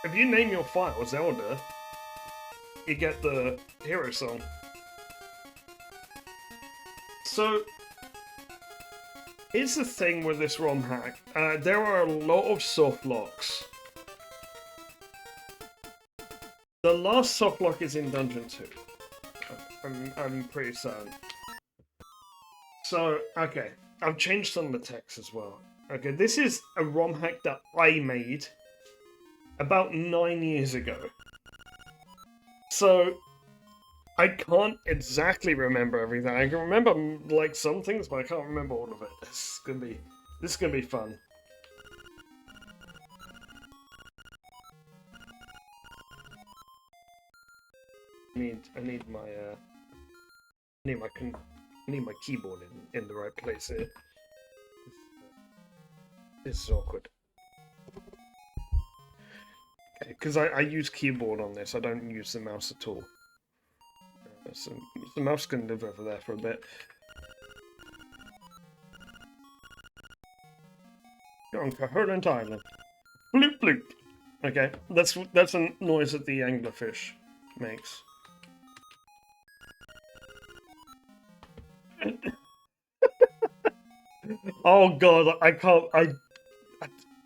If you name your file Zelda, you get the hero song. So, here's the thing with this ROM hack. There are a lot of soft locks. The last soft lock is in Dungeon 2. I'm pretty certain. So, okay. I've changed some of the text as well. Okay, this is a ROM hack that I made about 9 years ago. So, I can't exactly remember everything. I can remember like some things, but I can't remember all of it. This is gonna be fun. I need my keyboard in the right place here. This is awkward. Okay, because I use keyboard on this. I don't use the mouse at all. So the mouse can live over there for a bit. You're on Coherent Island. Bloop bloop. Okay, that's a noise that the anglerfish makes. Oh god, I can't.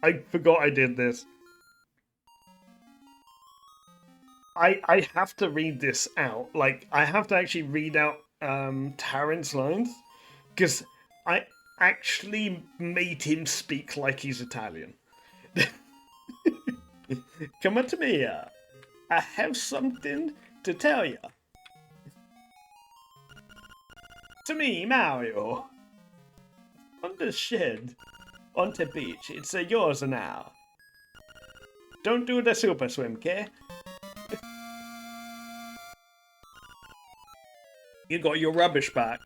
I forgot I did this. I have to read this out. Like, I have to actually read out Taryn's lines, because I actually made him speak like he's Italian. Come on to me, I have something to tell you. To me, Mario. On the shed, on the beach, it's yours now. Don't do the super swim, okay? You got your rubbish back.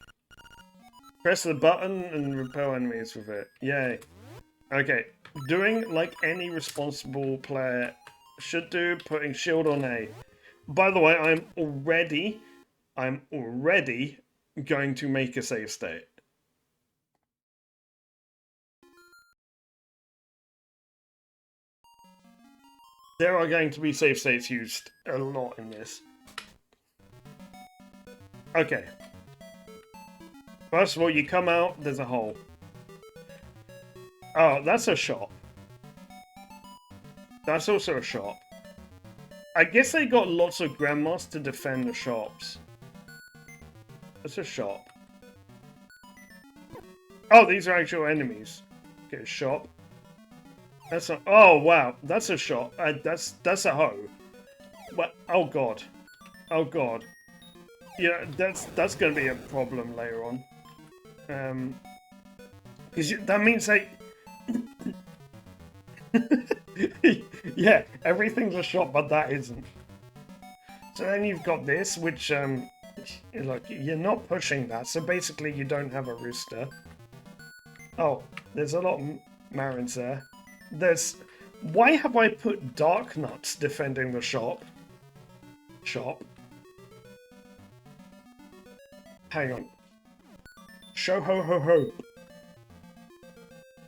Press the button and repel enemies with it. Yay. Okay, doing like any responsible player should do, putting shield on A. By the way, I'm already going to make a save state. There are going to be save states used a lot in this. Okay. First of all, you come out, there's a hole. Oh, that's a shop. That's also a shop. I guess they got lots of grandmas to defend the shops. That's a shop. Oh, these are actual enemies. Okay, shop. That's a... Oh, wow. That's a shop. That's a hoe. What? Oh, God. Oh, God. Yeah, that's going to be a problem later on. Because that means they... yeah, everything's a shop, but that isn't. So then you've got this, which, look, you're not pushing that, so basically you don't have a rooster. Oh, there's a lot of Marins there. Why have I put Dark Nuts defending the shop? Hang on. Show ho ho ho.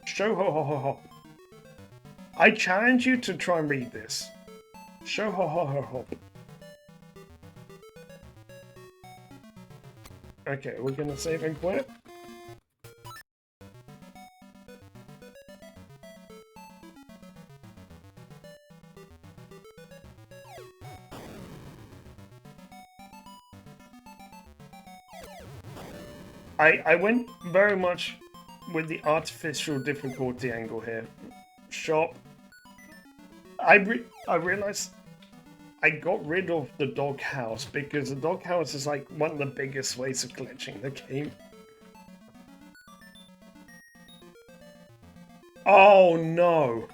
Show ho ho ho ho. I challenge you to try and read this. Show ho ho ho ho. Okay, we're gonna save and quit. I went very much with the artificial difficulty angle here. Shop. I realized I got rid of the doghouse because the doghouse is like one of the biggest ways of glitching the game. Oh no.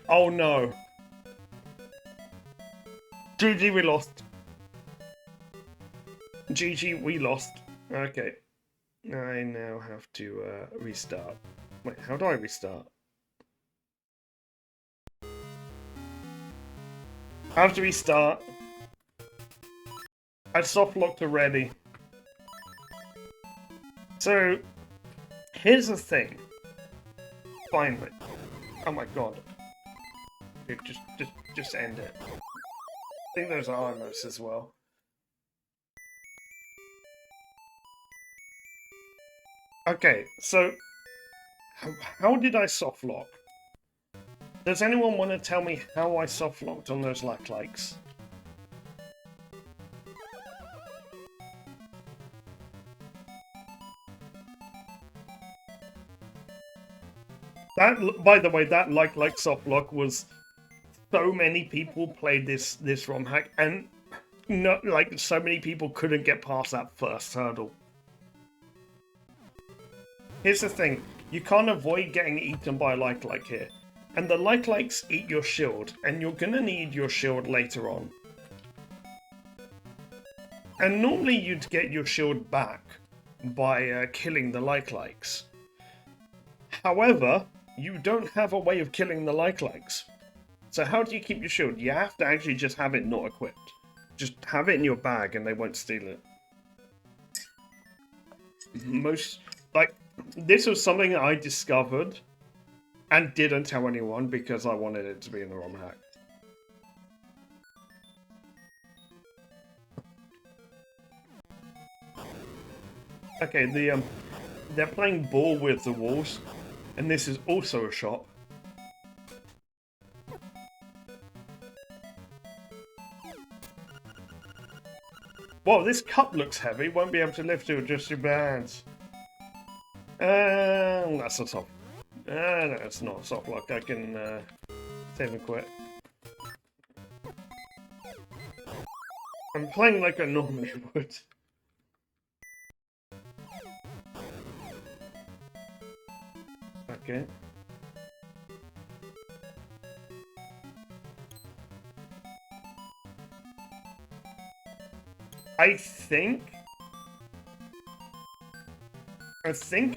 Oh no. GG, we lost. GG, we lost. Okay. I now have to restart. Wait, how do I restart? I have to restart. I soft locked already. So, here's the thing. Finally. Oh my god. Just end it. I think those are almost as well. Okay, so how did I soft lock? Does anyone want to tell me how I soft locked on those likes? That, by the way, that like soft lock was so many people played this Romhack, and not like so many people couldn't get past that first hurdle. Here's the thing, you can't avoid getting eaten by a like here. And the likes eat your shield, and you're gonna need your shield later on. And normally you'd get your shield back by killing the likes. However, you don't have a way of killing the likes. So how do you keep your shield? You have to actually just have it not equipped. Just have it in your bag and they won't steal it. This was something I discovered and didn't tell anyone because I wanted it to be in the Romhack. Okay, they're playing ball with the walls, and this is also a shop. Whoa, this cup looks heavy. Won't be able to lift it with just your hands. That's a soft. No, it's not a soft lock. I can save and quit. I'm playing like I normally would. Okay. I think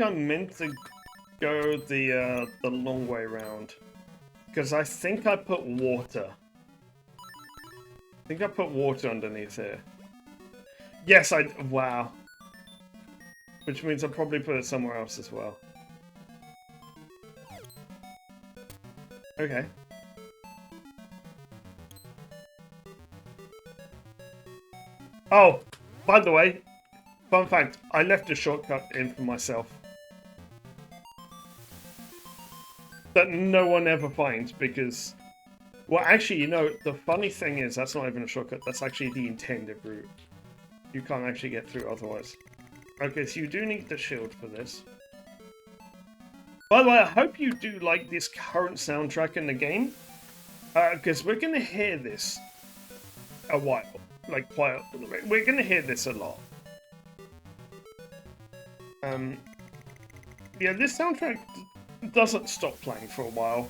I'm meant to go the long way round, because I think I put water. I think I put water underneath here. Yes, wow. Which means I'll probably put it somewhere else as well. Okay. Oh, by the way, fun fact, I left a shortcut in for myself. That no one ever finds because... Well, actually, you know, the funny thing is that's not even a shortcut, that's actually the intended route. You can't actually get through otherwise. Okay, so you do need the shield for this. By the way, I hope you do like this current soundtrack in the game. Because we're going to hear this a while. Like, quite a little bit. We're going to hear this a lot. Yeah, this soundtrack doesn't stop playing for a while.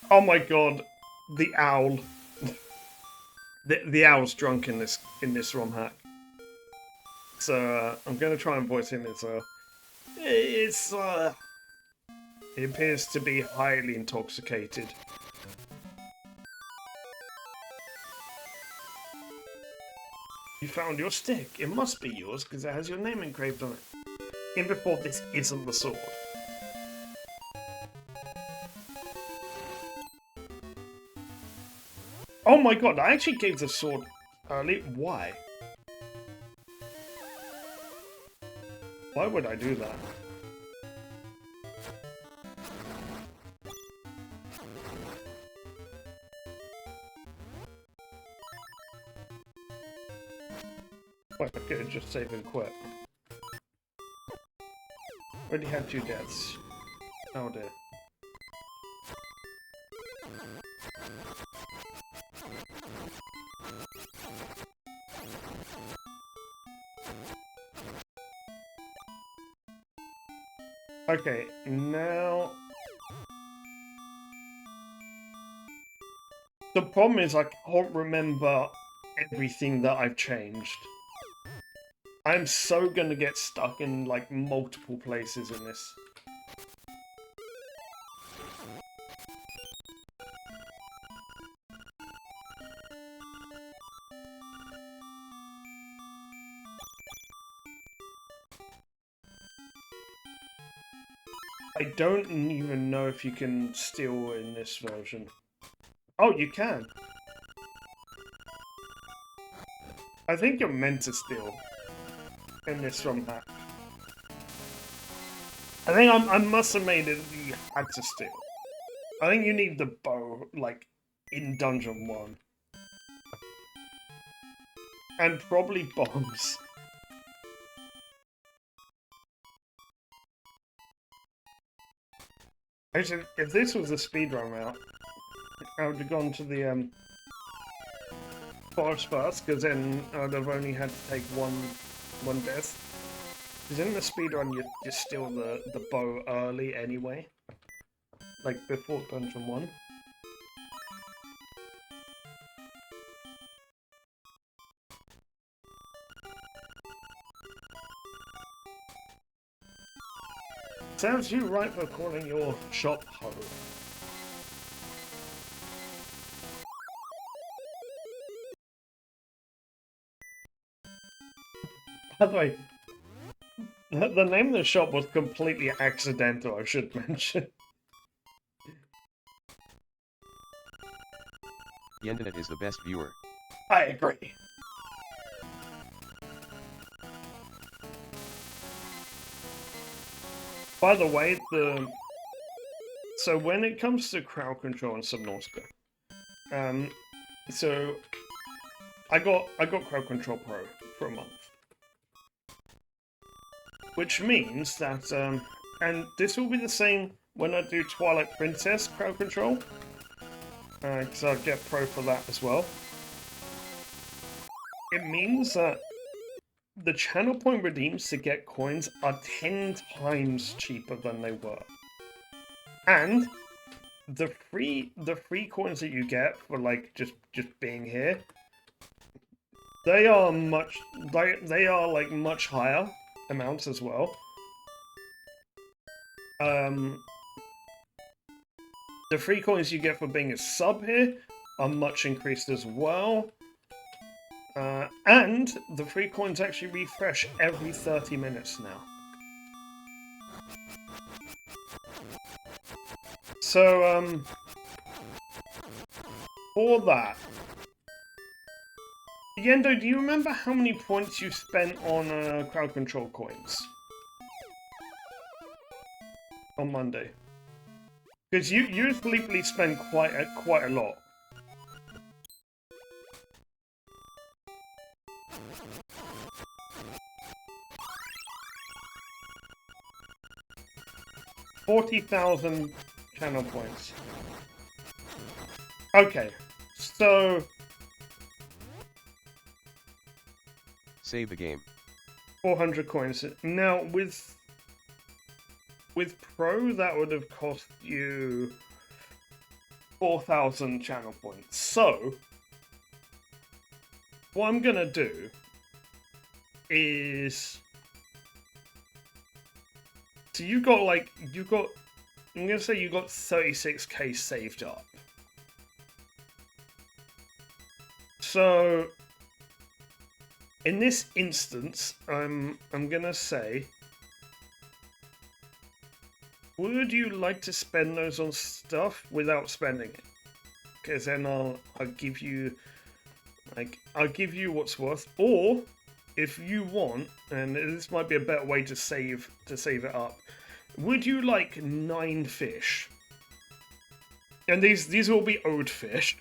Oh my god, the owl. the owl's drunk in this Romhack. So I'm gonna try and voice him as he appears to be highly intoxicated. You found your stick. It must be yours because it has your name engraved on it. In before this isn't the sword. Oh my god, I actually gave the sword early. Why? Why would I do that? Well, I could just save and quit. Already had 2 deaths. Oh dear. Okay, now... The problem is I can't remember everything that I've changed. I'm so gonna get stuck in, like, multiple places in this. I don't even know if you can steal in this version. Oh, you can. I think you're meant to steal in this Romhack. I think I must have made it you had to steal. I think you need the bow, like, in Dungeon 1. And probably bombs. Actually, if this was a speedrun route, I would have gone to the forest first, because then I'd have only had to take one death. Because in the speedrun, you steal the bow early anyway. Like, before Dungeon 1. Sounds you right for calling your shop home. By the way, the name of the shop was completely accidental, I should mention. Yendanet is the best viewer. I agree. By the way, so when it comes to crowd control in Subnautica, so I got Crowd Control Pro for a month, which means that and this will be the same when I do Twilight Princess Crowd Control, because I'll get Pro for that as well. It means that the channel point redeems to get coins are 10 times cheaper than they were. And the free coins that you get for like just being here, they are they are like much higher amounts as well. The free coins you get for being a sub here are much increased as well. And the free coins actually refresh every 30 minutes now. So, for that, Yendo, do you remember how many points you spent on crowd control coins on Monday? Because you usually spend quite a lot. $40,000 channel points. Okay, so Save the game. 400 coins. Now with Pro, that would have cost you 4,000 channel points. So what I'm gonna do is, so I'm gonna say you got 36k saved up. So in this instance, I'm gonna say, would you like to spend those on stuff without spending it? Because then I'll give you what's worth. Or if you want, and this might be a better way to save it up, would you like 9 fish? And these will be owed fish.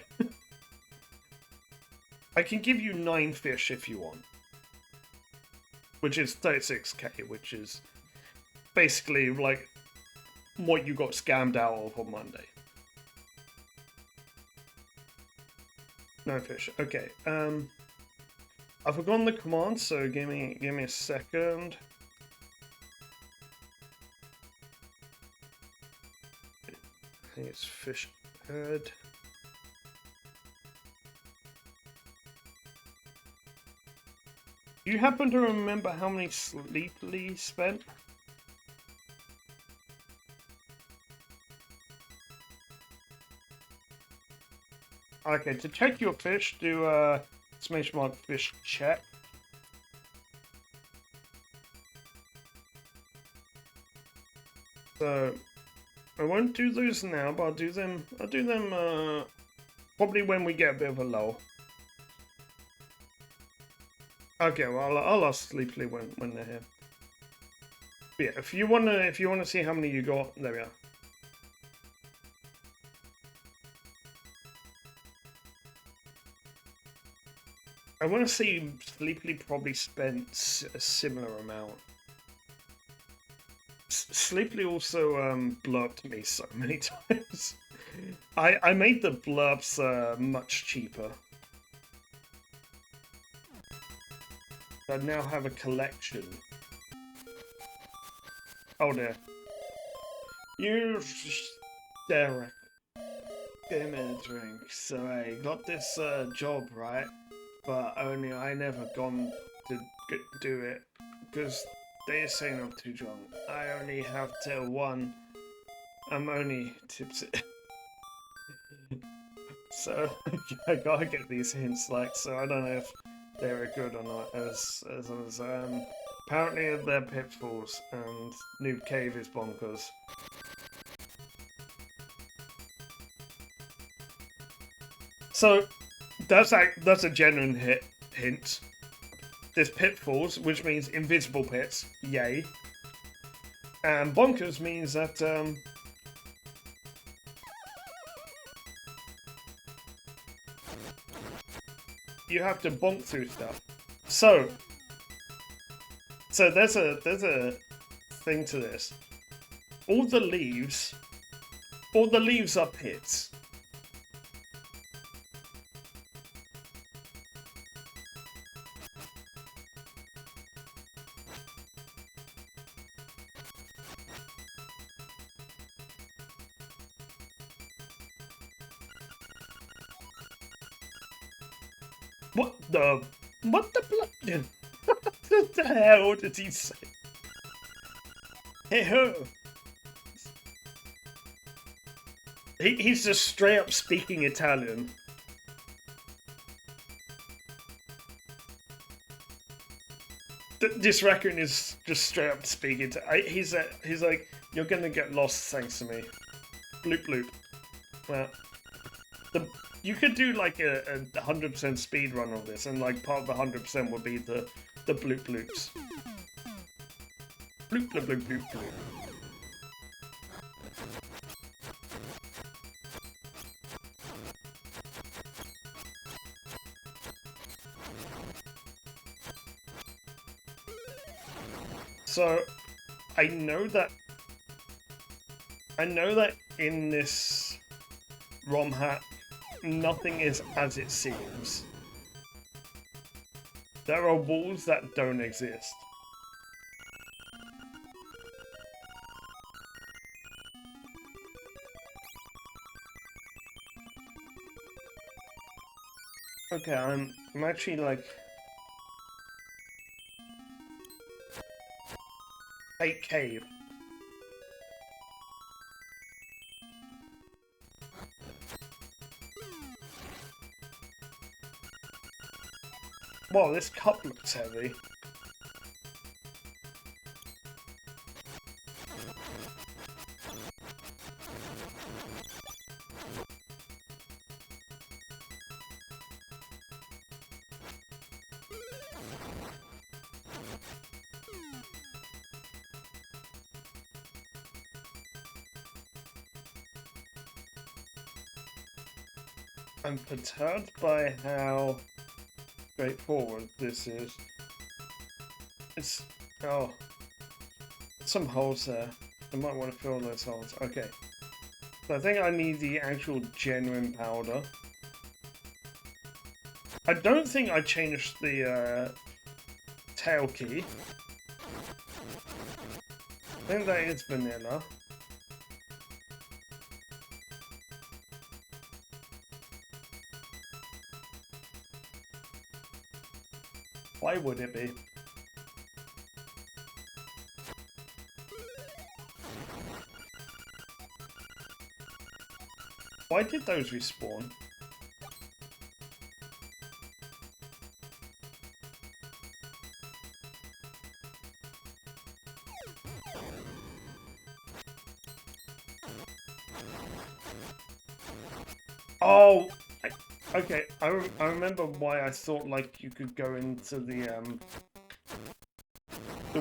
I can give you 9 fish if you want. Which is 36k, which is basically like what you got scammed out of on Monday. 9 fish. Okay. I've forgotten the command, so give me a second. I think it's fish head. Do you happen to remember how many Sleeply spent? Okay, to check your fish, do ! Fish check. So I won't do those now, but I'll do them probably when we get a bit of a lull. Okay, well I'll ask Sleepily when they're here. But yeah, if you wanna see how many you got, there we are. I want to say Sleepily probably spent a similar amount. Sleepily also blurped me so many times. I made the blurps much cheaper. I now have a collection. Oh dear. You Derek. Give me a drink. So I got this job, right? But only I never gone to do it because they're saying I'm too drunk. I only have till 1. I'm only tipsy. So I gotta get these hints, like, so I don't know if they're good or not. As apparently they're pitfalls and Noob Cave is bonkers. So that's a genuine hint. There's pitfalls, which means invisible pits. Yay. And bonkers means that you have to bonk through stuff. So there's a thing to this. All the leaves are pits. What the blood? What the hell did he say? Hey ho! He's just straight up speaking Italian. This raccoon is just straight up speaking. He's like, you're gonna get lost thanks to me. Bloop bloop. Well, you could do like a 100% speed run of this, and like part of the 100% would be the bloop bloops. Bloop bloop bloop bloop bloop. So, I know that in this Romhack, nothing is as it seems. There are walls that don't exist. Okay, I'm actually like 8 cave. Wow, this cup looks heavy. I'm perturbed by how straightforward this is. It's some holes there. I might want to fill those holes. Okay. So I think I need the actual genuine powder. I don't think I changed the tail key. I think that is vanilla. Why would it be? Why did those respawn? Oh, okay. I remember why I thought like you could go into the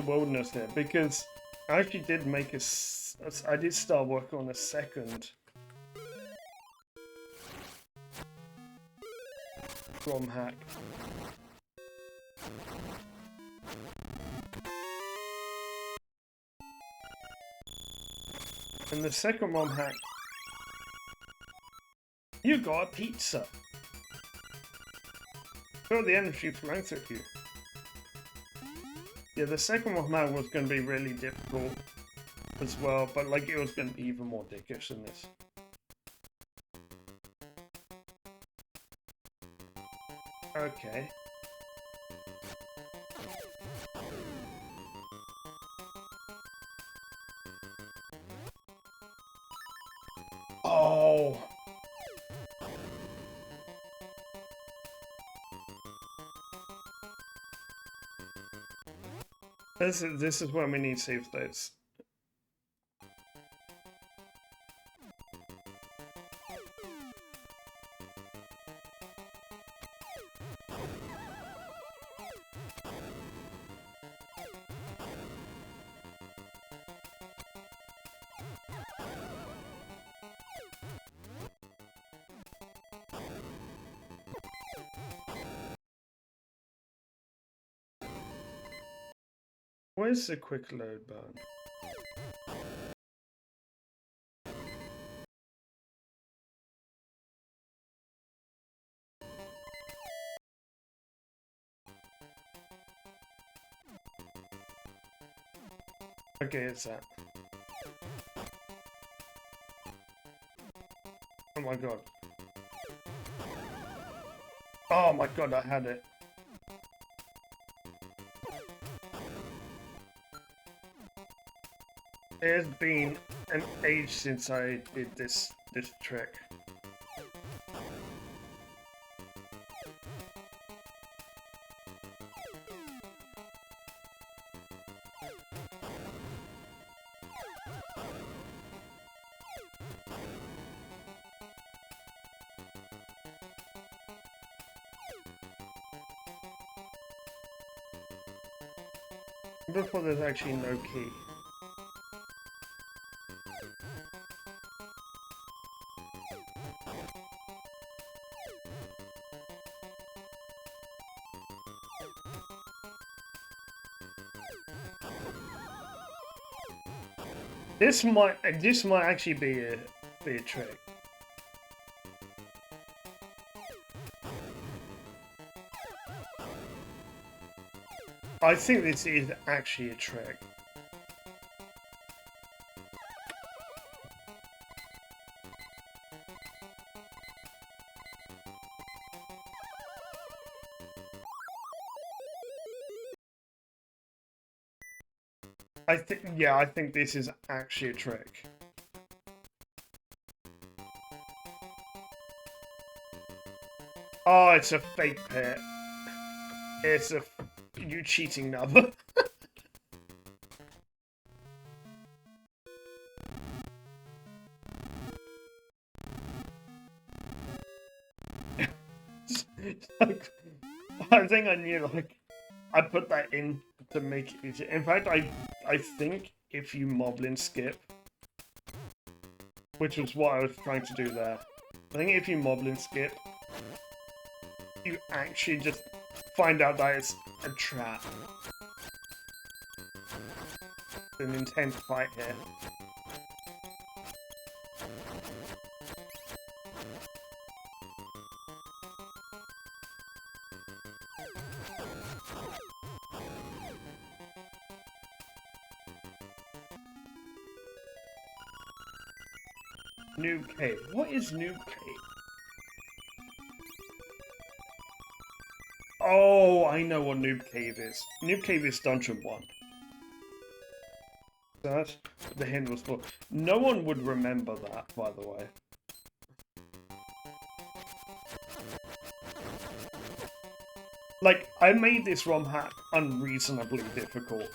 wilderness here, because I actually did make I did start working on a second Romhack. And the second Romhack, you got a pizza. Feel the energy flowing through you. Yeah, the second Romhack was going to be really difficult as well, but like it was going to be even more dickish than this. Okay. Oh. This is when we need save states. Where's the quick load button? Okay, it's that. Oh my god. Oh my god, I had it. It's been an age since I did this trick. Before there's actually no key. This might actually be a trick. I think this is actually a trick. I think this is actually a trick. Oh, it's a fake pit. It's a you cheating nub. Like, I think I knew, like, I put that in to make it easier. In fact, I think if you moblin skip, which was what I was trying to do there, I think if you moblin skip, you actually just find out that it's a trap. It's an intense fight here. Noob Cave. What is Noob Cave? Oh, I know what Noob Cave is. Noob Cave is Dungeon 1. That's what the hint was for. No one would remember that, by the way. Like, I made this ROM hack unreasonably difficult.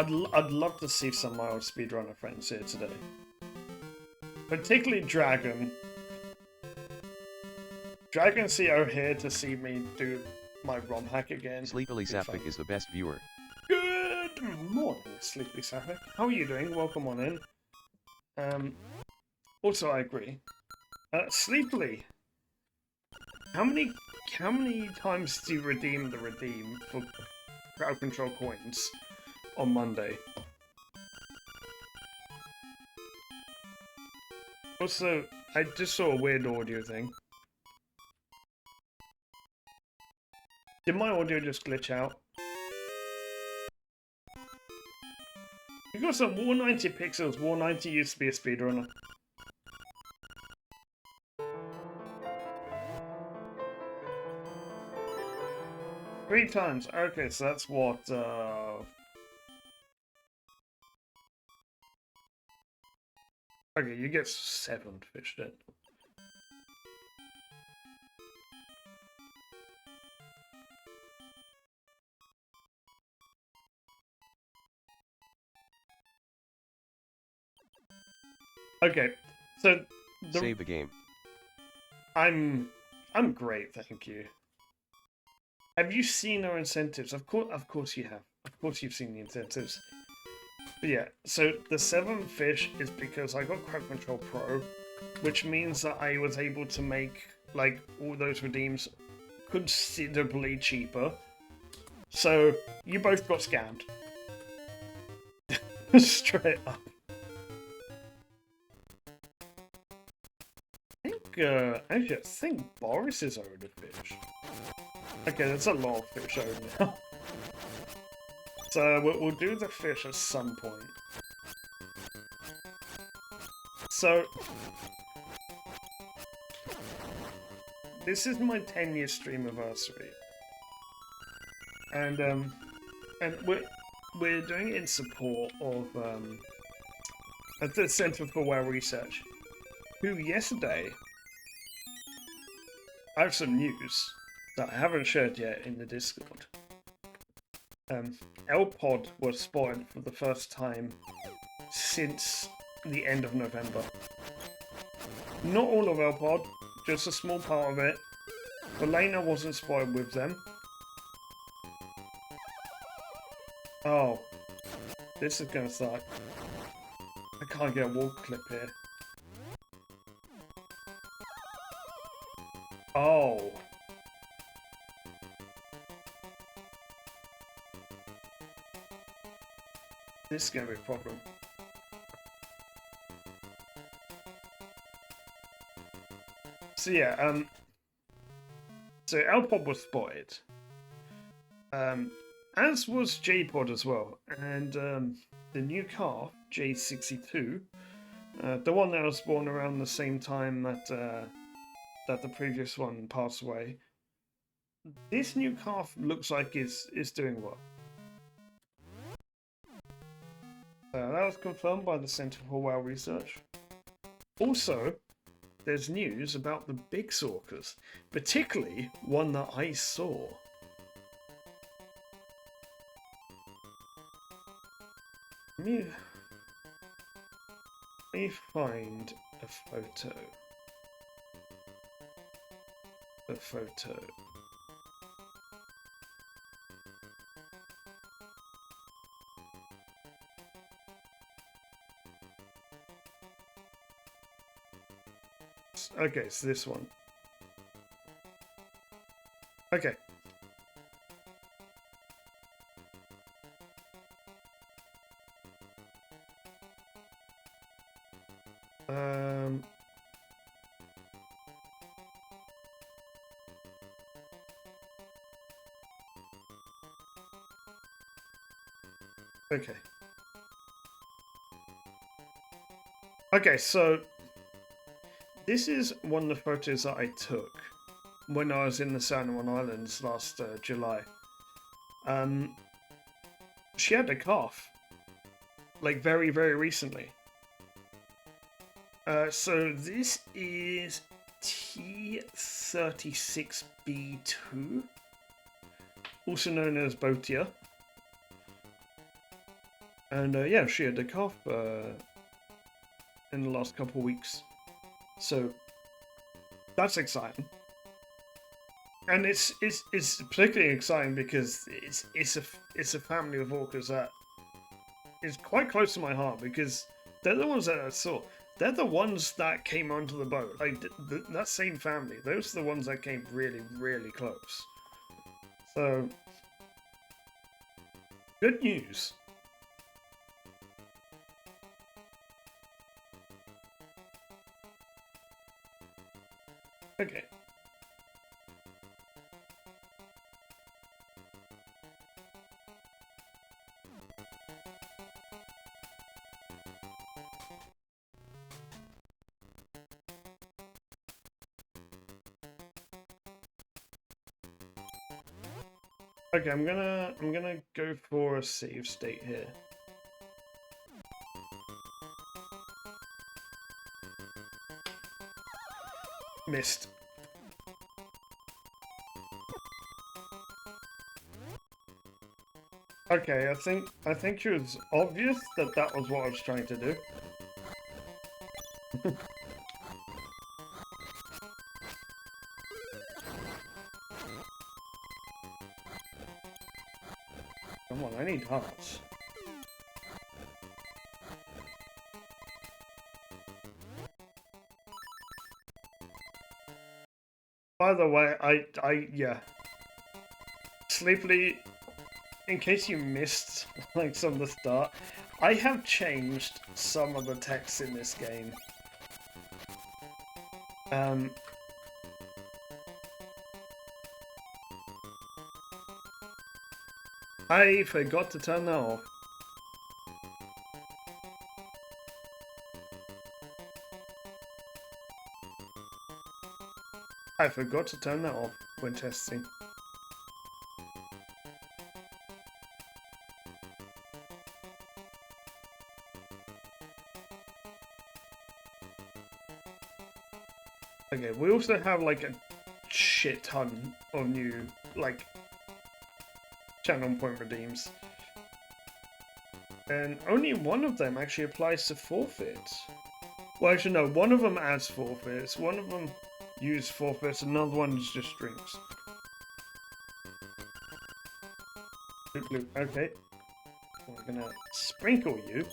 I'd love to see some of my old speedrunner friends here today. Particularly Dragon. Dragon CO here to see me do my Romhack again. Sleepily Sapphic is the best viewer. Good morning, Sleepily Sapphic. How are you doing? Welcome on in. Also, I agree. Sleepily, how many times do you redeem the redeem for crowd control coins on Monday? Also, I just saw a weird audio thing. Did my audio just glitch out? You got some War 90 pixels. War 90 used to be a speedrunner. Three times. Okay, so that's what, Okay, you get 7 fish then. Okay, so Save the game. I'm great, thank you. Have you seen our incentives? Of course you have. Of course you've seen the incentives. But yeah, so the 7 fish is because I got Crowd Control Pro, which means that I was able to make like all those redeems considerably cheaper. So you both got scammed. Straight up. Actually, I think Boris is owed a fish. Okay, that's a lot of fish owed now. So we'll do the fish at some point. So this is my 10-year stream anniversary, and we're doing it in support of at the Center for Well Research, who yesterday. I have some news that I haven't shared yet in the Discord. L-Pod was spotted for the first time since the end of November. Not all of L-Pod, just a small part of it. Elena wasn't spotted with them. Oh, this is gonna suck. I can't get a wall clip here. Oh. This is gonna be a problem. So yeah, so L-Pod was spotted. As was J-Pod as well. And the new calf, J62, the one that was born around the same time that that the previous one passed away. This new calf looks like is doing well. That was confirmed by the Center for Well Research. Also, there's news about the big sorkers, particularly one that I saw. Let me find a photo. Okay, so this one. Okay. Okay. Okay, so this is one of the photos that I took when I was in the San Juan Islands last July. She had a calf, like very, very recently. So this is T36B2, also known as Botia. And yeah, she had a cough in the last couple of weeks. So that's exciting. And it's particularly exciting because it's a family of orcas that is quite close to my heart, because they're the ones that I saw. They're the ones that came onto the boat. Like that same family. Those are the ones that came really, really close. So good news. Okay. Okay, I'm gonna go for a save state here. Missed. Okay, I think it was obvious that that was what I was trying to do. Come on, I need hearts. By the way, yeah. Sleepily, in case you missed like some of the start, I have changed some of the text in this game. I forgot to turn that off. I forgot to turn that off when testing. Okay, we also have like a shit ton of new like channel point redeems. And only one of them actually applies to forfeits. Well, actually no, one of them adds forfeits, one of them use forfeits, another one is just strings. Bloop, bloop. Okay. We're gonna sprinkle you.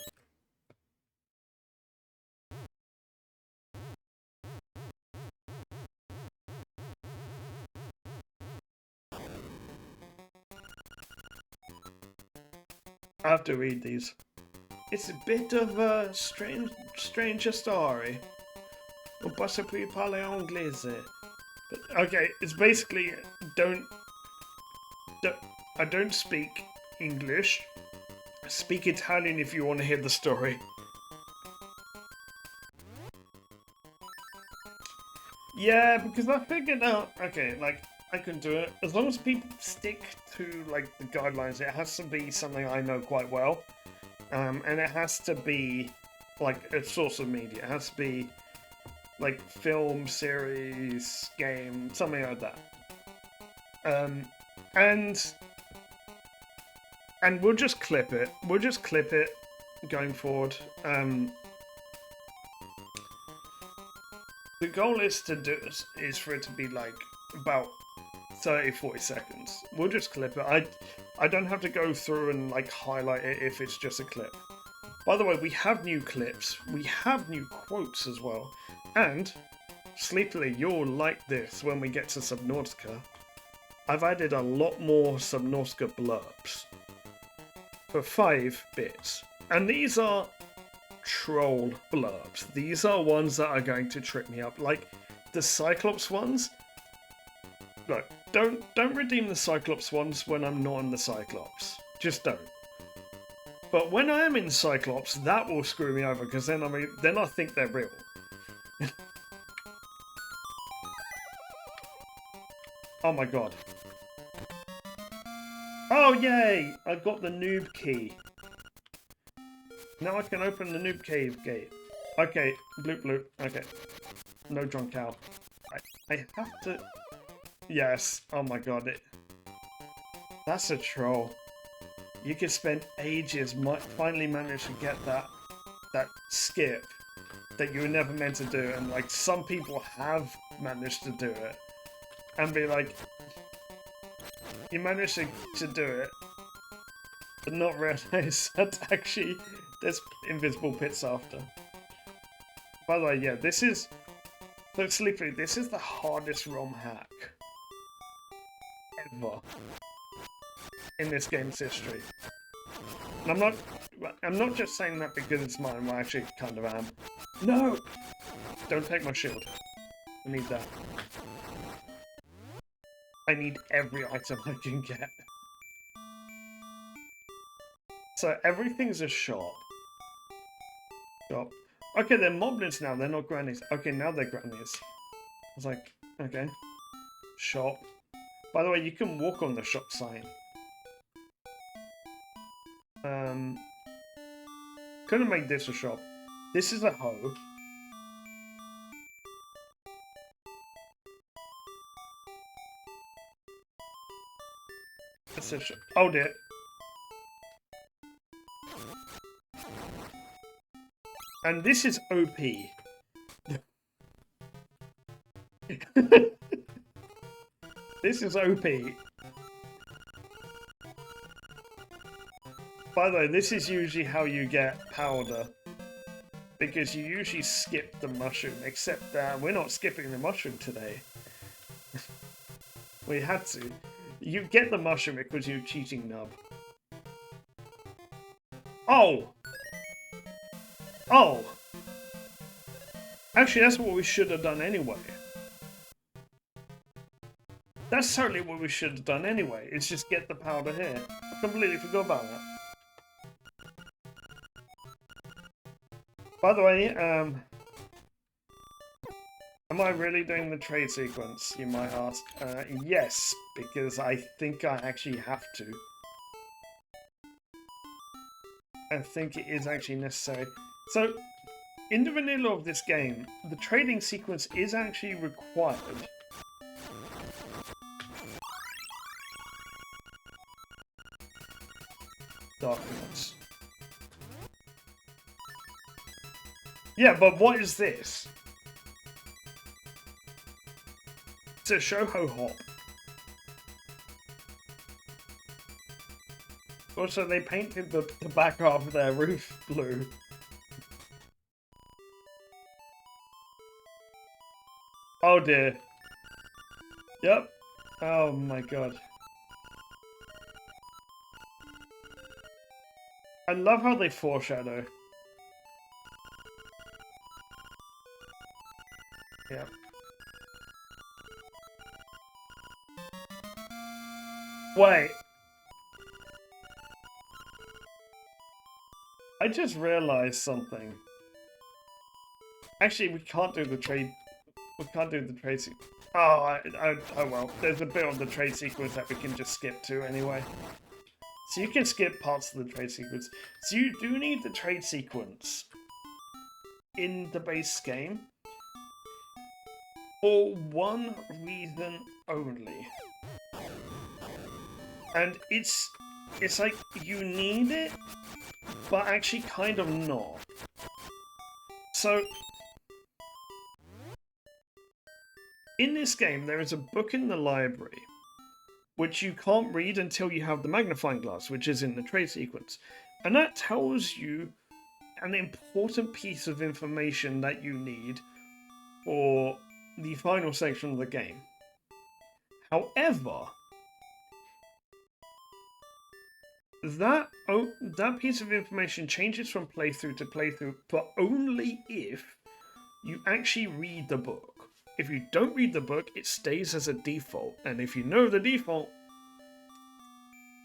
I have to read these. It's a bit of a stranger story. Ou posso parler anglais? But, okay, it's basically I don't speak English. Speak Italian if you want to hear the story. Yeah, because I figured out, okay, like, I can do it. As long as people stick to, like, the guidelines, it has to be something I know quite well. And it has to be, like, a source of media. It has to be, like, film, series, game, something like that. And we'll just clip it. We'll just clip it going forward. The goal is for it to be like about 30-40 seconds. We'll just clip it. I don't have to go through and like highlight it if it's just a clip. By the way, we have new clips. We have new quotes as well. And Sleepily, you'll like this when we get to Subnautica. I've added a lot more Subnautica blurbs for 5 bits. And these are troll blurbs. These are ones that are going to trip me up. Like the Cyclops ones. Look, don't redeem the Cyclops ones when I'm not in the Cyclops. Just don't. But when I am in Cyclops, that will screw me over because then I think they're real. Oh my god. Oh yay! I got the noob key. Now I can open the noob cave gate. Okay, bloop bloop. Okay. No drunk cow. I have to... Yes. Oh my god. That's a troll. You could spend ages, finally manage to get that skip that you were never meant to do, and like some people have managed to do it, and be like, you managed to do it, but not realize that actually there's invisible pits after. By the way, yeah, this is so Sleepy. This is the hardest Romhack ever in this game's history. And I'm not just saying that because it's mine. Well, actually, kind of am. No, don't take my shield. I need that. I need every item I can get. So everything's a shop. Shop. Okay, they're moblins now. They're not grannies. Okay, now they're grannies. I was like, okay. Shop. By the way, you can walk on the shop sign. Couldn't make this a shop. This is a hoe. That's a shop. Oh dear. And this is OP. This is OP. By the way, this is usually how you get powder. Because you usually skip the mushroom, except that we're not skipping the mushroom today. We had to. You get the mushroom because you're cheating, nub. Oh! Oh! Actually, that's what we should have done anyway. That's totally what we should have done anyway. It's just get the powder here. I completely forgot about that. By the way, am I really doing the trade sequence, you might ask? Yes, because I think I actually have to. I think it is actually necessary. So, in the vanilla of this game, the trading sequence is actually required. Documents. Yeah, but what is this? It's a Shoho hop. Also, they painted the back half of their roof blue. Oh dear. Yep. Oh my god. I love how they foreshadow. Yep. Wait. I just realized something. Actually, we can't do the trade. We can't do the trade sequence. Oh, oh well. There's a bit of the trade sequence that we can just skip to anyway. So you can skip parts of the trade sequence. So you do need the trade sequence in the base game for one reason only. And it's like you need it, but actually kind of not. So in this game, there is a book in the library which you can't read until you have the magnifying glass, which is in the trade sequence. And that tells you an important piece of information that you need for the final section of the game. However, that piece of information changes from playthrough to playthrough, but only if you actually read the book. If you don't read the book, it stays as a default. And if you know the default,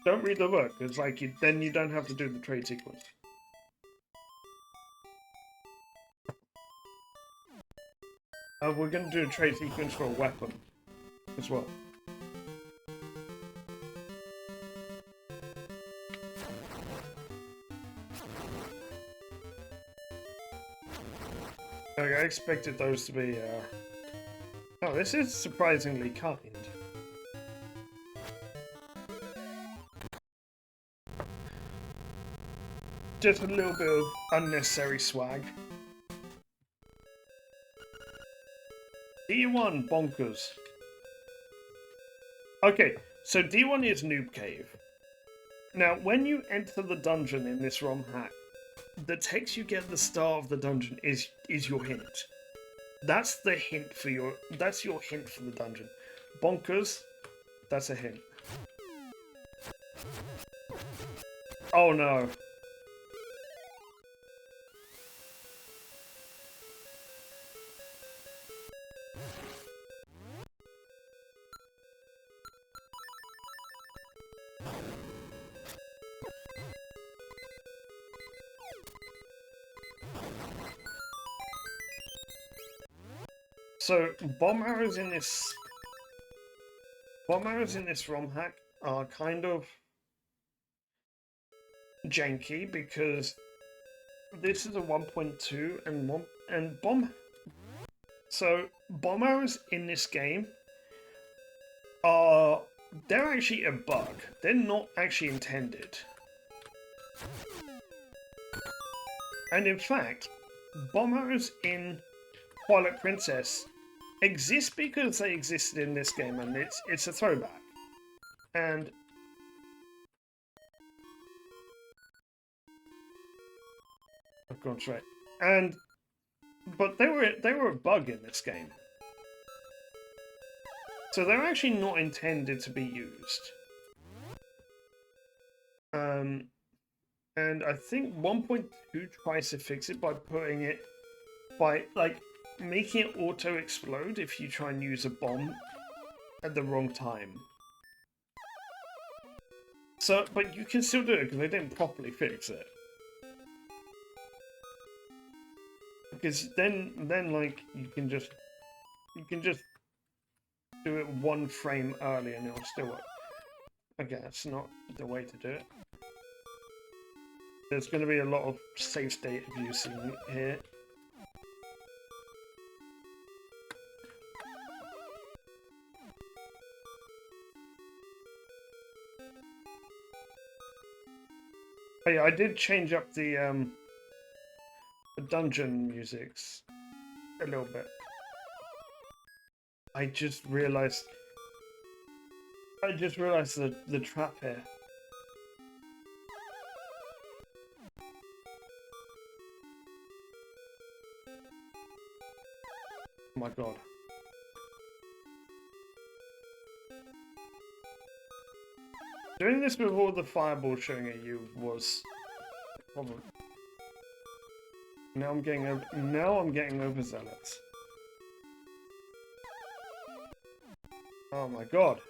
don't read the book. It's like then you don't have to do the trade sequence. We're going to do a trade sequence for a weapon as well. Okay, I expected those to be, Oh, this is surprisingly kind. Just a little bit of unnecessary swag. D1 bonkers. Okay, so D1 is Noob Cave. Now, when you enter the dungeon in this ROM hack, the text you get at the start of the dungeon is your hint. That's the hint for your. That's your hint for the dungeon. Bonkers. That's a hint. Oh no. So bomb arrows in this ROM hack are kind of janky because this is a 1.2 and bomb. So bomb arrows in this game they're actually a bug. They're not actually intended. And in fact, bomb arrows in Twilight Princess exist because they existed in this game, and it's a throwback. And I've gone straight. But they were a bug in this game. So they're actually not intended to be used. And I think 1.2 tries to fix it by making it auto explode if you try and use a bomb at the wrong time. So, but you can still do it because they didn't properly fix it. Because then like you can just do it one frame early and it'll still work. Okay, that's not the way to do it. There's going to be a lot of save state abuse in here. Oh yeah, I did change up the dungeon musics a little bit. I just realized the trap here. Oh my god. Doing this with all the fireballs showing at you was a problem. Now I'm getting overzealous. Oh my god.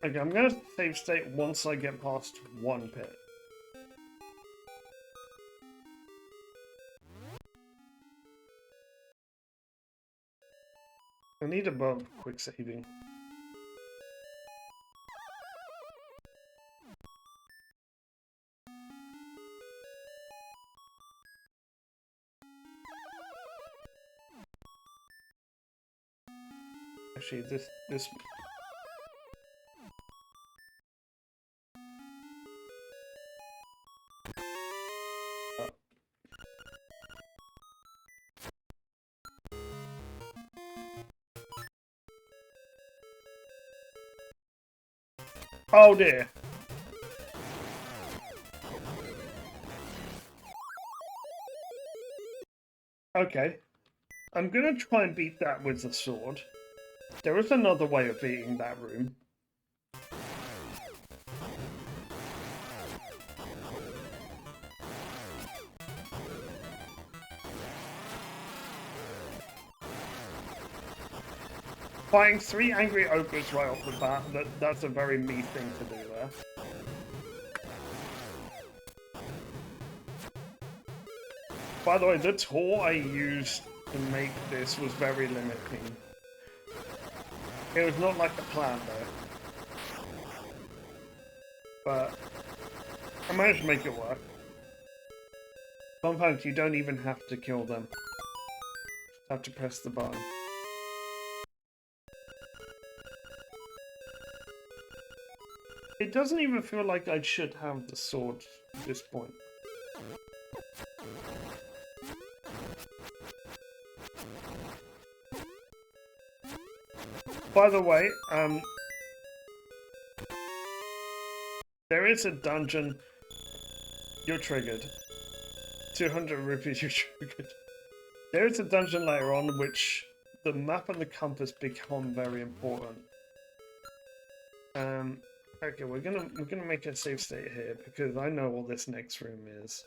Okay, I'm gonna save state once I get past one pit. I need above quick saving. Actually, this. Oh dear. Okay. I'm gonna try and beat that with the sword. There is another way of beating that room. Fighting 3 angry ogres right off the bat, that's a very me thing to do there. By the way, the tool I used to make this was very limiting. It was not like the plan though. But I managed to make it work. Sometimes you don't even have to kill them. Just have to press the button. It doesn't even feel like I should have the sword at this point. By the way, there is a dungeon. You're triggered. 200 rupees, you're triggered. There is a dungeon later on which the map and the compass become very important. Okay, we're gonna make a save state here because I know what this next room is.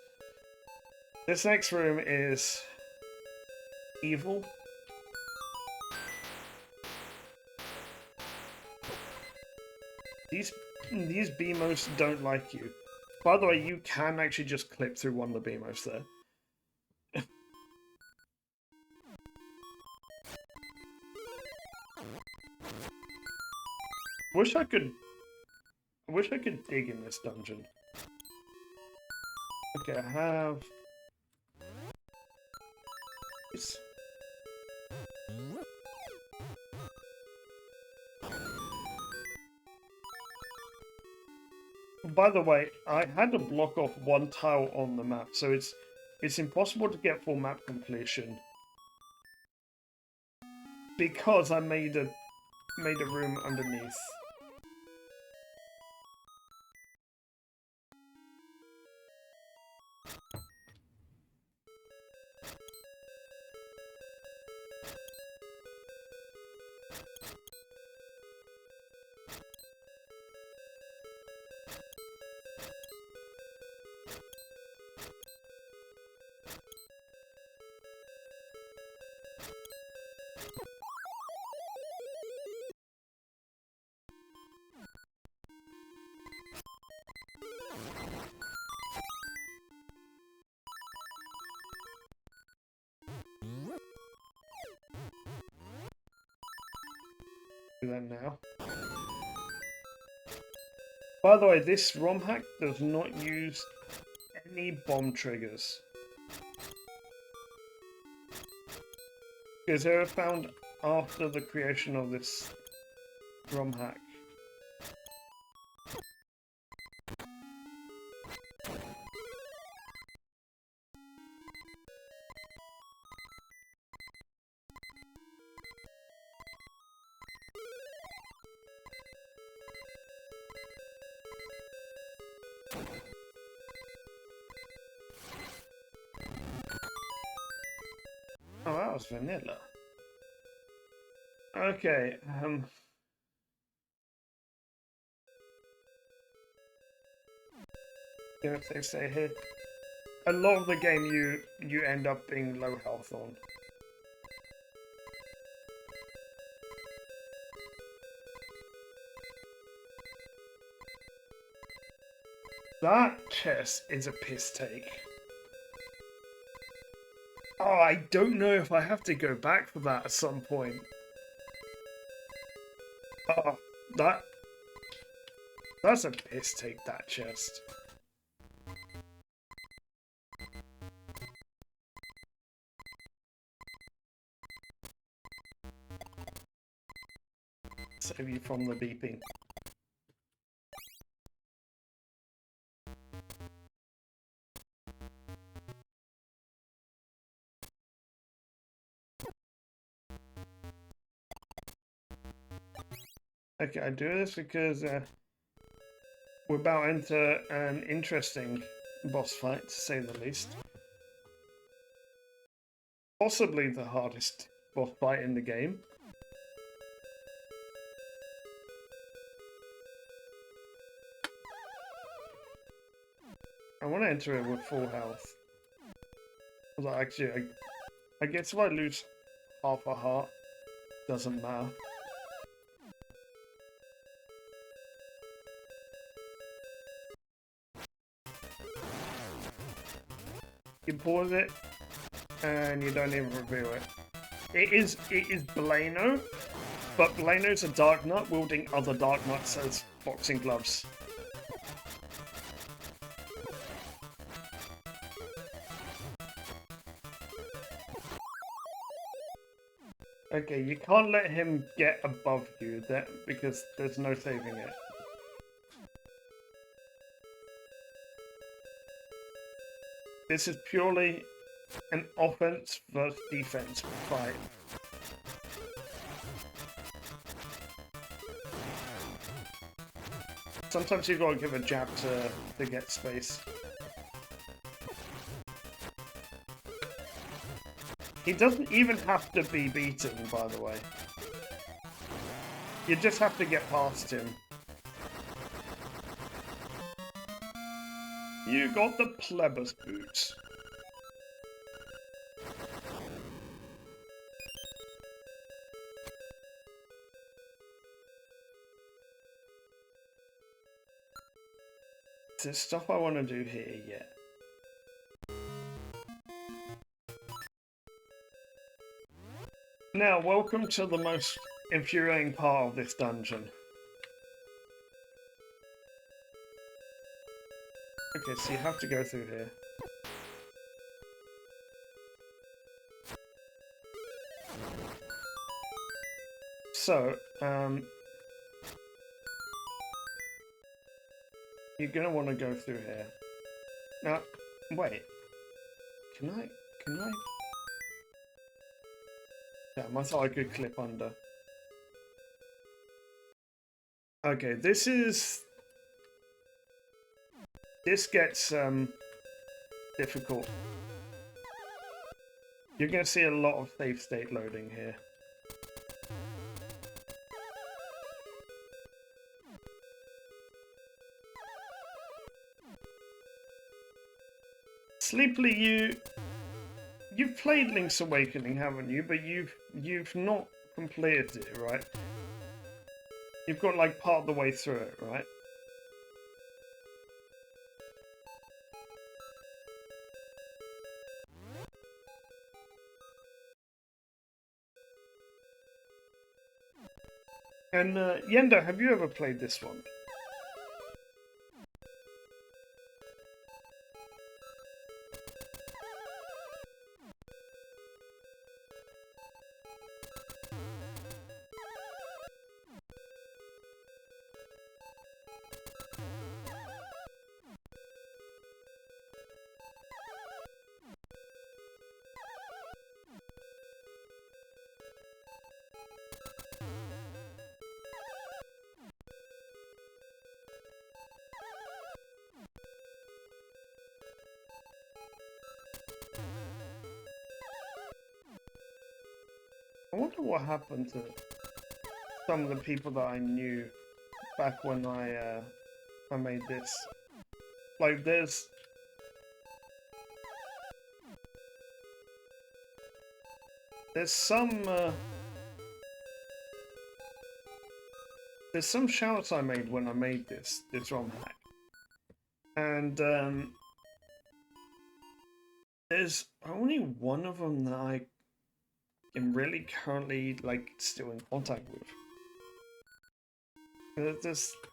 This next room is evil. These BMOs don't like you. By the way, you can actually just clip through one of the BMOs there. I wish I could dig in this dungeon. Okay, I have this. By the way, I had to block off one tile on the map, so it's impossible to get full map completion because I made a room underneath. Do that now. By the way, this Romhack does not use any bomb triggers. Because they were found after the creation of this Romhack. Oh, that was vanilla. Okay, if they stay here. A lot of the game you end up being low health on. That chest is a piss take. Oh, I don't know if I have to go back for that at some point. Oh, that's a piss take, that chest. Save you from the beeping. Okay, I do this because we're about to enter an interesting boss fight, to say the least. Possibly the hardest boss fight in the game. I want to enter it with full health. Well, actually, I guess if I lose half a heart, doesn't matter. You pause it, and you don't even reveal it. It is Blano, but Blano's a Dark Knight wielding other Dark Knights as boxing gloves. Okay, you can't let him get above you because there's no saving it. This is purely an offense versus defense fight. Sometimes you've got to give a jab to get space. He doesn't even have to be beaten, by the way. You just have to get past him. You got the plebber's boots. There's stuff I want to do here yet. Now, welcome to the most infuriating part of this dungeon. Okay, so you have to go through here. So, you're gonna want to go through here. Now, wait. Can I? Damn, I thought I could clip under. Okay, this gets difficult. You're gonna see a lot of save state loading here. Sleepily, you've played Link's Awakening, haven't you? But you've not completed it, right? You've got like part of the way through it, right? And Yendo, have you ever played this one? I wonder what happened to some of the people that I knew back when I made this. Like, there's some shouts I made when I made this Romhack, and there's only one of them that I am really currently like still in contact with.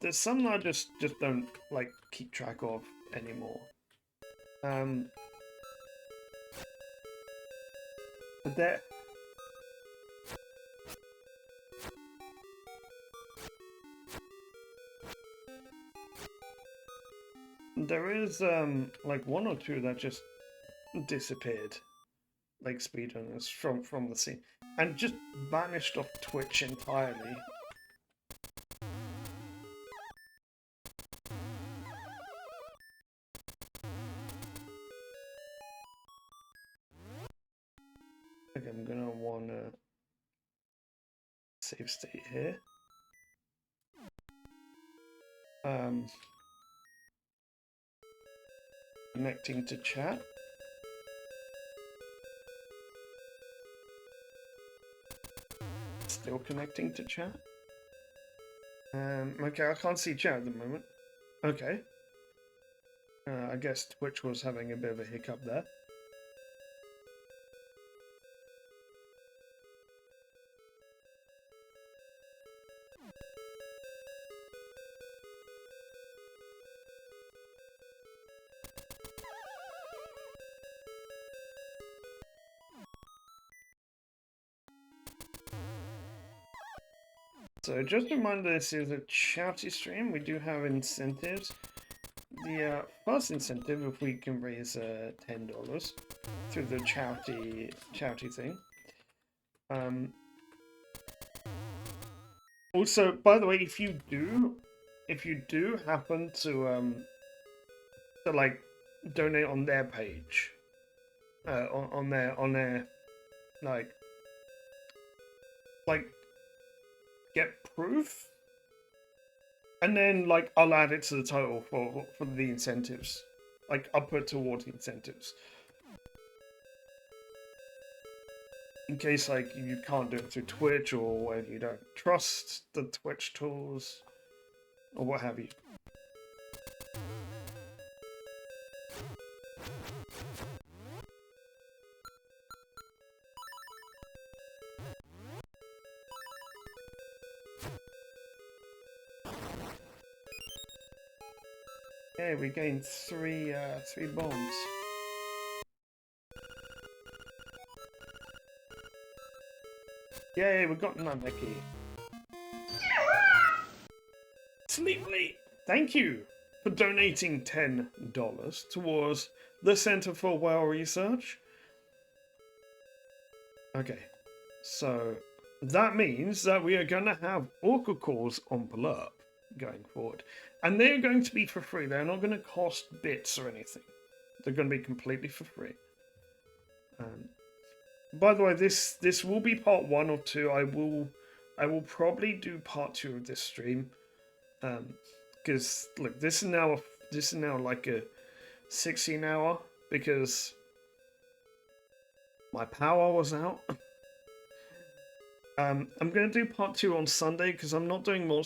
There's some that I just don't like keep track of anymore. But there is like one or two that just disappeared, like speedrunners from the scene, and just vanished off Twitch entirely. Okay, I'm gonna wanna save state here. Connecting to chat. Still connecting to chat. Okay, I can't see chat at the moment. Okay. I guess Twitch was having a bit of a hiccup there. So just a reminder, this is a chatty stream. We do have incentives. the first incentive, if we can raise $10 through the charity thing. Also, by the way, if you do happen to like donate on their page, on their like get proof, and then like I'll add it to the total for the incentives. Like I'll put towards the incentives. In case like you can't do it through Twitch, or if you don't trust the Twitch tools, or what have you. Okay, we gained three bombs. Yay, we got Nameki. Sleeply, thank you for donating $10 towards the Center for Whale Research. Okay, so that means that we are going to have Orca calls on Blurb going forward. And they're going to be for free. They're not going to cost bits or anything. They're going to be completely for free. By the way, this will be part 1 or 2. I will probably do part 2 of this stream. Because look, this is now like a 16-hour because my power was out. I'm gonna do part 2 on Sunday because I'm not doing more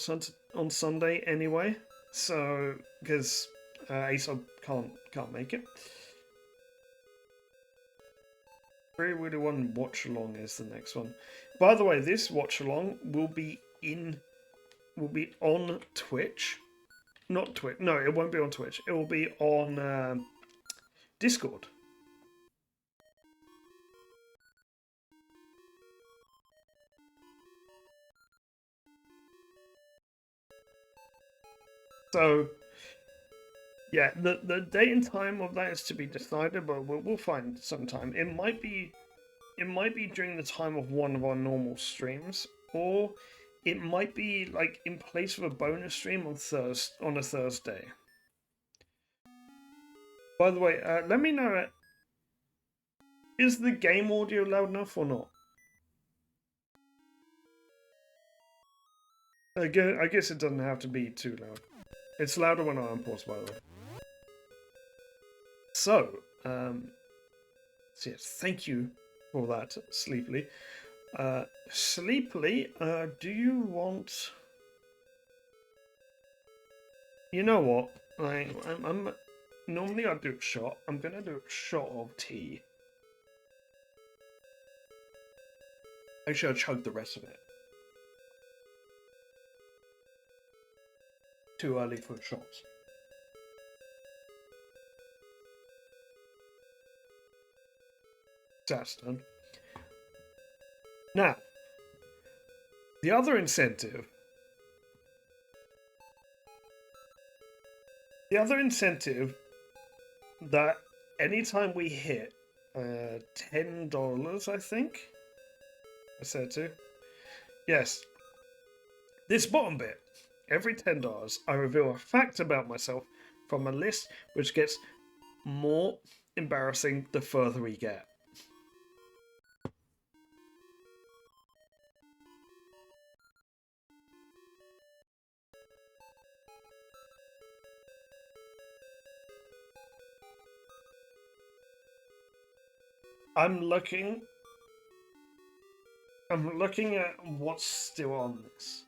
on Sunday anyway. So because Aesop can't make it. 3-1 watch along is the next one. By the way, this watch along will be on Twitch. Not Twitch. No, it won't be on Twitch. It will be on Discord. So, yeah, the date and time of that is to be decided, but we'll find some time. It might be during the time of one of our normal streams, or it might be like in place of a bonus stream on a Thursday. By the way, let me know, is the game audio loud enough or not? I guess it doesn't have to be too loud. It's louder when I unpause, by the way. So, yes, thank you for that, Sleeply. Sleeply, do you want... You know what? I'm normally I do a shot. I'm gonna do a shot of tea. Actually, I'll chug the rest of it. Too early for shots. That's done. Now, the other incentive. The other incentive that anytime we hit $10, I think I said to. Yes. This bottom bit. Every $10, I reveal a fact about myself from a list which gets more embarrassing the further we get. I'm looking at what's still on this.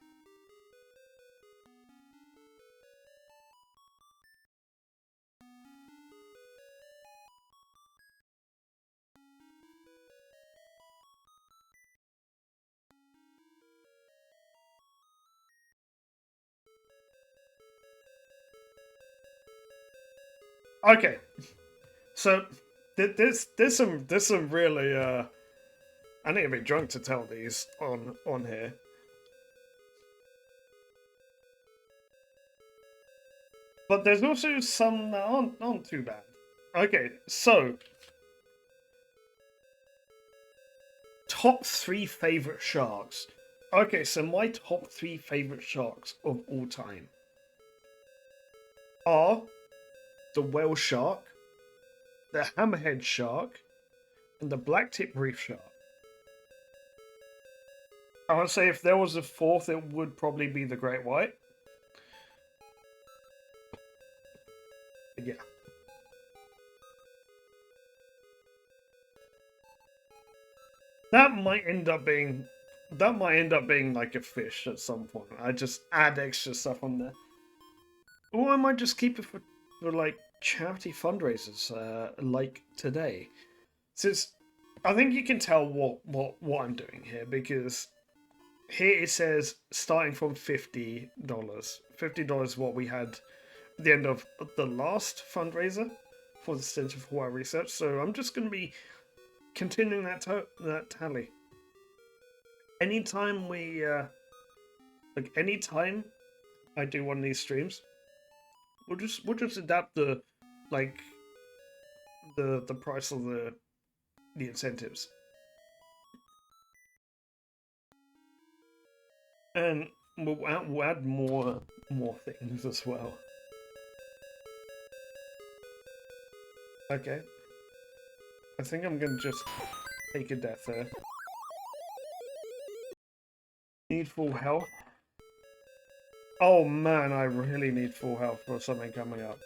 Okay, so there's some really I need to be drunk to tell these on here. But there's also some that aren't too bad. Okay, so top 3 favorite sharks. Okay, so my top 3 favorite sharks of all time are the whale shark, the hammerhead shark, and the blacktip reef shark. I would say if there was a fourth, it would probably be the great white. But yeah. That might end up being like a fish at some point. I just add extra stuff on there. Or I might just keep it for like charity fundraisers, like today. Since I think you can tell what I'm doing here, because here it says starting from $50. $50 what we had at the end of the last fundraiser for the Center for Wild Research. So I'm just going to be continuing that tally. Anytime anytime I do one of these streams, we'll just adapt the the price of the incentives. And we'll add more things as well. Okay. I think I'm gonna just take a death there. Need full health. Oh man, I really need full health for something coming up.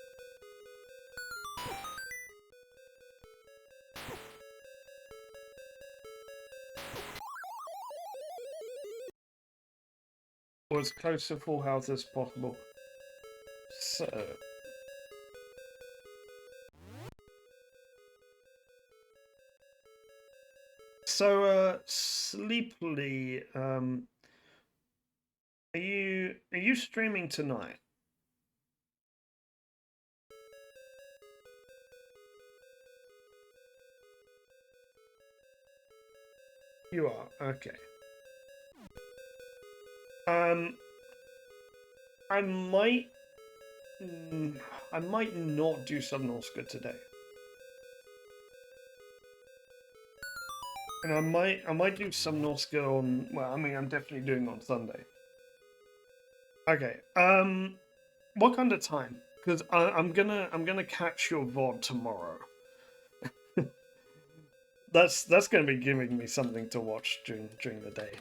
Or as close to full health as possible. So, Sleepily, are you streaming tonight? You are, okay. I might not do Subnautica today. And I might do Subnautica on, well, I mean, I'm definitely doing it on Sunday. Okay. What kind of time? Because I'm gonna catch your VOD tomorrow. That's gonna be giving me something to watch during the day.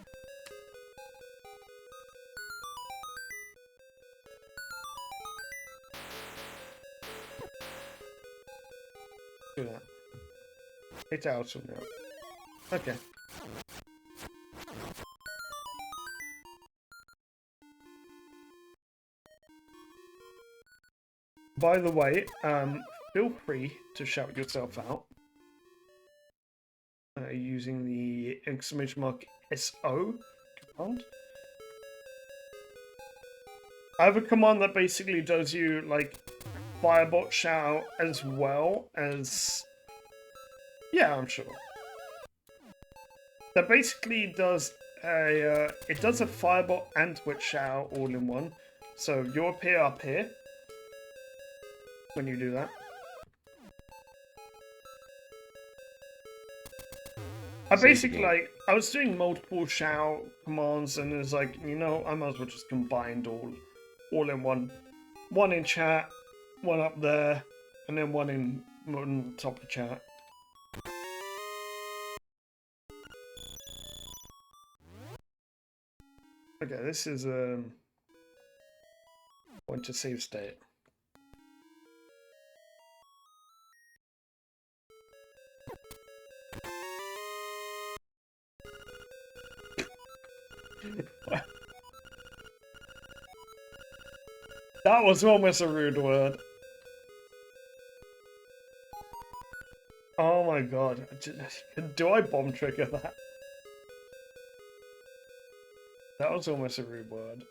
Do that. 8 hours from now. Okay. By the way, feel free to shout yourself out using the !SO command. I have a command that basically does you like Firebot shout as well as, yeah, I'm sure. That basically does a Firebot and Twitch shout all in one. So you'll appear up here when you do that. I basically I was doing multiple shout commands and it was like, you know, I might as well just combine all in one. One in chat, one up there, and then one on top of chat. Okay, this is point to save state. That was almost a rude word. Oh my god. Do I bomb trigger that? That was almost a rude word.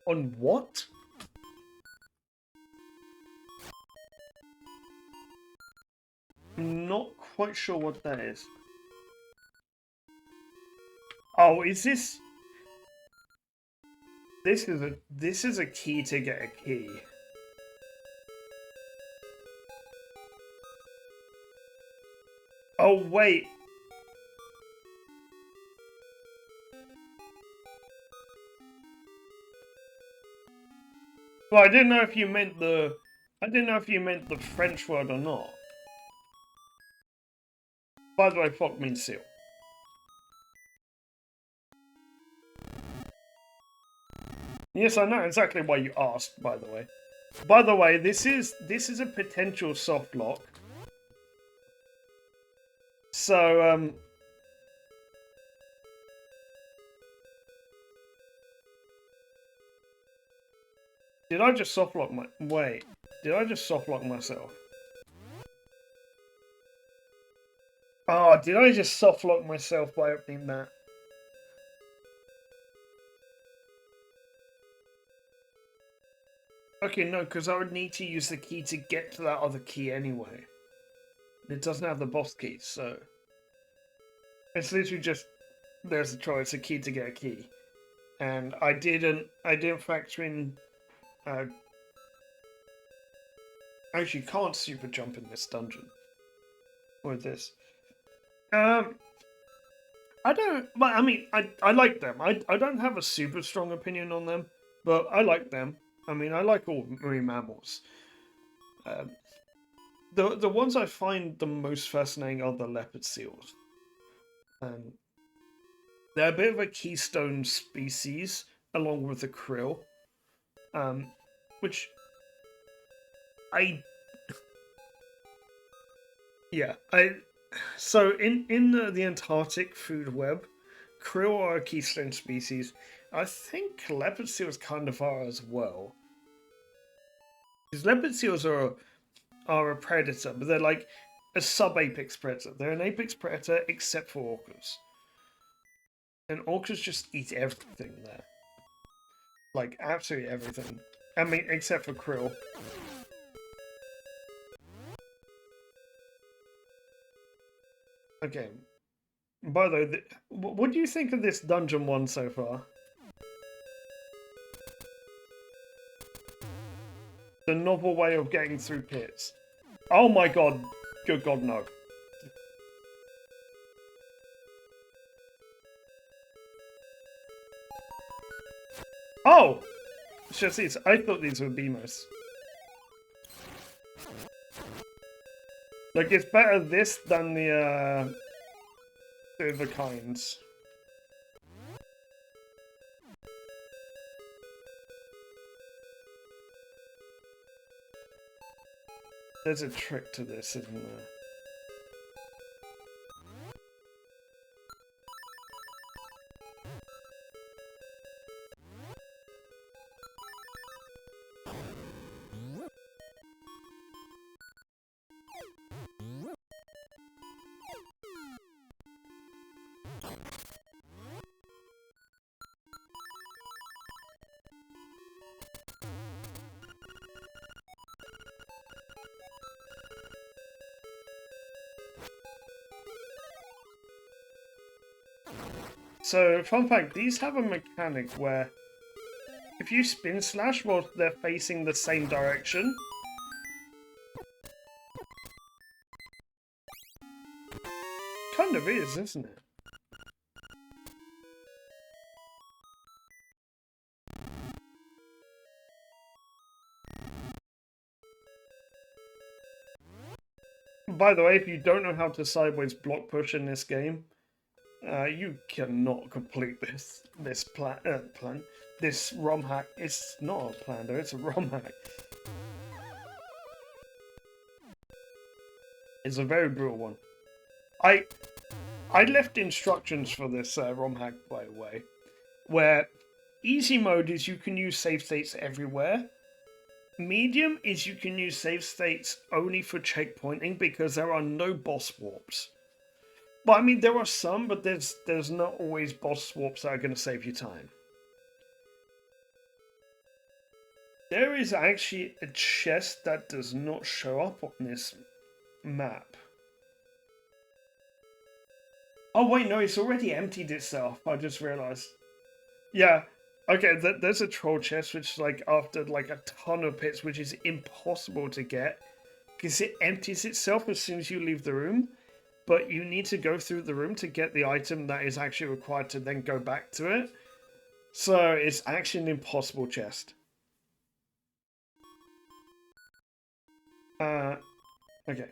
On what? I'm not quite sure what that is. Oh, is this? This is a key to get a key. Oh wait. Well, I didn't know if you meant the French word or not. By the way, flock means seal. Yes, I know exactly why you asked, by the way. By the way, this is a potential soft lock. So, did I just soft lock my... Wait, did I just soft lock myself? Oh, did I just soft lock myself by opening that? Okay, no, because I would need to use the key to get to that other key anyway. It doesn't have the boss key, so... It's literally just... There's the choice, a key to get a key. And I didn't factor in... Actually, you can't super jump in this dungeon. With this. I don't... I mean, I like them. I don't have a super strong opinion on them, but I like them. I mean, I like all marine mammals. The ones I find the most fascinating are the leopard seals. They're a bit of a keystone species, along with the krill. Which so in the Antarctic food web, krill are a keystone species. I think leopard seals kind of are as well. Because leopard seals are a predator, but they're like a sub-apex predator. They're an apex predator except for orcas. And orcas just eat everything there. Like, absolutely everything. I mean, except for krill. Okay. By the way, what do you think of this dungeon one so far? The novel way of getting through pits. Oh my god. Good god, no. Oh! Just these. I thought these were Beamos. Like, it's better this than the kinds. There's a trick to this, isn't there? So, fun fact, these have a mechanic where if you spin slash while they're facing the same direction, kind of is, isn't it? By the way, if you don't know how to sideways block push in this game, you cannot complete this plan. This Romhack. It's not a plan though, it's a Romhack. It's a very brutal one. I left instructions for this Romhack, by the way, where easy mode is you can use save states everywhere. Medium is you can use save states only for checkpointing because there are no boss warps. But I mean, there are some, but there's not always boss warps that are going to save you time. There is actually a chest that does not show up on this map. Oh wait, no, it's already emptied itself. I just realized. Yeah, okay, there's a troll chest which is like after like a ton of pits, which is impossible to get because it empties itself as soon as you leave the room. But you need to go through the room to get the item that is actually required to then go back to it. So it's actually an impossible chest. Okay.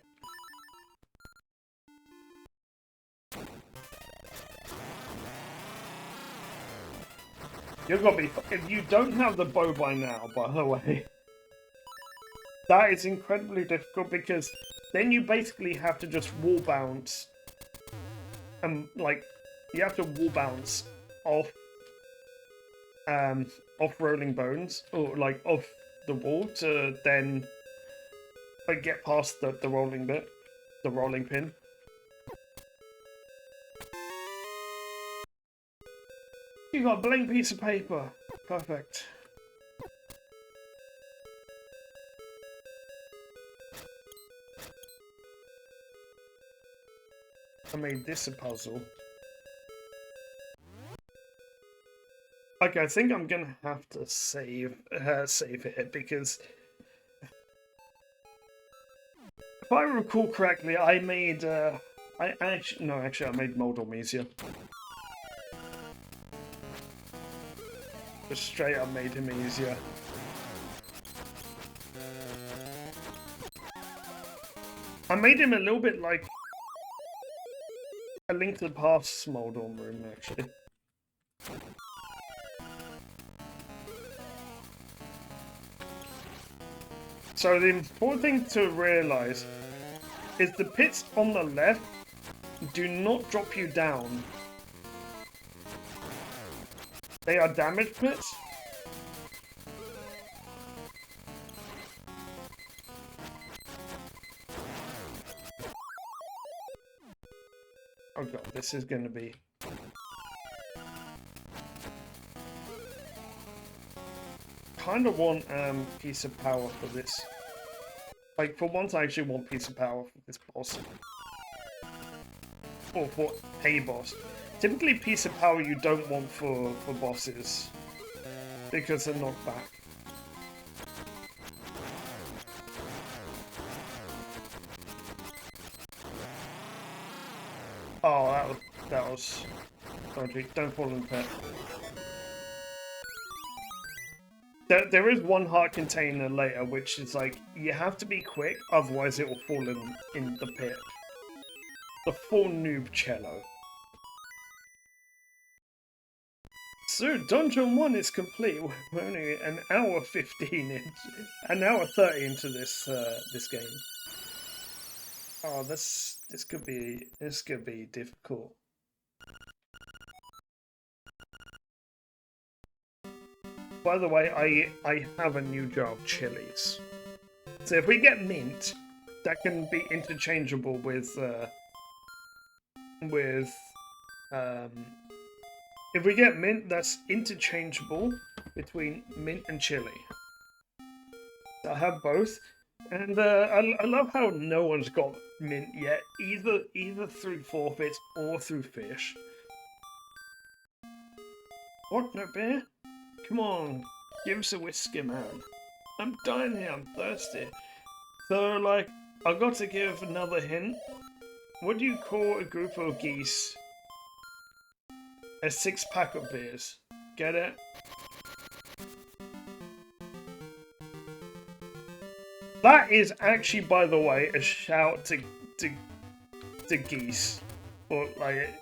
You've got to be. If you don't have the bow by now, by the way, that is incredibly difficult because then you basically have to just wall bounce. And like, you have to wall bounce off, off rolling bones or like off the wall to then like get past the rolling bit, the rolling pin. You got a blank piece of paper. Perfect. I made this a puzzle. Okay, I think I'm gonna have to save it because if I recall correctly, I made I made Mold Ormesia. Just straight up made him easier. I made him a little bit like a Link to the Past Smoldorn room, actually. So the important thing to realise is the pits on the left do not drop you down. They are damage pits. Oh god, this is going to be... kind of want piece of power for this. Like, for once I actually want piece of power for this boss. Or for a boss. Typically piece of power you don't want for bosses. Because they're knocked back. Oh, that was dodgy. Don't fall in the pit. There is one heart container later, which is like, you have to be quick, otherwise it will fall in the pit. The full noob cello. So, Dungeon 1 is complete. We're only an hour 15 in, an hour 30 into this this game. Oh, this could be difficult. By the way, I have a new jar of chilies. So if we get mint, that can be interchangeable with if we get mint, that's interchangeable between mint and chili. I have both, and I love how no one's got mint yet, either through forfeits or through fish. What, no beer? Come on, give us a whiskey, man. I'm dying here, I'm thirsty. So, like, I've got to give another hint. What do you call a group of geese? A 6-pack of beers. Get it? That is actually, by the way, a shout to geese. Or, like,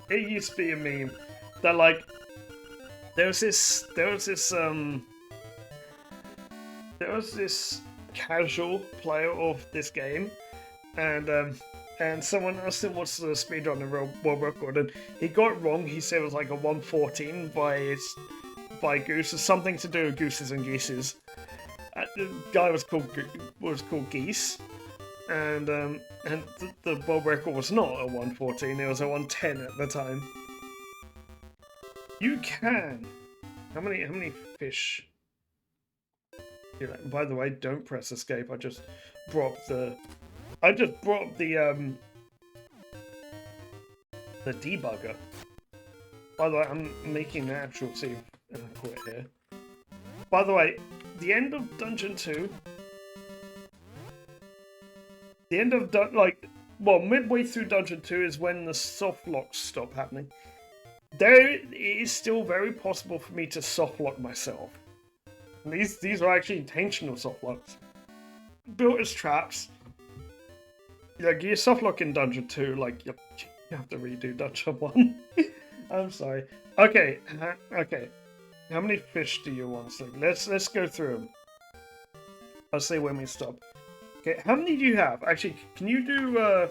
it used to be a meme that, like, there was this casual player of this game, and someone asked him what's the speedrun in world record, and he got it wrong. He said it was like a 1:14 by Goose, or something to do with gooses and geeses. The guy was called Geese, and the world record was not a 1:14. It was a 1:10 at the time. You can How many fish? By the way, don't press escape. I just brought up the debugger. By the way, I'm making the actual save quit here. By the way, the end of Dungeon 2. The end of midway through Dungeon 2 is when the soft locks stop happening. There, it is still very possible for me to soft lock myself. And these are actually intentional soft locks, built as traps. Like you soft lock in Dungeon 2, like you have to redo Dungeon 1. I'm sorry. Okay, okay. How many fish do you want? So let's go through them. I'll say when we stop. Okay, how many do you have? Actually, can you do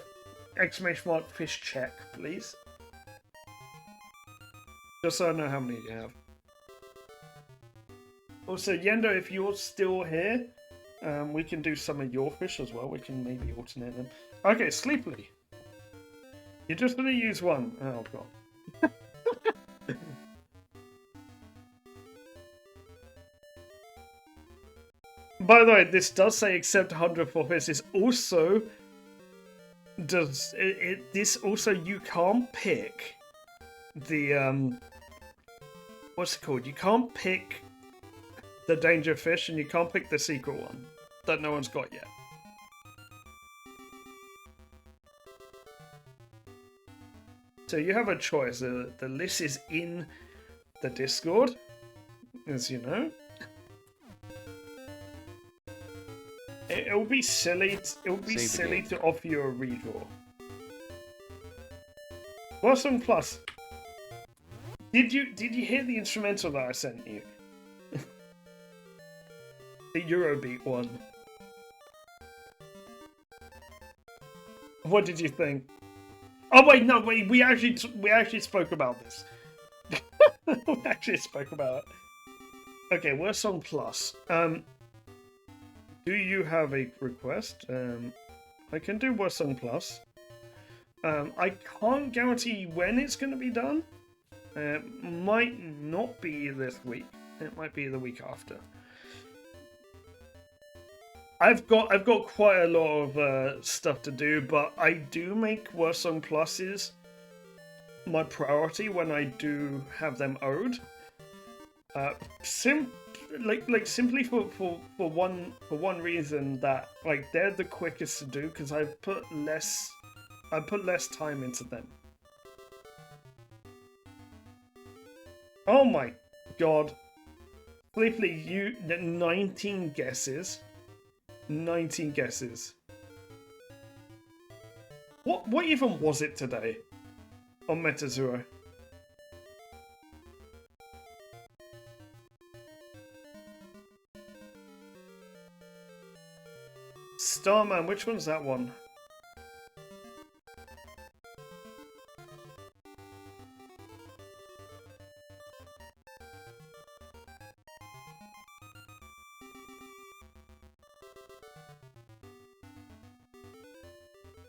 exclamation mark fish check, please? Just so I know how many you have. Also, Yendo, if you're still here, we can do some of your fish as well. We can maybe alternate them. Okay, Sleepily. You're just going to use one. Oh, God. By the way, this does say accept 100 for fish. This also does... This also, you can't pick the... what's it called? You can't pick the danger fish, and you can't pick the secret one that no one's got yet. So you have a choice. The list is in the Discord, as you know. It would be silly. It would be silly to offer you a redraw. Blossom Plus. Did you hear the instrumental that I sent you? The Eurobeat one. What did you think? Oh wait, no, wait. We actually spoke about this. We actually spoke about it. Okay, Worst Song Plus. Do you have a request? I can do Worst Song Plus. I can't guarantee when it's going to be done. Might not be this week. It might be the week after. I've got quite a lot of stuff to do, but I do make Worst Song Pluses my priority when I do have them owed. Simply for one reason, that like they're the quickest to do because I put less time into them. Oh my God. Sleepily, you 19 guesses. 19 guesses. What even was it today on MetaZero? Starman, which one's that one?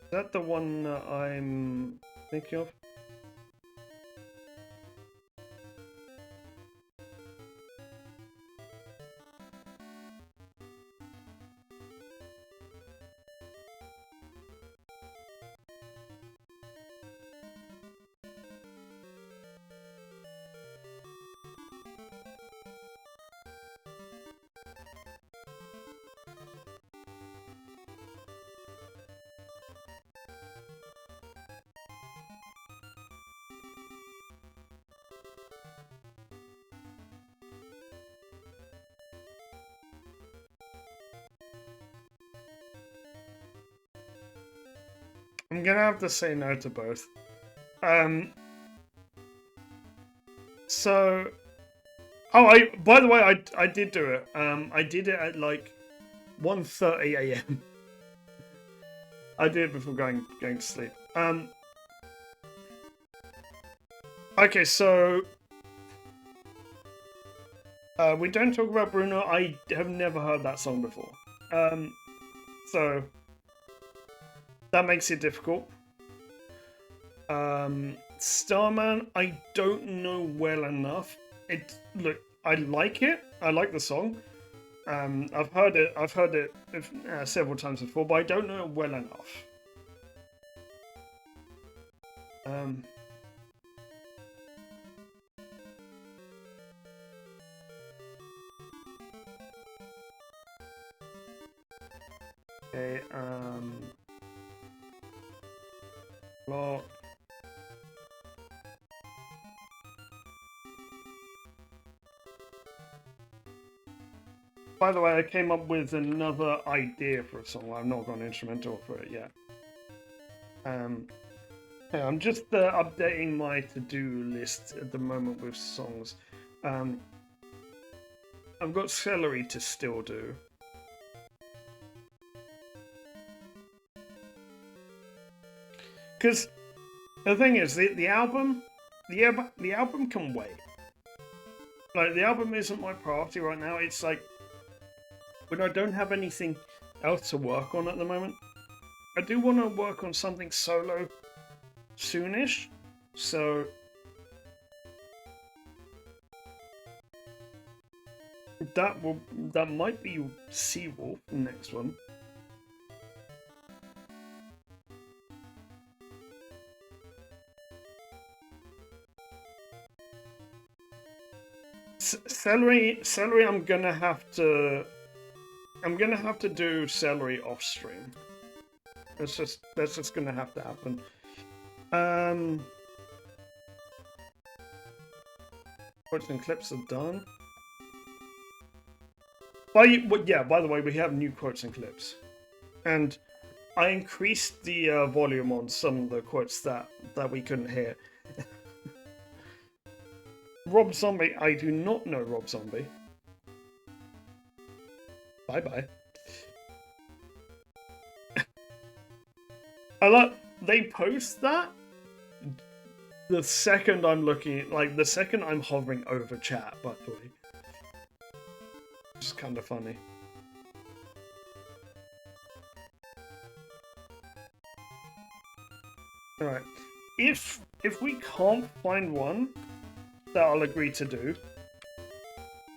Is that the one I'm thinking of? I'm gonna have to say no to both. So, by the way, I did do it. I did it at like 1:30 a.m. I did it before going to sleep. Okay, so we don't talk about Bruno. I have never heard that song before. So that makes it difficult. Starman, I don't know well enough. Look, I like it. I like the song. I've heard it. I've heard it several times before, but I don't know it well enough. Okay. Block. By the way, I came up with another idea for a song. I've not gone instrumental for it yet. Yeah, I'm just updating my to-do list at the moment with songs. I've got Celery to still do. Because the thing is, the album can wait. Like, the album isn't my priority right now. It's like, when I don't have anything else to work on at the moment, I do want to work on something solo soonish, so that might be Seawolf, the next one. Celery, I'm gonna have to do Celery off stream. That's just gonna have to happen. Quotes and clips are done. Yeah, by the way, we have new quotes and clips, and I increased the volume on some of the quotes that we couldn't hear. Rob Zombie, I do not know Rob Zombie. Bye bye. They post that the second I'm looking, like the second I'm hovering over chat, by the way. Which is kind of funny. Alright. If we can't find one that I'll agree to do,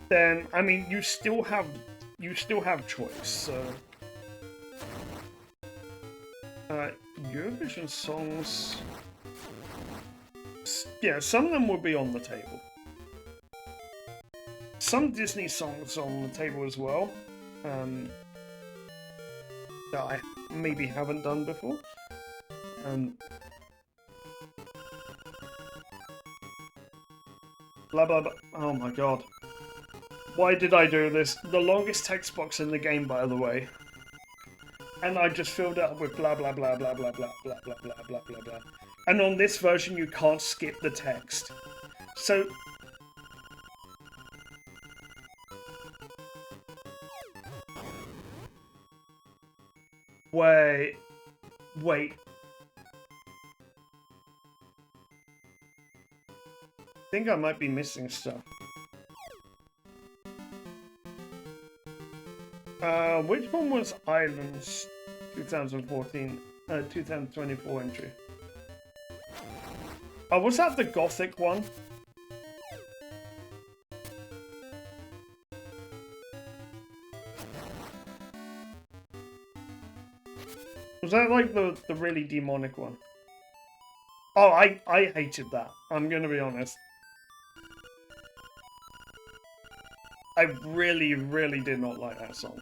then I mean you still have choice, so Eurovision songs, yeah, some of them will be on the table. Some Disney songs on the table as well, that I maybe haven't done before. Blah blah blah. Oh my god. Why did I do this? The longest text box in the game, by the way. And I just filled it up with blah blah blah blah blah blah blah blah blah blah blah blah. And on this version you can't skip the text. So wait. I think I might be missing stuff. Which one was Islands 2014, 2024 entry? Oh, was that the Gothic one? Was that like the really demonic one? Oh, I hated that. I'm gonna be honest. I really, really did not like that song.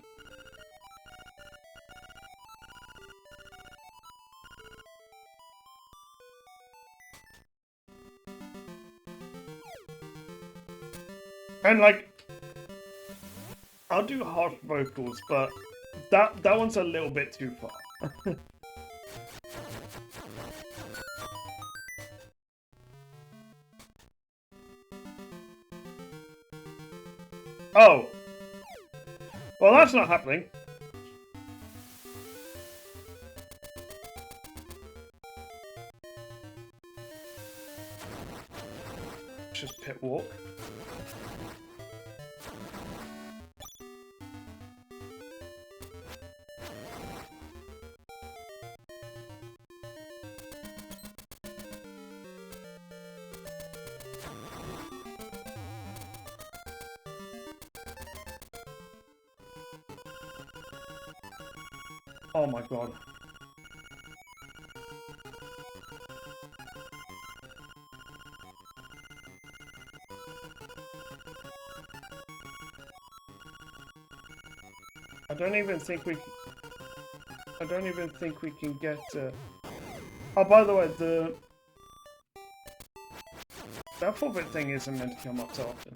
And like, I'll do harsh vocals, but that one's a little bit too far. Oh! Well, that's not happening. Just pit walk. Oh my god. I don't even think we can get. Oh, by the way, that 4-bit thing isn't meant to come up so often.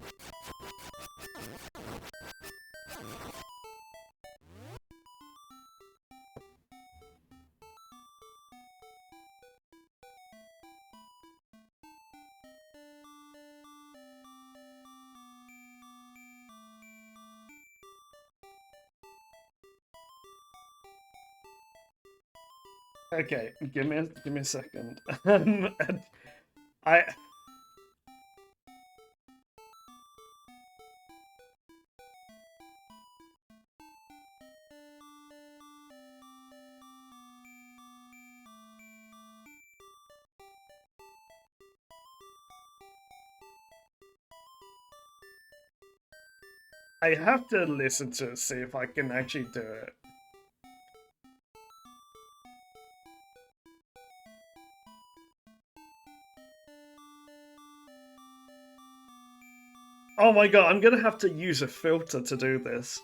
Okay, give me a second. I have to listen to it, see if I can actually do it. Oh my god, I'm gonna have to use a filter to do this.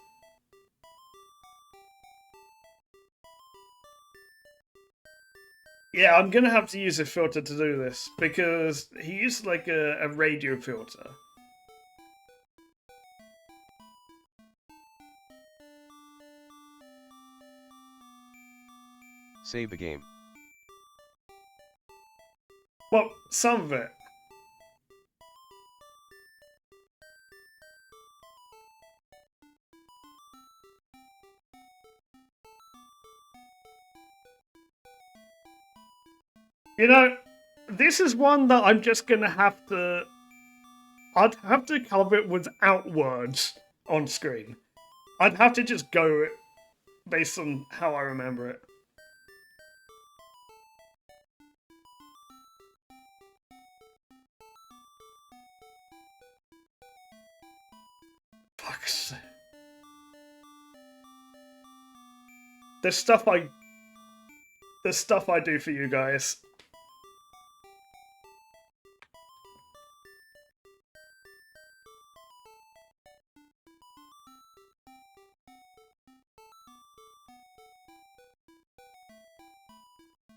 Yeah, I'm gonna have to use a filter to do this, because he used like a radio filter. Save the game. Well, some of it. You know, this is one that I'm just gonna have to... I'd have to cover it without words on screen. I'd have to just go based on how I remember it. Fuck's sake. The stuff I do for you guys.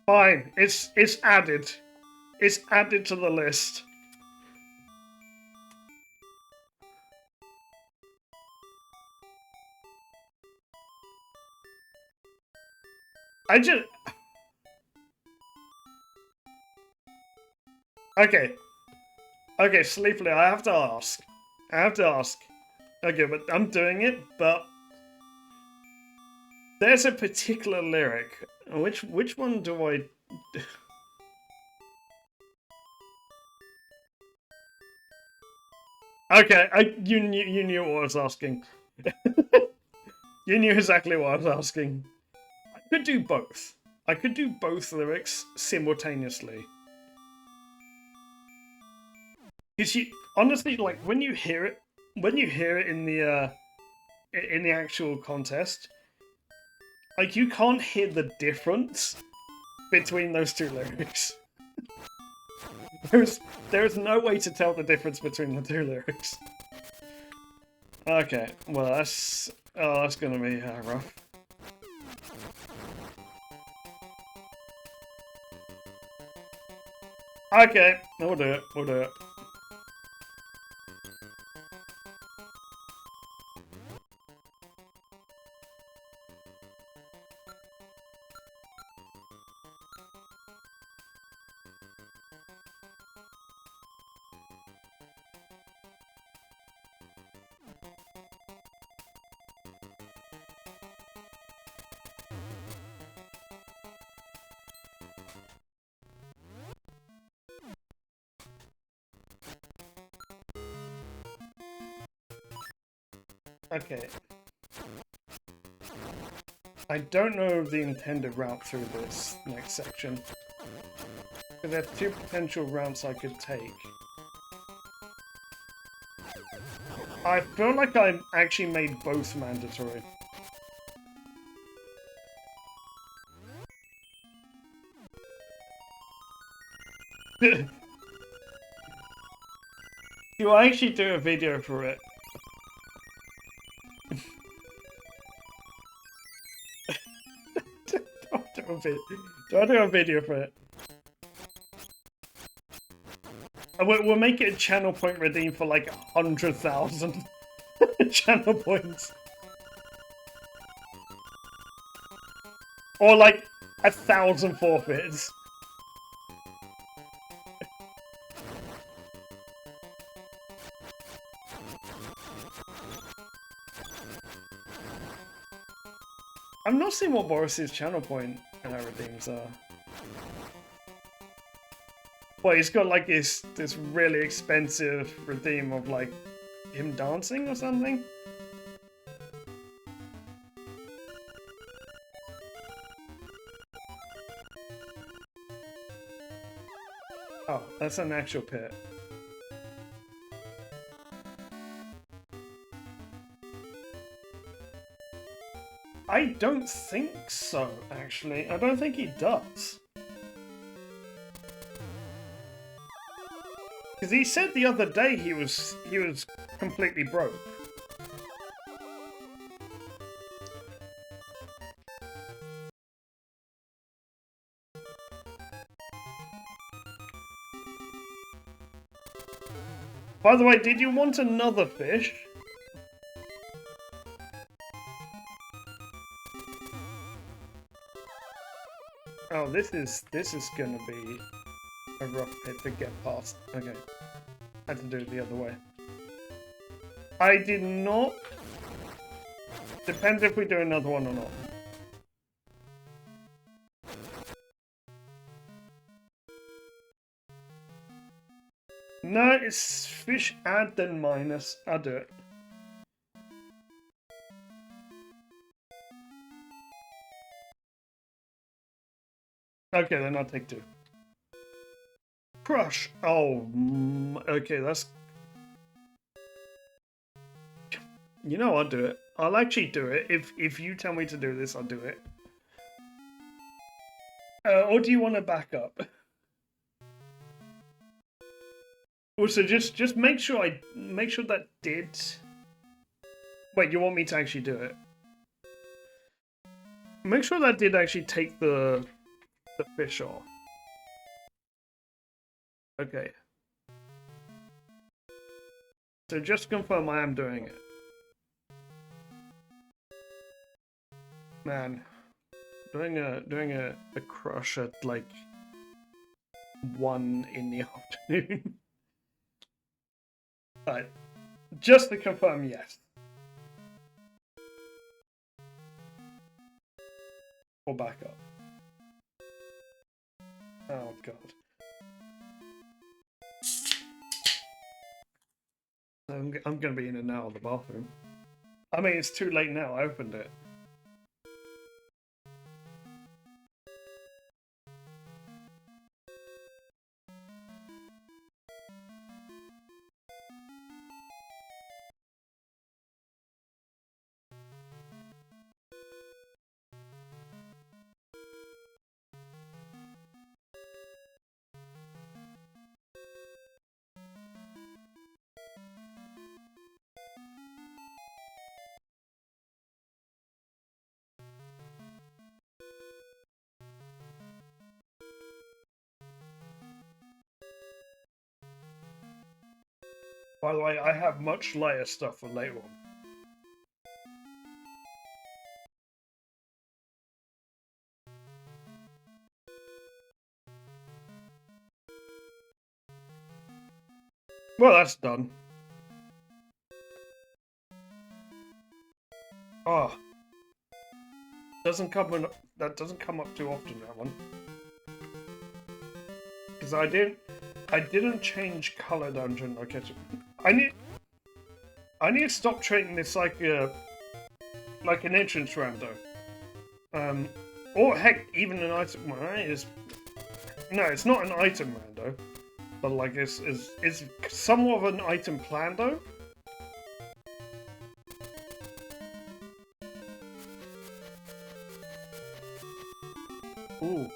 Fine, it's added. It's added to the list. Okay. Okay, Sleepily, I have to ask. Okay, but I'm doing it, but... There's a particular lyric. Which one do I... Okay, you knew what I was asking. You knew exactly what I was asking. I could do both. I could do both lyrics simultaneously. Because honestly, like when you hear it in the actual contest, like you can't hear the difference between those two lyrics. There's no way to tell the difference between the two lyrics. Okay, well that's gonna be rough. Okay, we'll do it. We'll do it. Okay. I don't know the intended route through this next section. There are two potential routes I could take. I feel like I actually made both mandatory. Do I actually do a video for it? Do I do a video for it? We'll make it a channel point redeem for like 100,000 channel points. Or like 1,000 forfeits. I'm not seeing what Boris's channel point redeems are. Well, he's got like this really expensive redeem of like him dancing or something. Oh, that's an actual pit. I don't think so, actually. I don't think he does. Because he said the other day he was completely broke. By the way, did you want another fish? Oh, this is gonna be a rough pit to get past. Okay. Had to do it the other way. I did not. Depends if we do another one or not. No, it's fish add then minus. I'll do it. Okay, then I'll take 2. Crush. Oh, okay, that's... You know, I'll do it. I'll actually do it. If you tell me to do this, I'll do it. Or do you want to back up? Also, just make sure that did... Wait, you want me to actually do it? Make sure that did actually take the fish off. Okay. So just confirm I am doing it. Man, doing a crush at like 1 in the afternoon. Right. Just to confirm, yes. Or back up. Oh god. I'm gonna be in and out of the bathroom. I mean, it's too late now. I opened it. By the way, I have much lighter stuff for later on. Well, that's done. Ah, that doesn't come up too often, that one. Because I didn't change color dungeon location. I need to stop treating this like an entrance rando. Or heck, even an item. Well, no, it's not an item rando, but like it's somewhat of an item plando. Ooh.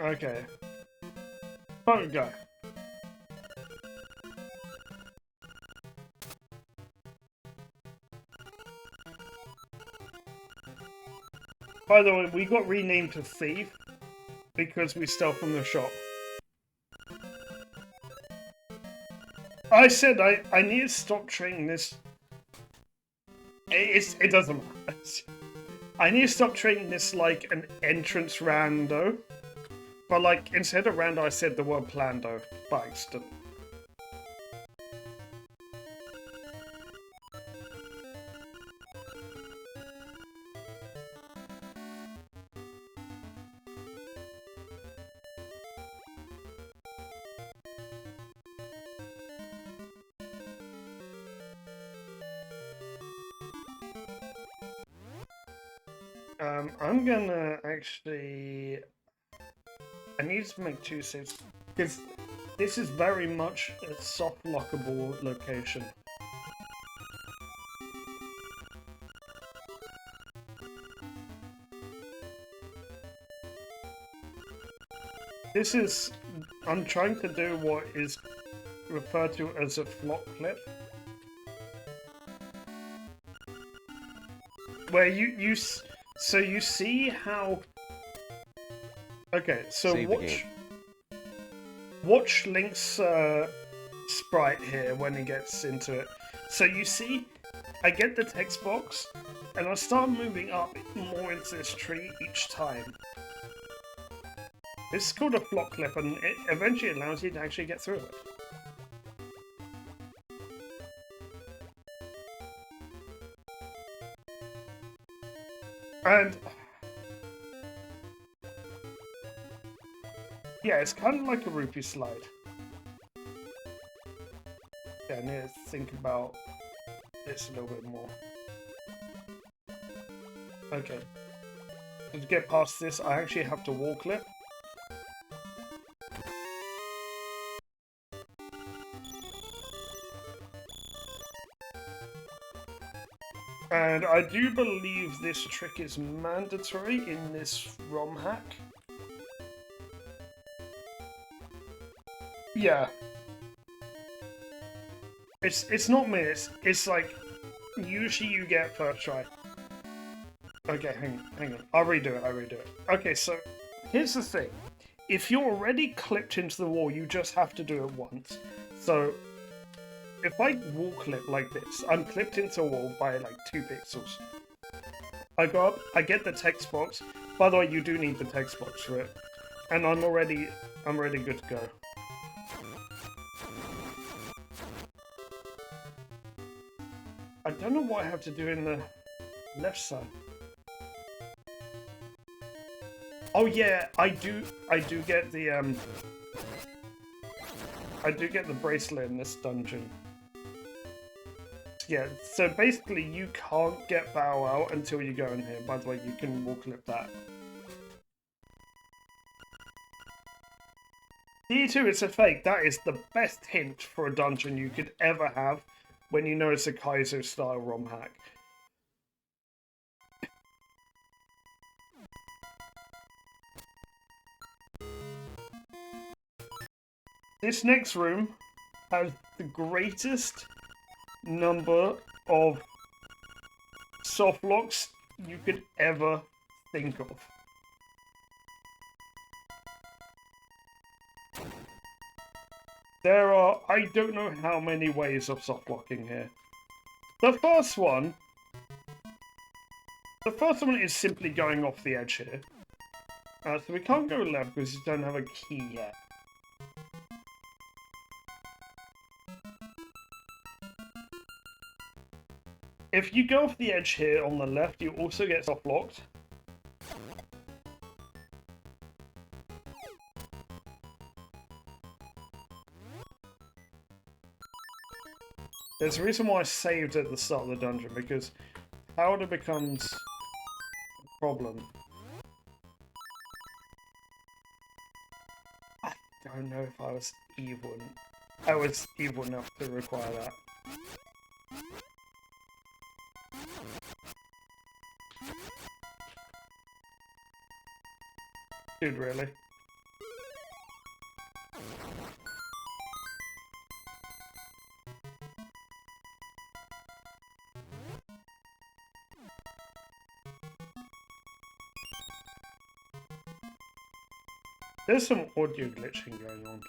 Okay. Oh, go. By the way, we got renamed to Thief because we stole from the shop. I said I need to stop treating this. It doesn't matter. I need to stop treating this like an entrance rando. But like, instead of rando, I said the word plando by accident. I'm gonna actually... I need to make 2 saves, because this is very much a soft lockable location. This is... I'm trying to do what is referred to as a flop clip. Where you so you see how... Okay, so watch Link's sprite here when he gets into it. So you see, I get the text box, and I start moving up more into this tree each time. This is called a flop clip, and it eventually allows you to actually get through it. And yeah, it's kind of like a rupee slide. Yeah, I need to think about this a little bit more. Okay. To get past this, I actually have to wall clip. And I do believe this trick is mandatory in this Romhack. Yeah. It's not me, it's like, usually you get first try. Okay, hang on. I'll redo it. Okay, so, here's the thing. If you're already clipped into the wall, you just have to do it once. So, if I wall clip like this, I'm clipped into a wall by like 2 pixels. I go up, I get the text box. By the way, you do need the text box for it. And I'm already good to go. I don't know what I have to do in the left side. Oh yeah, I do get the I do get the bracelet in this dungeon. Yeah, so basically you can't get Bow Wow until you go in here. By the way, you can wall clip that. D2, it's a fake. That is the best hint for a dungeon you could ever have when you know it's a Kaizo style ROM hack. This next room has the greatest number of soft locks you could ever think of. There are, I don't know how many ways of soft locking here. The first one is simply going off the edge here. So we can't go left because you don't have a key yet. If you go off the edge here on the left, you also get soft locked. There's a reason why I saved at the start of the dungeon, because powder becomes a problem. I don't know if I was evil enough to require that. Dude, really? There's some audio glitching going on.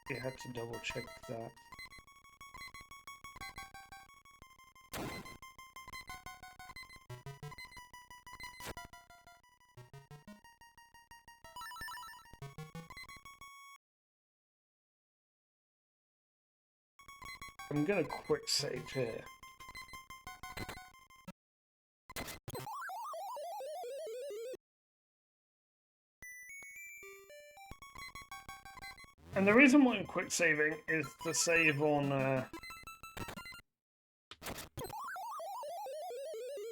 You had to double check that. I'm gonna quick save here. And the reason why I'm quick saving is to save on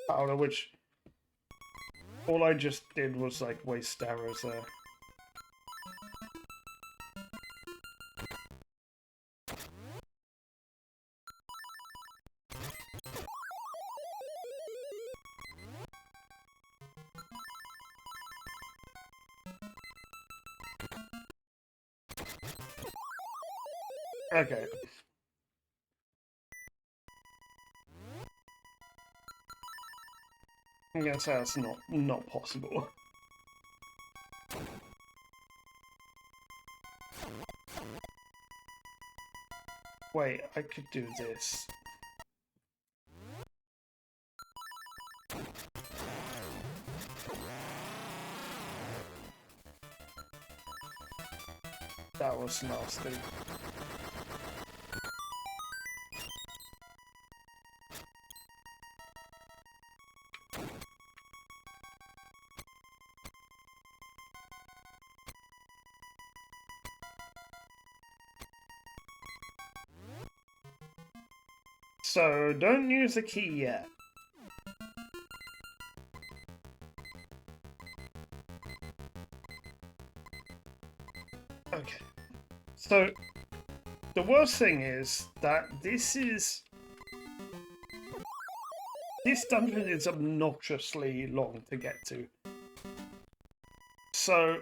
powder, which all I just did was like waste arrows there. Okay. I'm gonna say that's not possible. Wait, I could do this. That was nasty. So, don't use the key yet. Okay. So, the worst thing is that this dungeon is obnoxiously long to get to. So,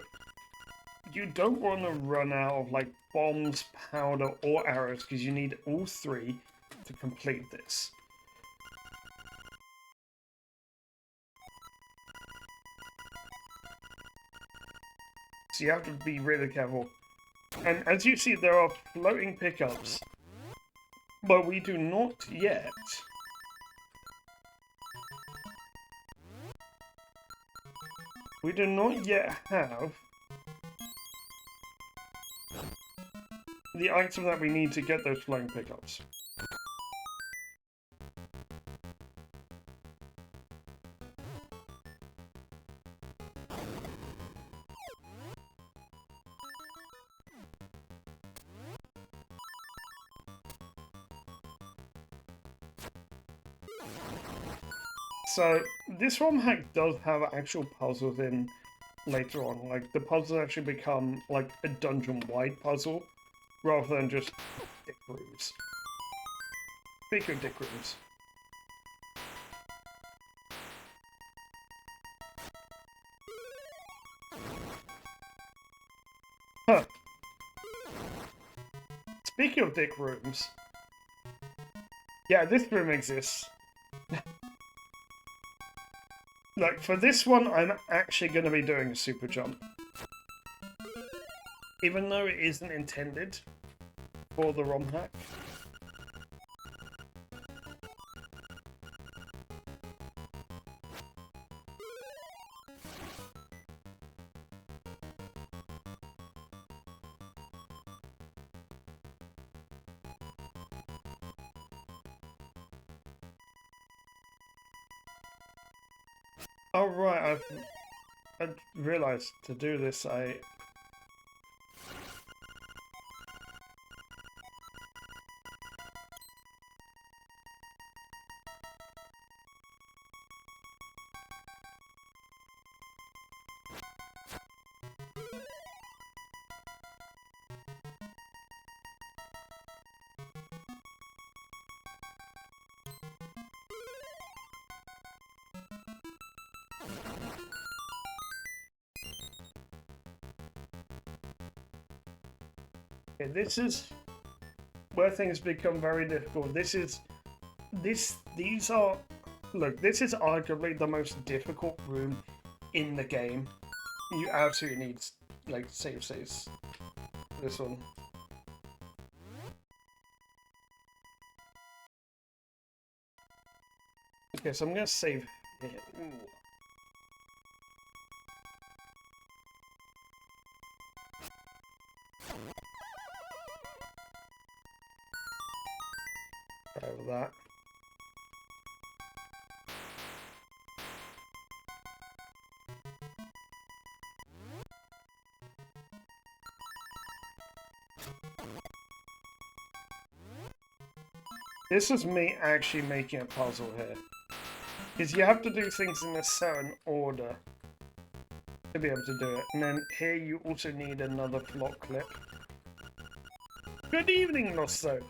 you don't want to run out of, like, bombs, powder, or arrows, because you need all three to complete this. So you have to be really careful. And as you see, there are floating pickups, but we do not yet have the item that we need to get those floating pickups. So, this Romhack does have actual puzzles in later on. Like, the puzzles actually become, like, a dungeon-wide puzzle, rather than just dick rooms. Speaking of dick rooms. Huh. Speaking of dick rooms. Yeah, this room exists. Like, for this one, I'm actually going to be doing a super jump. Even though it isn't intended for the Romhack. Oh right, I realised to do this I Okay, this is where things become very difficult. These are, look, this is arguably the most difficult room in the game. You absolutely need, like, save saves. This one. Okay, so I'm gonna save here. Ooh. Over that. This is me actually making a puzzle here. Because you have to do things in a certain order to be able to do it. And then here you also need another plot clip. Good evening, Lost Soap.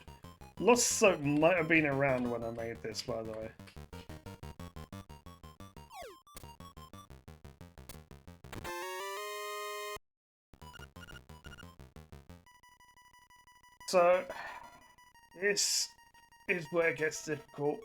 Lost Soap might have been around when I made this, by the way. So, this is where it gets difficult.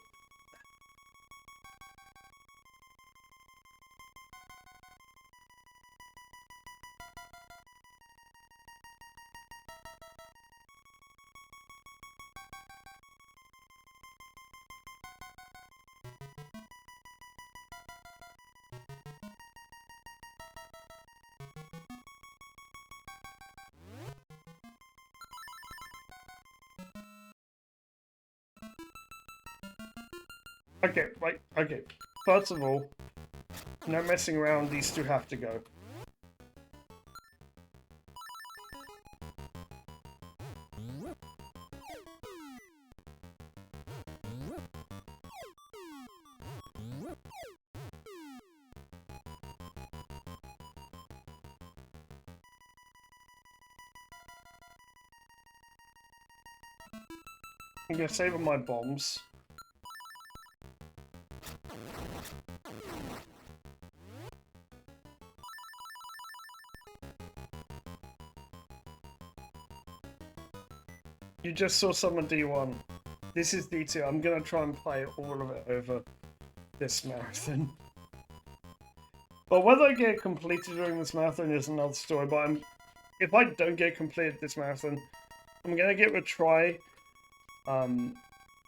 Okay, right, okay. First of all, no messing around, these two have to go. I'm gonna save my bombs. You just saw someone D1. This is D2. I'm gonna try and play all of it over this marathon. But whether I get completed during this marathon is another story, but if I don't get completed this marathon, I'm gonna give it a try.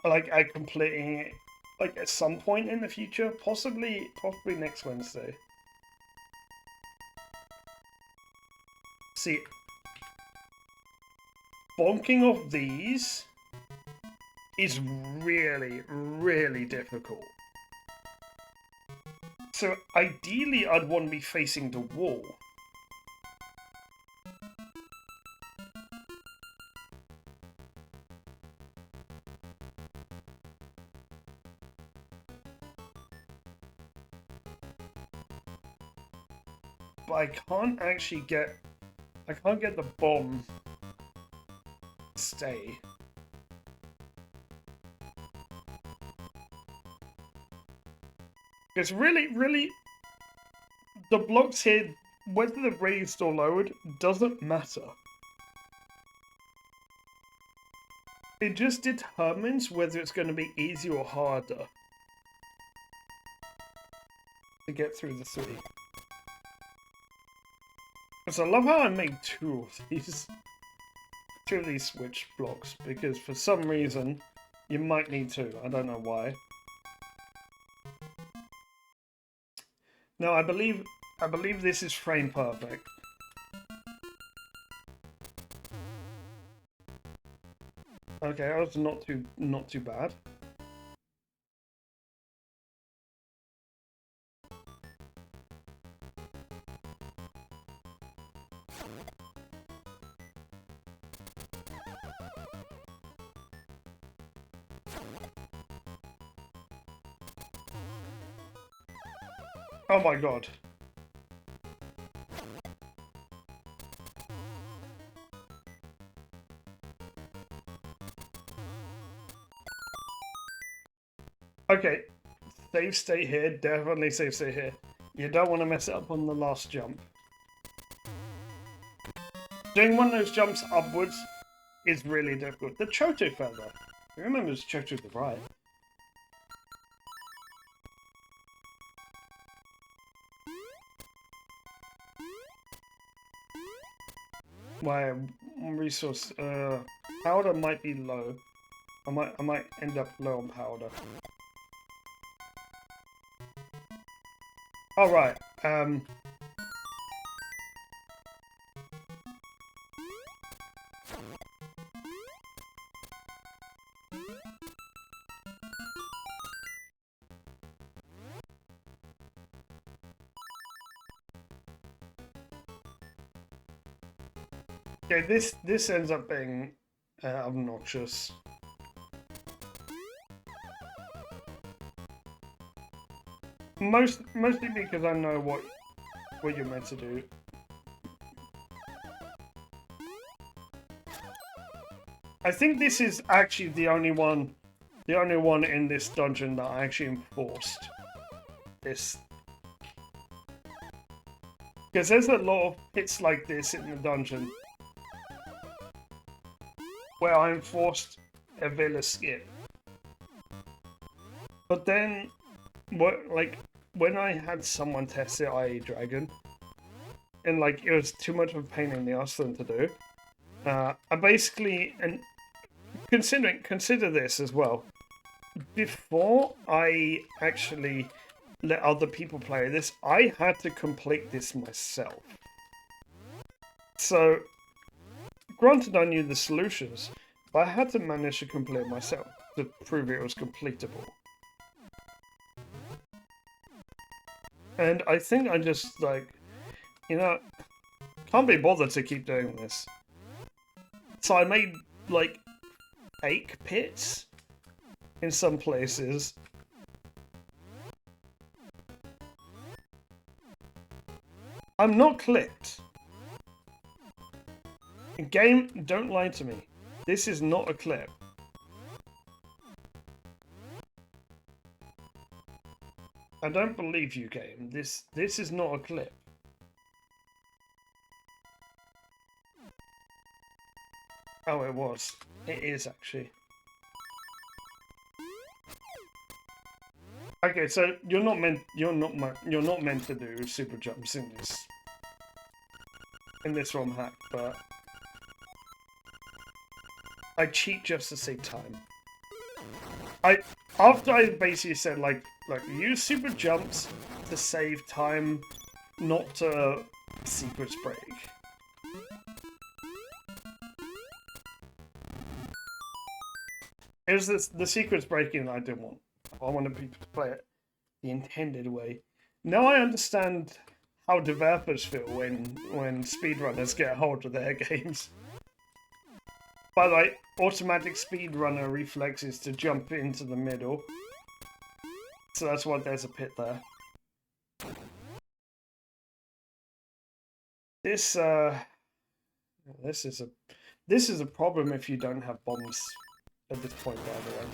Like at completing it, like at some point in the future, possibly next Wednesday. See, bonking off these is really, really difficult. So ideally, I'd want to be facing the wall. But I can't actually get... I can't get the bomb to stay. Because really, the blocks here, whether they're raised or lowered, doesn't matter. It just determines whether it's going to be easier or harder to get through the three. So I love how I made two of these switch blocks, because for some reason you might need two. I don't know why. No, I believe this is frame perfect. Okay, that was not too bad. Oh my god. Okay, save state here, definitely save state here. You don't want to mess it up on the last jump. Doing one of those jumps upwards is really difficult. The Choto feather. You remember it's Choto the right. My resource powder might be low. I might end up low on powder. All right. Okay, this ends up being obnoxious. Mostly because I know what you're meant to do. I think this is actually the only one in this dungeon that I actually enforced this. Because there's a lot of pits like this in the dungeon where I enforced a villa skip. But then, when I had someone test it, i.e. Dragon, and like it was too much of a pain in the ass for them to do, I basically, and consider this as well, before I actually let other people play this, I had to complete this myself. So, granted I knew the solutions, but I had to manage to complete it myself to prove it was completable. And I think I just, like, you know, can't be bothered to keep doing this. So I made, like, fake pits in some places. I'm not clipped. Game, don't lie to me. This is not a clip. I don't believe you, game. This is not a clip. Oh, it was. It is actually. Okay, so you're not meant to do super jumps in this Romhack, but I cheat just to save time. After I basically said like use super jumps to save time, not to secrets break. It was the secrets breaking that I didn't want. I wanted people to play it the intended way. Now I understand how developers feel when speedrunners get a hold of their games. By the way, automatic speedrunner reflex is to jump into the middle. So that's why there's a pit there. This is a problem if you don't have bombs at this point, by the way.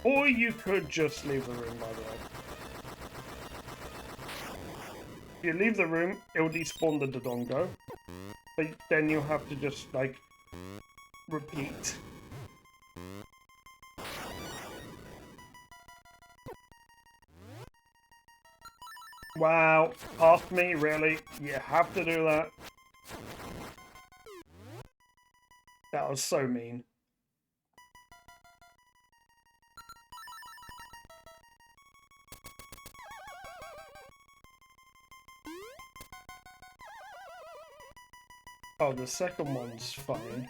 Or you could just leave the room, by the way. If you leave the room, it'll despawn the Dodongo. But then you'll have to just, like, repeat. Wow, past me, really? You have to do that? That was so mean. Oh, the second one's fine.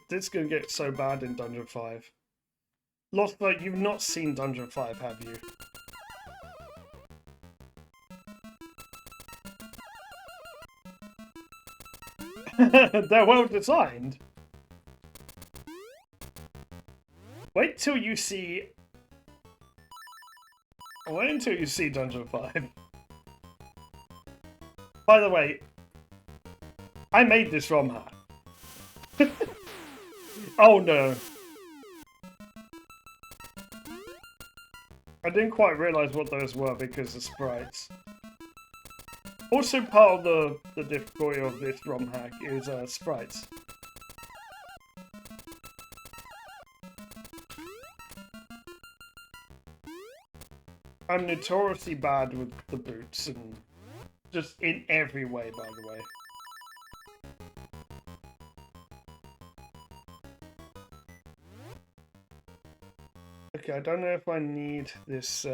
This gonna get so bad in Dungeon 5. Lost, like, you've not seen Dungeon 5, have you? They're well designed. Wait until you see Dungeon 5. By the way, I made this Romhack. Oh no. I didn't quite realise what those were because of sprites. Also part of the difficulty of this ROM hack is sprites. I'm notoriously bad with the boots and just in every way, by the way. Okay, I don't know if I need this,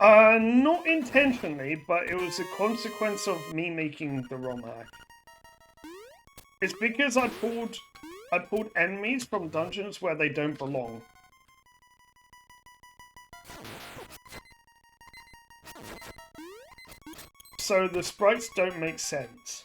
not intentionally, but it was a consequence of me making the ROM hack. It's because I pulled enemies from dungeons where they don't belong. So the sprites don't make sense.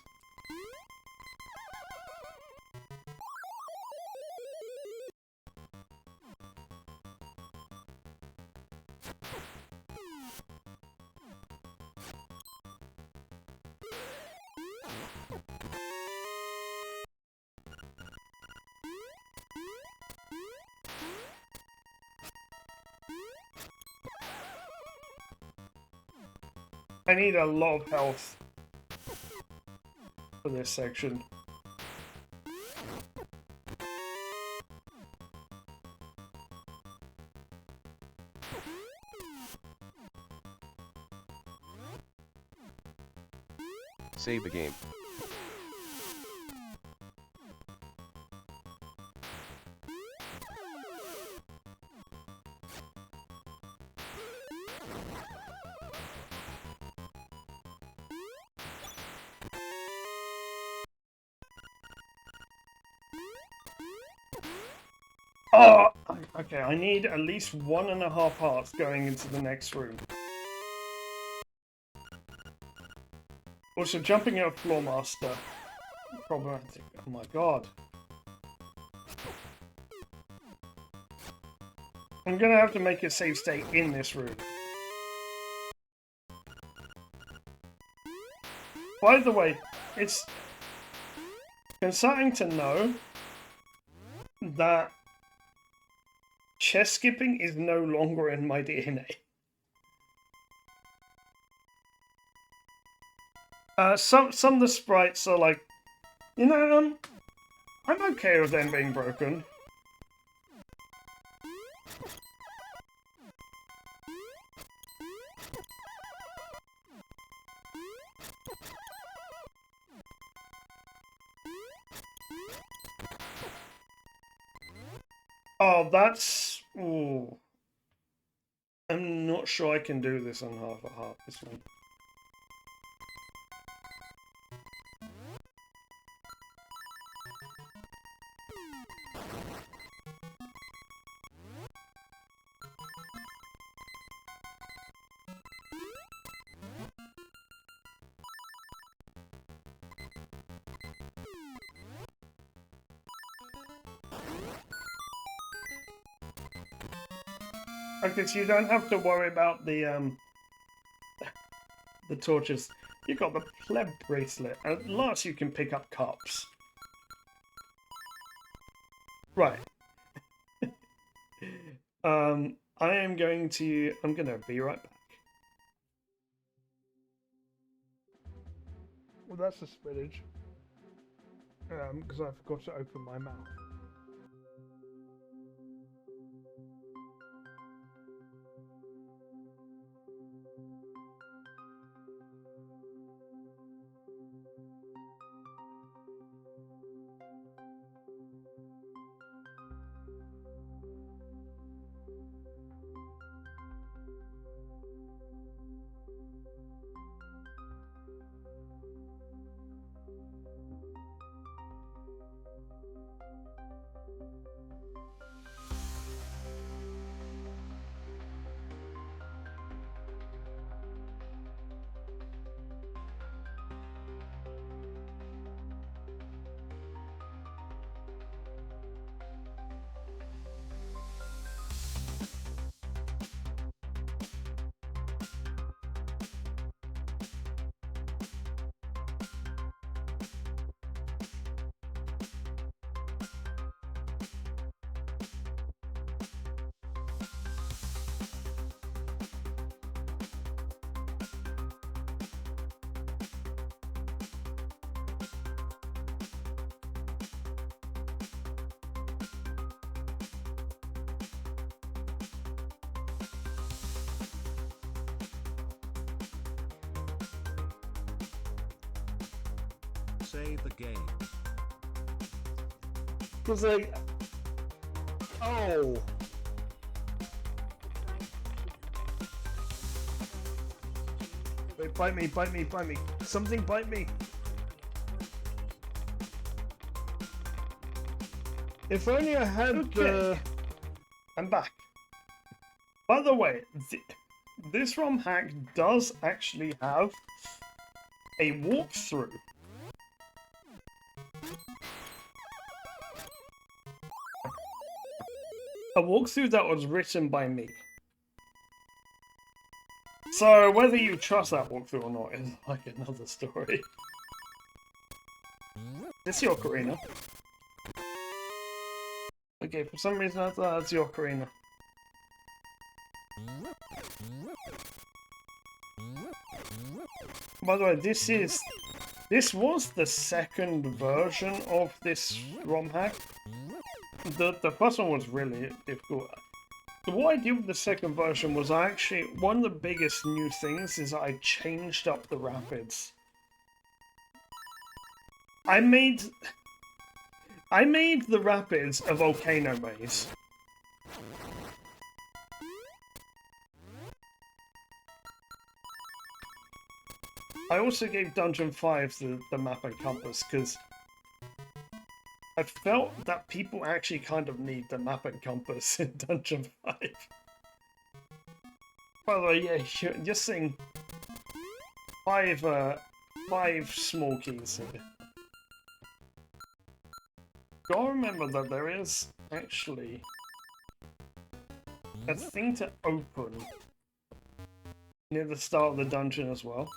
I need a lot of health for this section. Save the game. Oh, okay, I need at least 1.5 hearts going into the next room. Also, jumping out of Floor Master. Problematic. Oh my god. I'm gonna have to make a save state in this room. By the way, it's concerning to know that chess skipping is no longer in my DNA. Some of the sprites are like, you know, I'm okay with them being broken. Oh, that's... Ooh. I'm not sure I can do this on half a heart, this one. Okay, so you don't have to worry about the torches. You've got the pleb bracelet. At last you can pick up cups. Right. I'm gonna be right back. Well, that's a spillage. Because I forgot to open my mouth. Save the game. It was like, oh. Wait, bite me, bite me, bite me. Something bite me. If only I had I'm back. By the way, this Romhack does actually have a walkthrough. A walkthrough that was written by me. So whether you trust that walkthrough or not is like another story. This is your Ocarina. Okay, for some reason I thought that's your Ocarina. By the way, this was the second version of this ROM hack. The first one was really difficult. What I did with the second version was one of the biggest new things is I changed up the rapids. I made the rapids a volcano maze. I also gave Dungeon 5 the map and compass because I felt that people actually kind of need the map and compass in Dungeon 5. By the way, yeah, you're seeing five small keys here. Gotta remember that there is actually a thing to open near the start of the dungeon as well.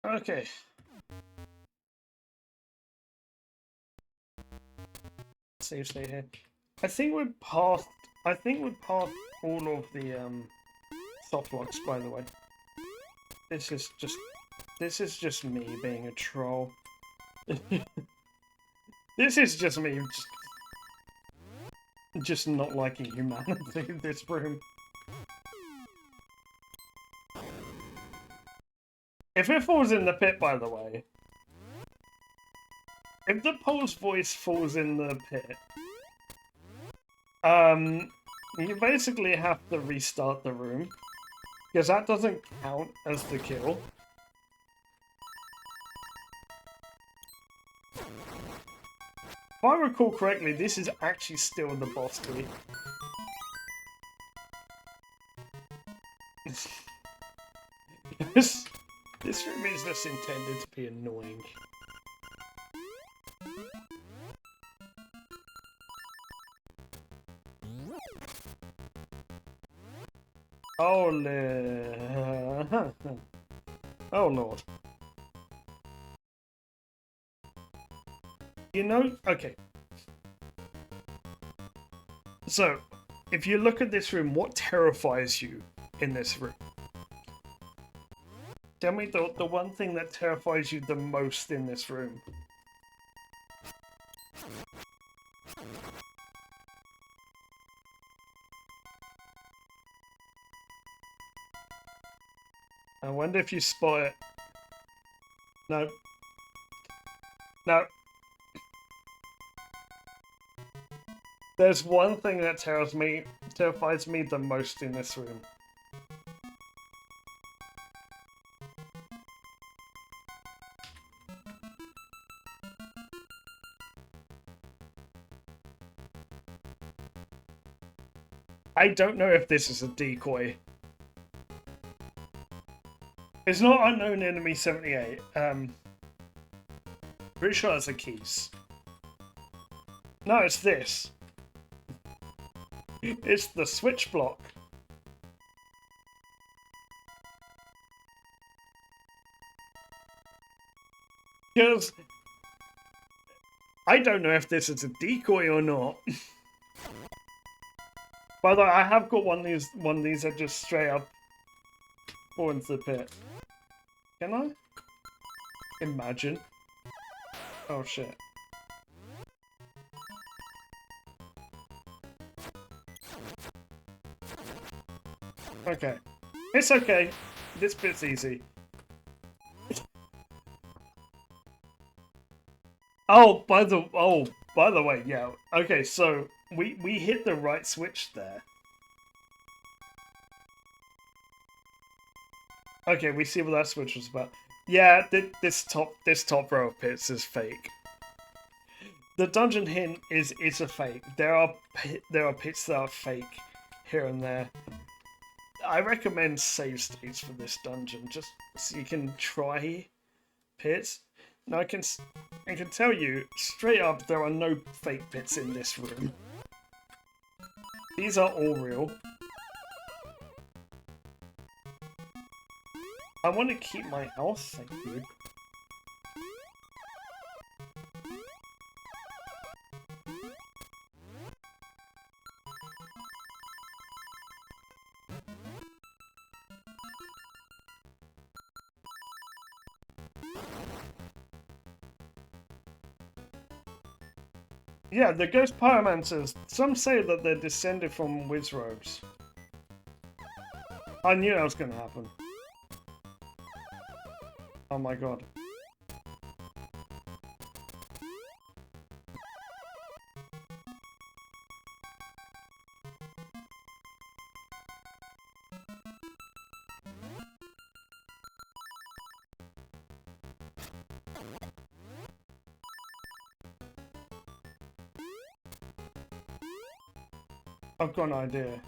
Okay. Save state here. I think we're past all of the soft locks, by the way. This is just me being a troll. This is just me just not liking humanity in this room. If it falls in the pit, by the way, if the Pole's voice falls in the pit, you basically have to restart the room, because that doesn't count as the kill. If I recall correctly, this is actually still the boss key. This room is just intended to be annoying. Oh, oh Lord. You know, okay. So, if you look at this room, what terrifies you in this room? Tell me the one thing that terrifies you the most in this room. I wonder if you spot it. No. No. There's one thing that terrifies me the most in this room. I don't know if this is a decoy. It's not Unknown Enemy 78. Pretty sure it's a keys. No, it's this. It's the switch block. Because I don't know if this is a decoy or not. By the way, I have got one of these that just straight up fall into the pit. Can I? Imagine. Oh shit. Okay. It's okay. This bit's easy. By the way, yeah. Okay, so we hit the right switch there. Okay, we see what that switch was about. Yeah, this top row of pits is fake. The dungeon hint is a fake. There are pits that are fake here and there. I recommend save states for this dungeon, just so you can try pits. Now I can tell you straight up, there are no fake pits in this room. These are all real. I want to keep my health, thank you. Yeah, the ghost pyromancers. Some say that they're descended from wizrobes. I knew that was going to happen. Oh my god. I've got an idea.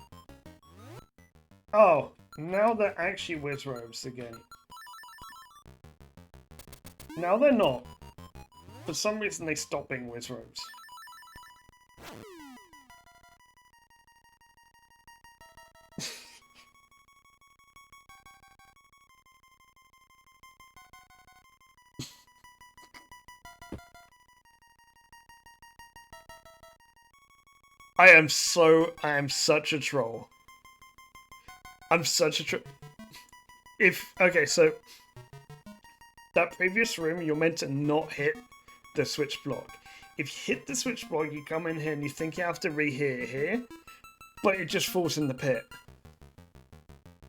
Oh, now they're actually wizrobes again. Now they're not. For some reason they stopped being wizrobes. I am such a troll. I'm such a troll. Okay, so that previous room, you're meant to not hit the switch block. If you hit the switch block, you come in here and you think you have to re-hit it here, but it just falls in the pit.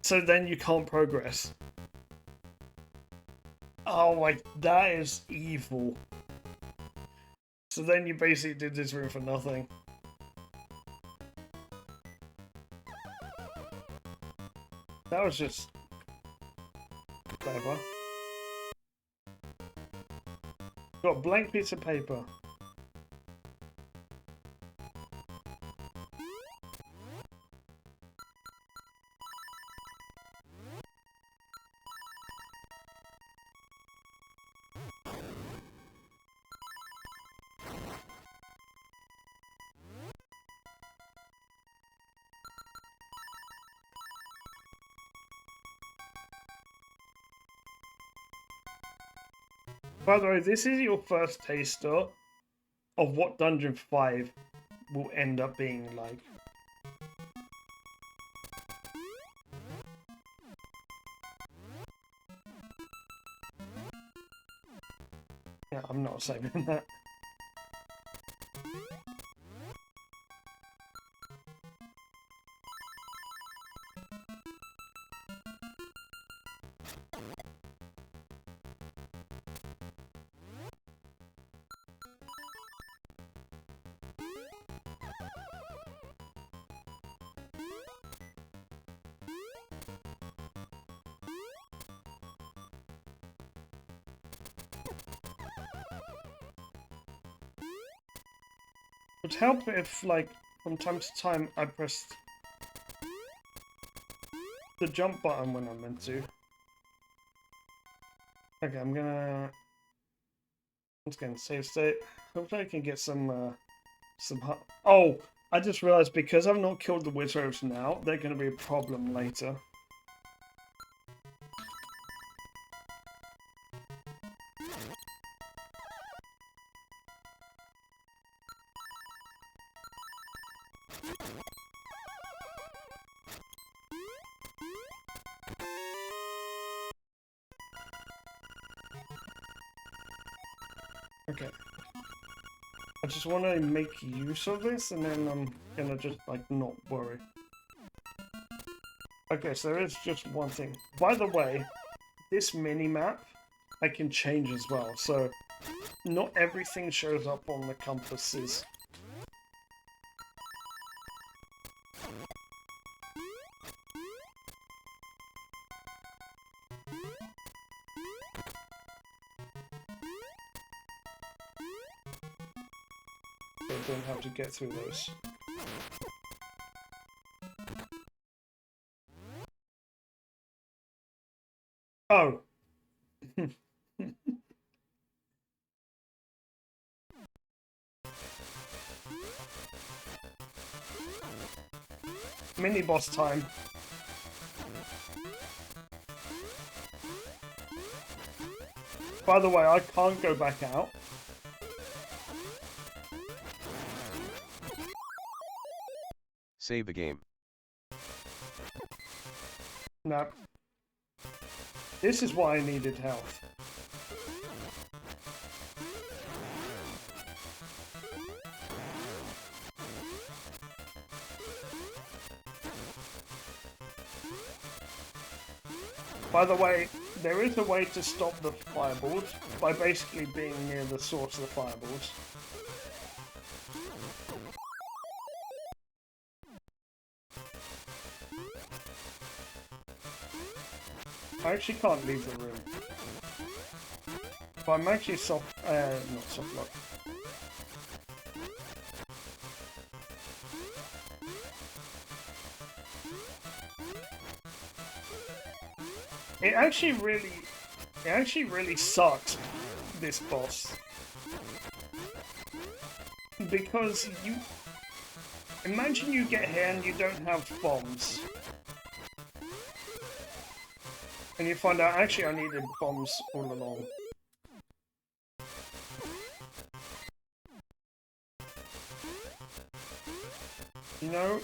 So then you can't progress. Oh my, that is evil. So then you basically did this room for nothing. That was just clever. Got a blank piece of paper. By the way, this is your first taster of what Dungeon 5 will end up being like. Yeah, I'm not saving that. It would help if, like, from time to time I pressed the jump button when I'm meant to. Okay, I'm gonna once again save state. Hopefully I can get some. Oh, I just realized because I've not killed the wizards now, they're gonna be a problem later. Okay. I just want to make use of this, and then I'm gonna just, like, not worry. Okay, so there is just one thing. By the way, this mini-map I can change as well, so not everything shows up on the compasses. So I don't have to get through those. Oh! Mini-boss time. By the way, I can't go back out. Save the game. No. This is why I needed health. By the way, there is a way to stop the fireballs by basically being near the source of the fireballs. I actually can't leave the room. But I'm actually not soft lock. It actually really sucks, this boss. Because imagine you get here and you don't have bombs. And you find out, actually, I needed bombs all along. You know?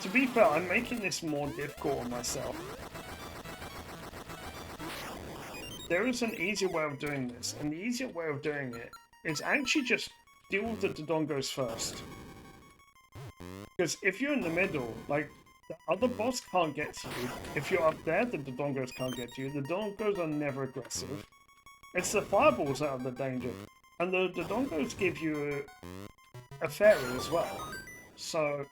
To be fair, I'm making this more difficult on myself. There is an easier way of doing this, and the easier way of doing it is actually just deal with the Dodongos first. Because if you're in the middle, like, the other boss can't get to you. If you're up there, the Dodongos can't get to you. The Dodongos are never aggressive. It's the fireballs that are the danger. And the Dodongos give you a fairy as well. So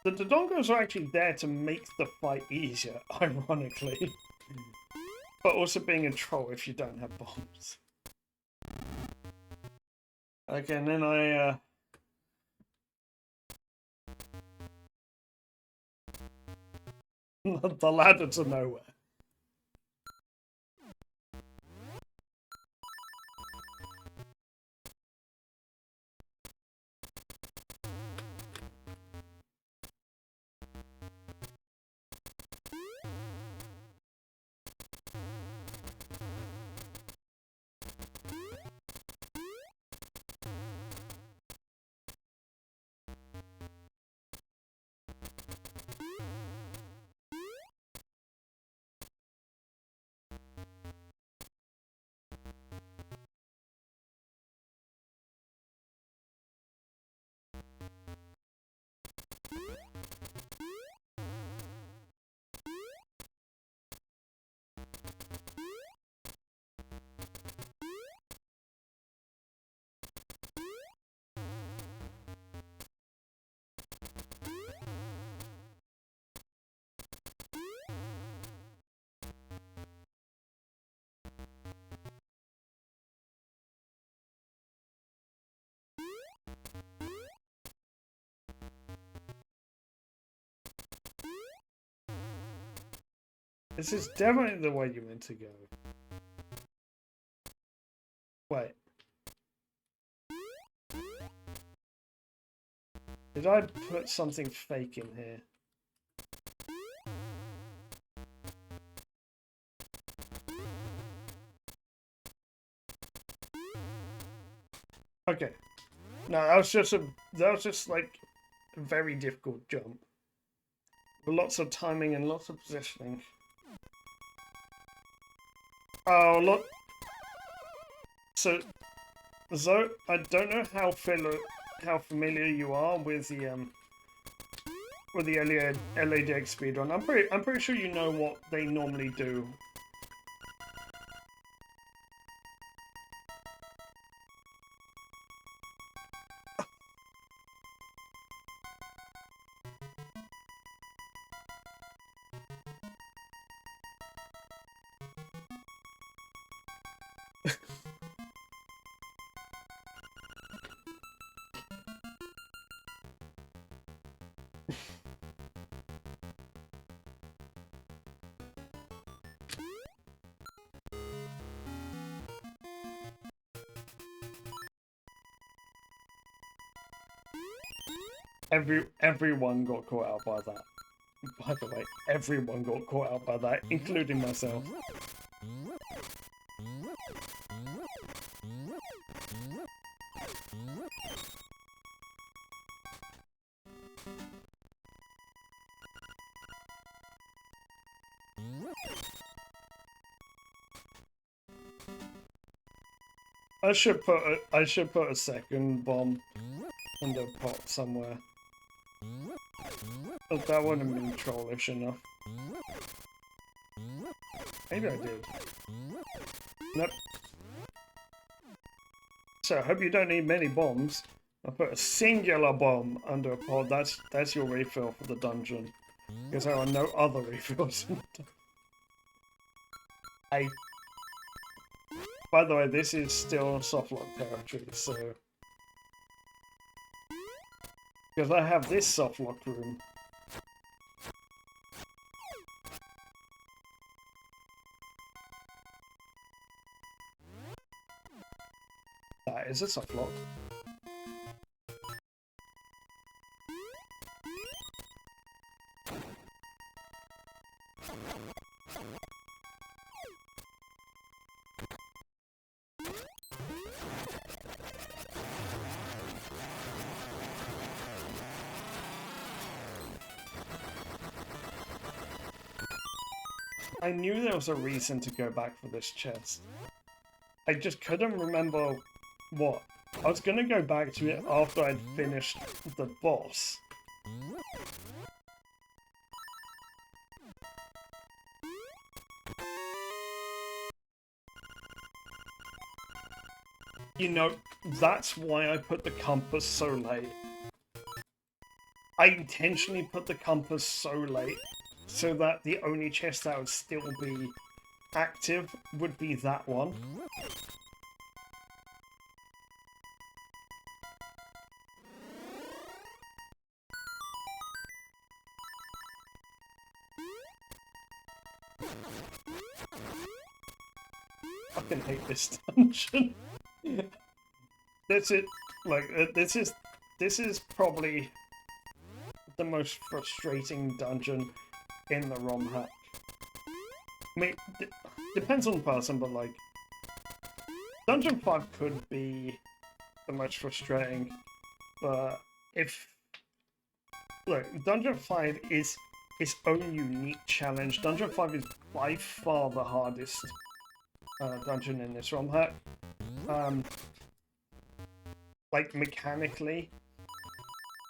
the Dodongos are actually there to make the fight easier, ironically. But also being a troll if you don't have bombs. Okay, and then the ladder to nowhere. This is definitely the way you meant to go. Wait. Did I put something fake in here? Okay. No, that was just like a very difficult jump. Lots of timing and lots of positioning. Oh, look. So, I don't know how familiar you are with the LADX speedrun. I'm pretty sure you know what they normally do. Everyone got caught out by that. By the way, everyone got caught out by that, including myself. I should put a second bomb in the pot somewhere. But that wouldn't have been trollish enough. Maybe I did. Nope. So I hope you don't need many bombs. I put a singular bomb under a pod. That's your refill for the dungeon. Because there are no other refills in the dungeon. By the way, this is still softlock territory, so... Because I have this softlock room. That is a softlock. I knew there was a reason to go back for this chest. I just couldn't remember what. I was gonna go back to it after I'd finished the boss. You know, that's why I put the compass so late. I intentionally put the compass so late so that the only chest that would still be active would be that one. I fucking hate this dungeon. That's it. Like this is probably the most frustrating dungeon in the Romhack. I mean, depends on the person, but like, Dungeon 5 could be the most frustrating, but look, Dungeon 5 is its own unique challenge. Dungeon 5 is by far the hardest dungeon in this Romhack. Like, mechanically,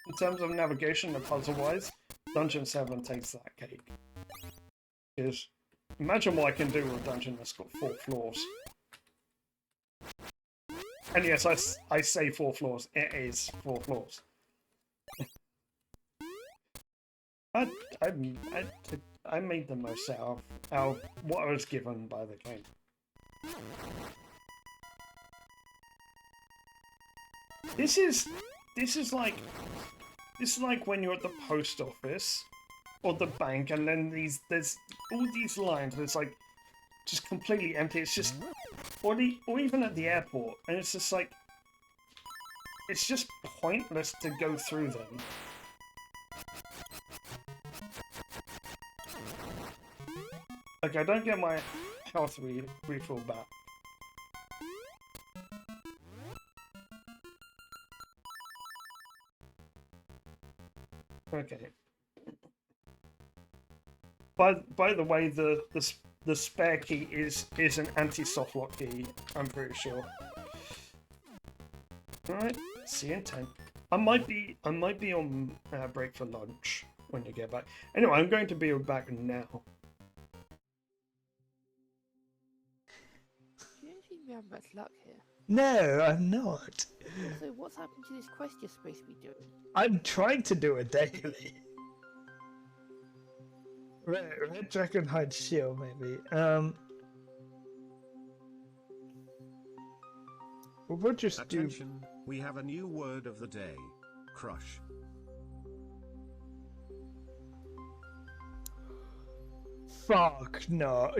in terms of navigation and puzzle-wise, Dungeon 7 takes that cake. Because imagine what I can do with a dungeon that's got 4 floors. And yes, I say 4 floors. It is 4 floors. I made the most out of what I was given by the game. This is like when you're at the post office or the bank, and then there's all these lines, and it's like just completely empty. It's just, or even at the airport, and it's just like, it's just pointless to go through them. Like, I don't get my health refill back. Okay. By the way, the spare key is an anti-softlock key. I'm pretty sure. All right. See you in 10. I might be on break for lunch when you get back. Anyway, I'm going to be back now. You don't seem to have much luck here. No, I'm not. So what's happened to this quest you're supposed to be doing? I'm trying to do it daily. Red Dragon Hide Shield, maybe. We'll just Attention, we have a new word of the day. Crush. Fuck no.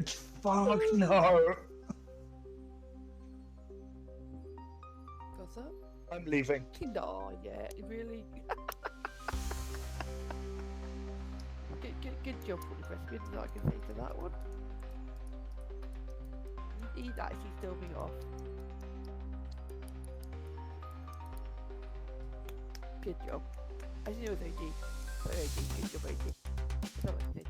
Fuck no. What's up? I'm leaving. No, yeah, really. Good job for the quest. Good that I can say to that one. He's actually still being off. Good job. I knew it was OG. But OG, good job, OG. That's all I can say.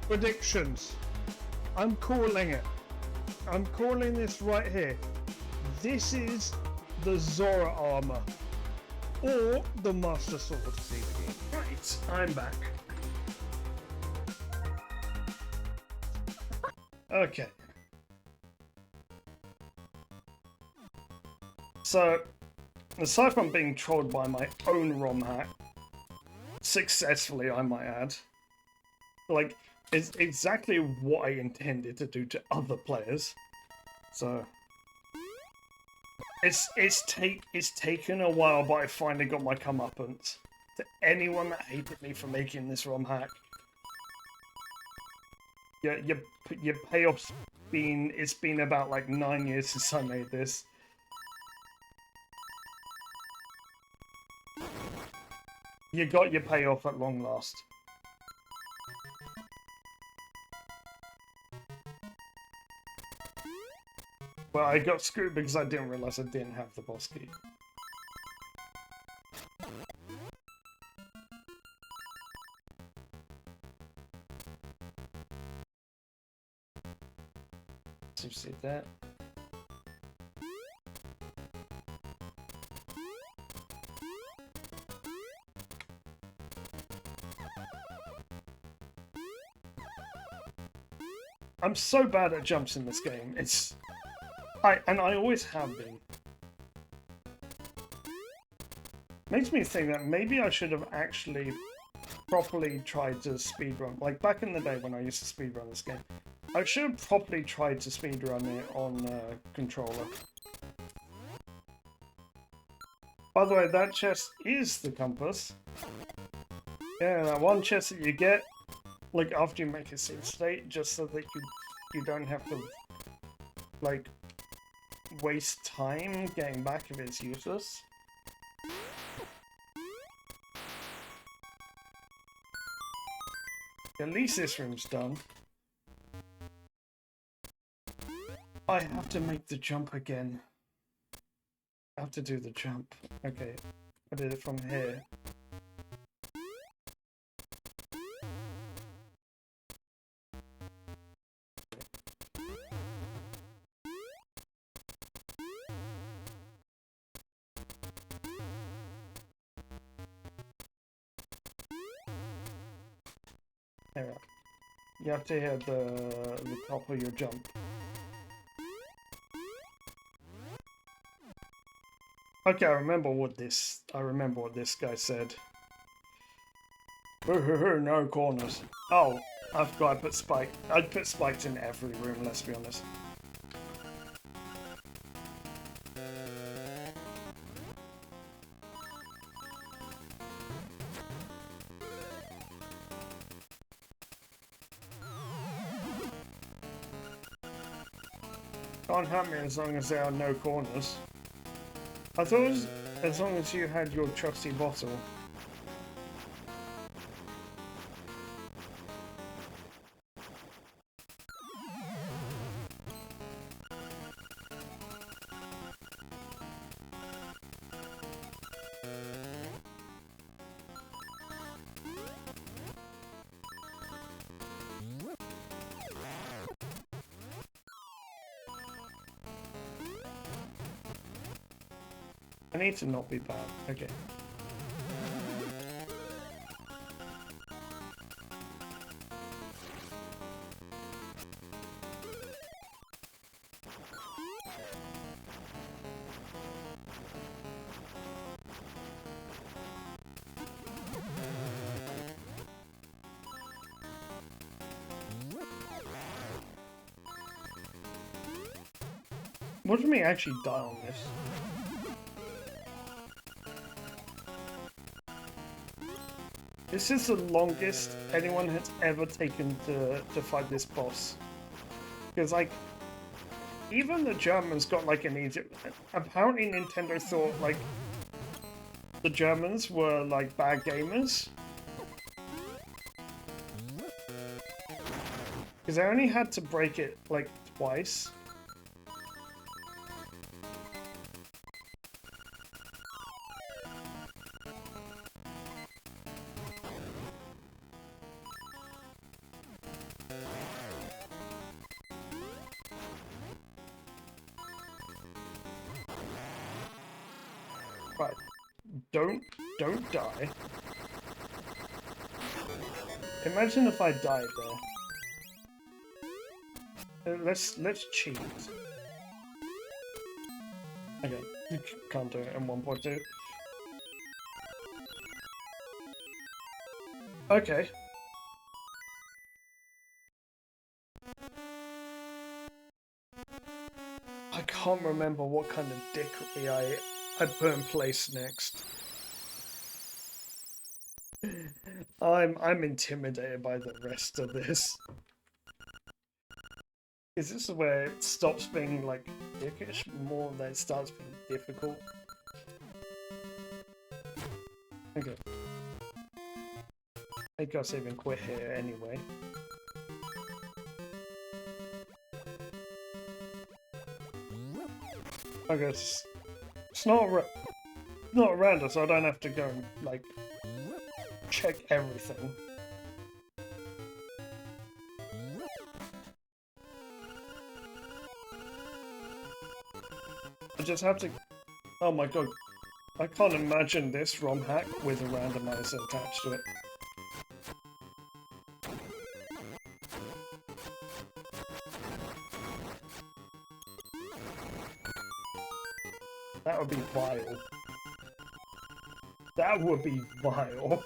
Predictions. I'm calling it. I'm calling this right here. This is the Zora armor. Or the Master Sword. Save the game. Right, I'm back. Okay. So, aside from being trolled by my own Romhack, successfully I might add, like, it's exactly what I intended to do to other players. So it's taken a while, but I finally got my comeuppance. To anyone that hated me for making this ROM hack, your payoff's been about like 9 years since I made this. You got your payoff at long last. Well, I got screwed because I didn't realize I didn't have the boss key. So you see that? I'm so bad at jumps in this game. I always have been. Makes me think that maybe I should have actually properly tried to speedrun. Like back in the day when I used to speedrun this game, I should have properly tried to speedrun it on controller. By the way, that chest is the compass. Yeah, that one chest that you get, like after you make a save state, just so that you don't have to, like, waste time getting back if it's useless. At least this room's done. I have to make the jump again. I have to do the jump. Okay, I did it from here. There. You have to hit the top of your jump. Okay, I remember what this guy said. No corners. Oh, I forgot I put spike. I'd put spikes in every room, let's be honest. Can't hurt me as long as there are no corners. I thought it was as long as you had your trusty bottle. I need to not be bad. Okay. What did me actually die on this? This is the longest anyone has ever taken to fight this boss. Because, like, even the Germans got, like, an easy... Apparently Nintendo thought, like, the Germans were, like, bad gamers. Because I only had to break it, like, twice. Right. Don't die. Imagine if I died there. Let's cheat. Okay, you can't do it in 1.2. Okay. I can't remember what kind of dickery I put in place next. I'm intimidated by the rest of this. Is this where it stops being like dickish, more than it starts being difficult? Okay. I guess I even quit here anyway. I guess it's not around us, so I don't have to go and like check everything. I just have to. Oh my god, I can't imagine this Romhack with a randomizer attached to it. That would be vile. That would be vile.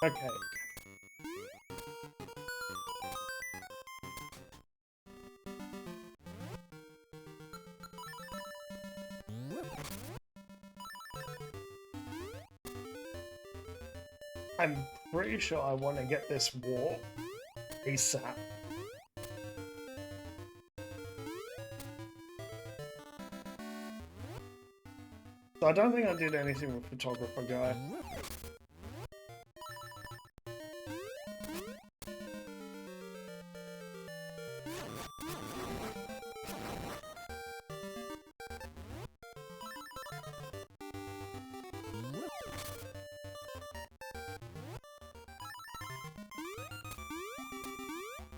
Okay. I'm pretty sure I want to get this war ASAP. So I don't think I did anything with photographer guy.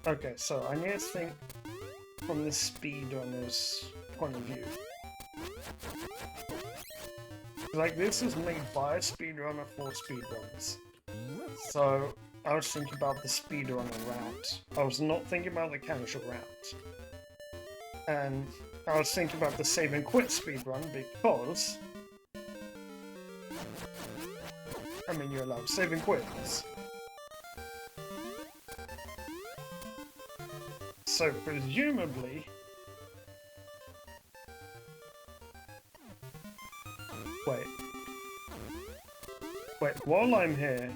Okay, so I need to think from the speedrunner's point of view. Like, this is made by a speedrunner for speedrunners. So, I was thinking about the speedrunner route. I was not thinking about the casual route. And I was thinking about the save and quit speedrun because... I mean, you're allowed save and quits. So, presumably... Wait. Wait, while I'm here...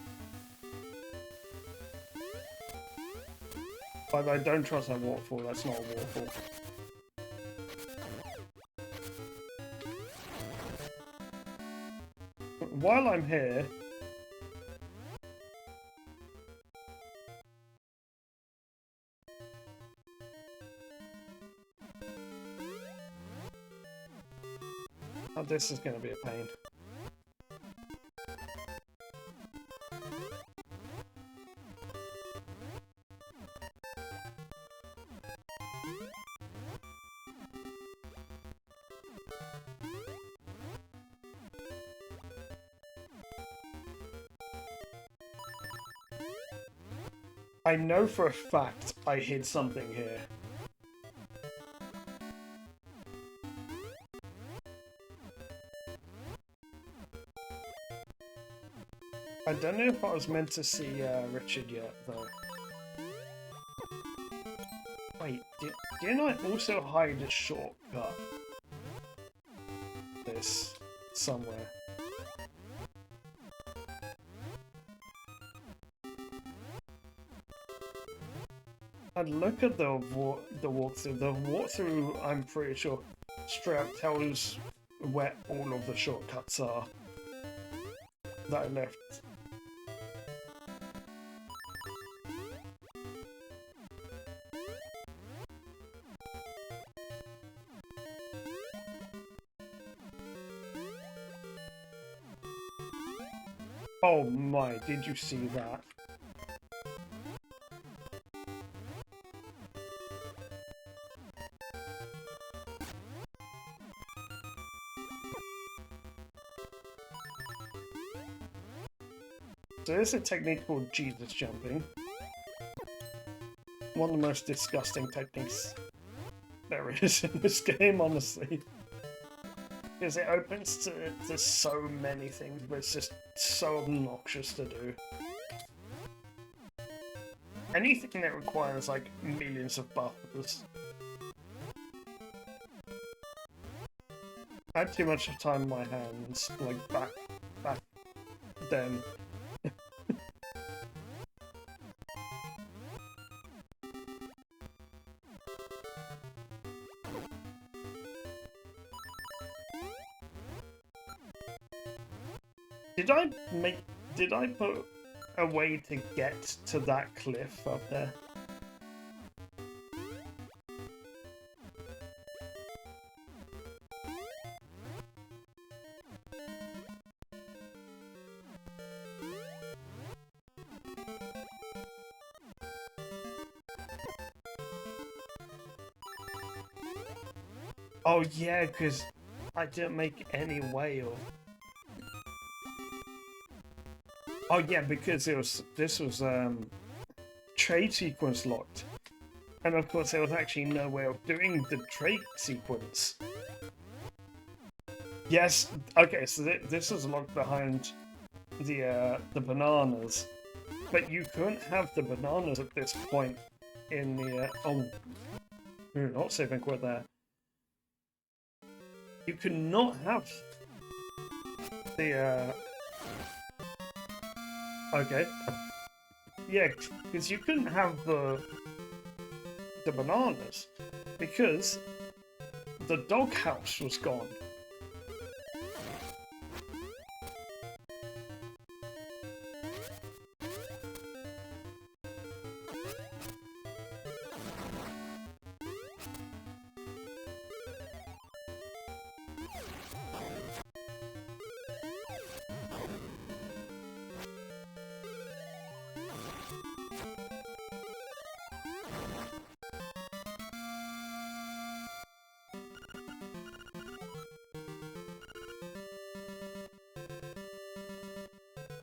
But I don't trust that waterfall, that's not a waterfall. While I'm here... Oh, this is going to be a pain. I know for a fact I hid something here. I don't know if I was meant to see Richard yet, though. Wait, didn't I also hide a shortcut? This somewhere. I'd look at the walkthrough. The walkthrough, I'm pretty sure, straight up tells where all of the shortcuts are that I left. Oh my, did you see that? So there's a technique called Jesus jumping. One of the most disgusting techniques there is in this game, honestly. Because it opens to so many things, but it's just so obnoxious to do. Anything that requires, like, millions of buffers. I had too much time in my hands, like, back then. Did I put a way to get to that cliff up there? Oh yeah, because I didn't make any way of... Oh yeah, because this was trade sequence locked, and of course there was actually no way of doing the trade sequence. Yes, okay, so this was locked behind the bananas, but you couldn't have the bananas at this point in the not saving quit there. You could not have the okay. Yeah, because you couldn't have the bananas because the doghouse was gone.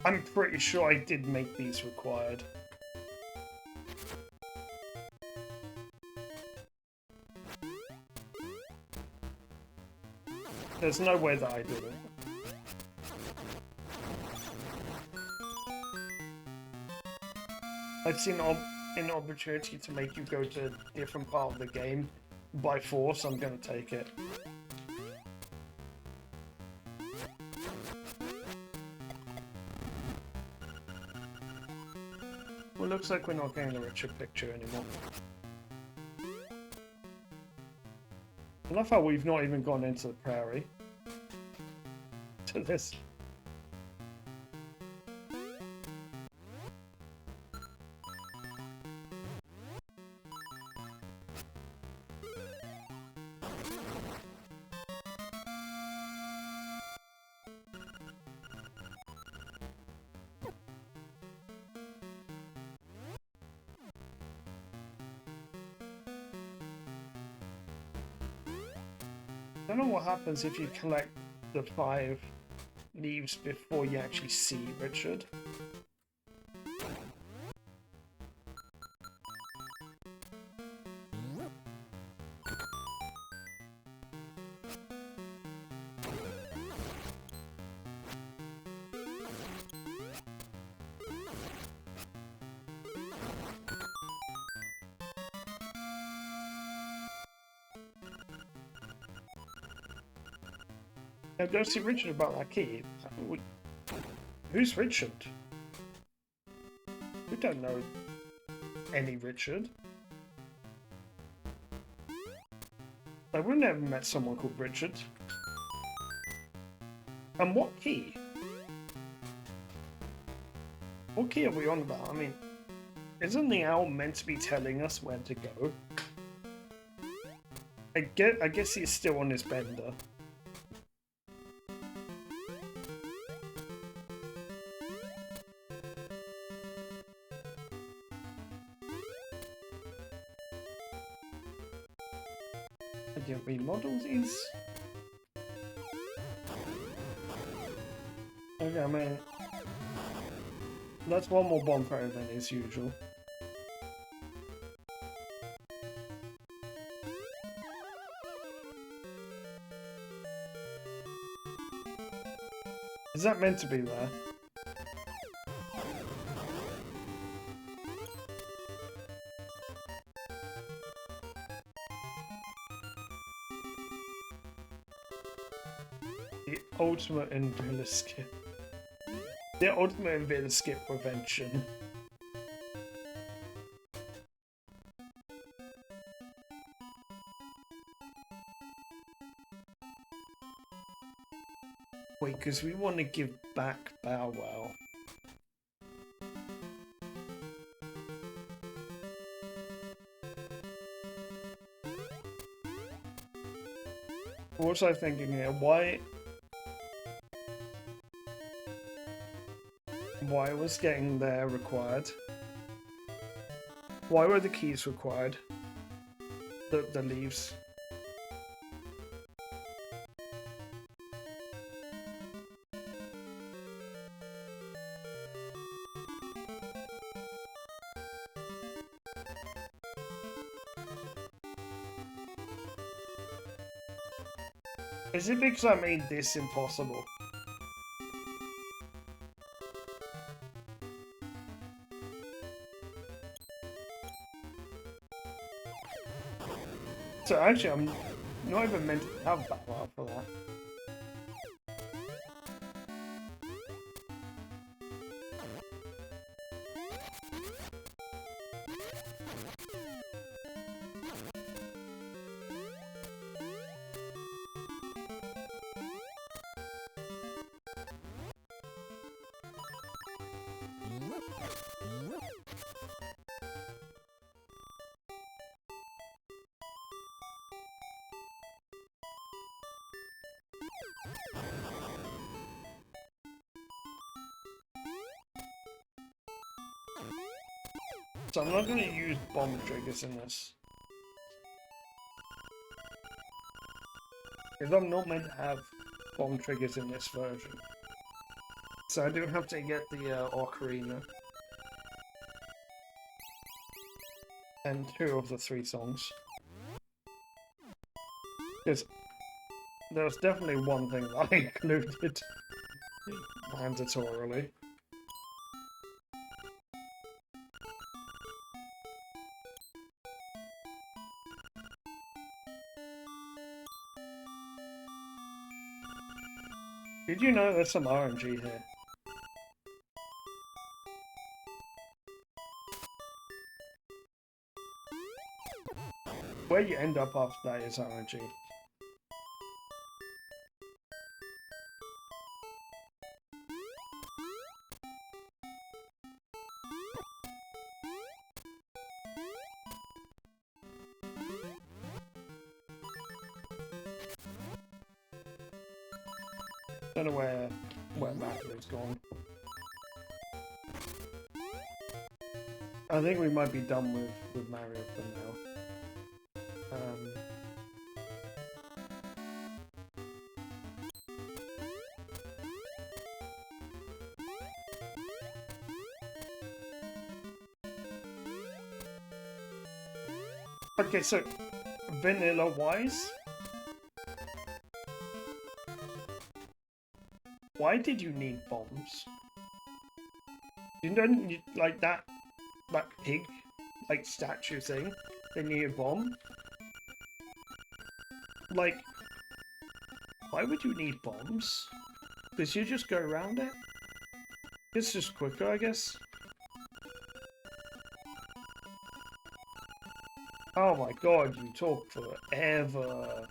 I'm pretty sure I did make these required. There's no way that I didn't. I've seen an opportunity to make you go to a different part of the game by force. I'm gonna take it. Well, looks like we're not getting a richer picture anymore. I love how we've not even gone into the prairie. To this. I don't know what happens if you collect the 5 leaves before you actually see Richard. Now go see Richard about that key. Who's Richard? We don't know any Richard. Like, we've never met someone called Richard. And what key? What key are we on about? I mean, isn't the owl meant to be telling us where to go? I guess he's still on his bender. You remodel these? Okay, I mean, that's one more bonfire than is usual. Is that meant to be there? The ultimate invader skip. The ultimate invader skip prevention. Wait, because we want to give back Bow Wow. What was I thinking here? Why was getting there required? Why were the keys required? The leaves. Is it because I made this impossible? So actually, I'm not even meant to have that one for that. So I'm not going to use bomb triggers in this. Because I'm not meant to have bomb triggers in this version. So I do have to get the ocarina. And 2 of the 3 songs. Because there's definitely one thing that I included mandatorily. Did you know there's some RNG here? Where you end up after that is RNG. Don't know where Matthew's gone. I think we might be done with Mario for now. Okay, so vanilla-wise, why did you need bombs? You don't need, like, that pig, like, statue thing, they need a bomb? Like, why would you need bombs? Because you just go around it? It's just quicker, I guess. Oh my god, you talk forever.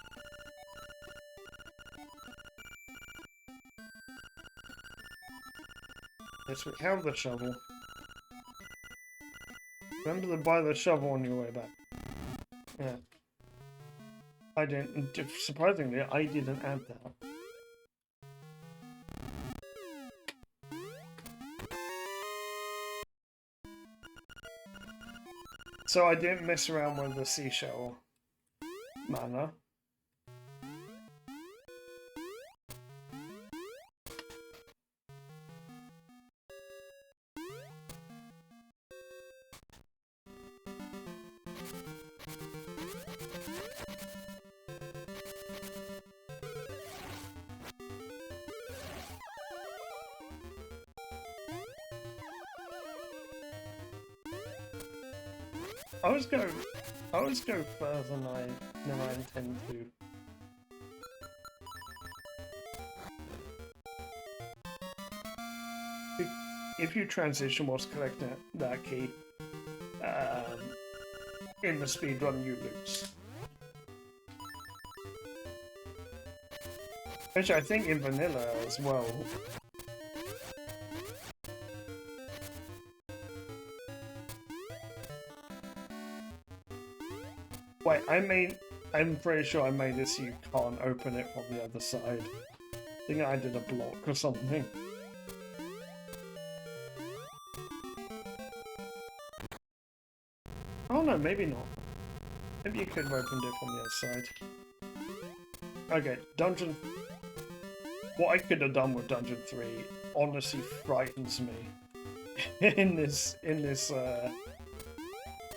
Yes, we have the shovel. Remember to buy the shovel on your way back. Yeah. I didn't, surprisingly, I didn't add that. So I didn't mess around with the seashell mana. I always go further than I intend to. If you transition whilst collecting that key, in the speedrun you lose. Which I think in vanilla as well. Wait, I'm pretty sure I made this so you can't open it from the other side. I think I did a block or something. Oh no, maybe not. Maybe you could have opened it from the other side. Okay, dungeon... What I could have done with Dungeon 3 honestly frightens me in this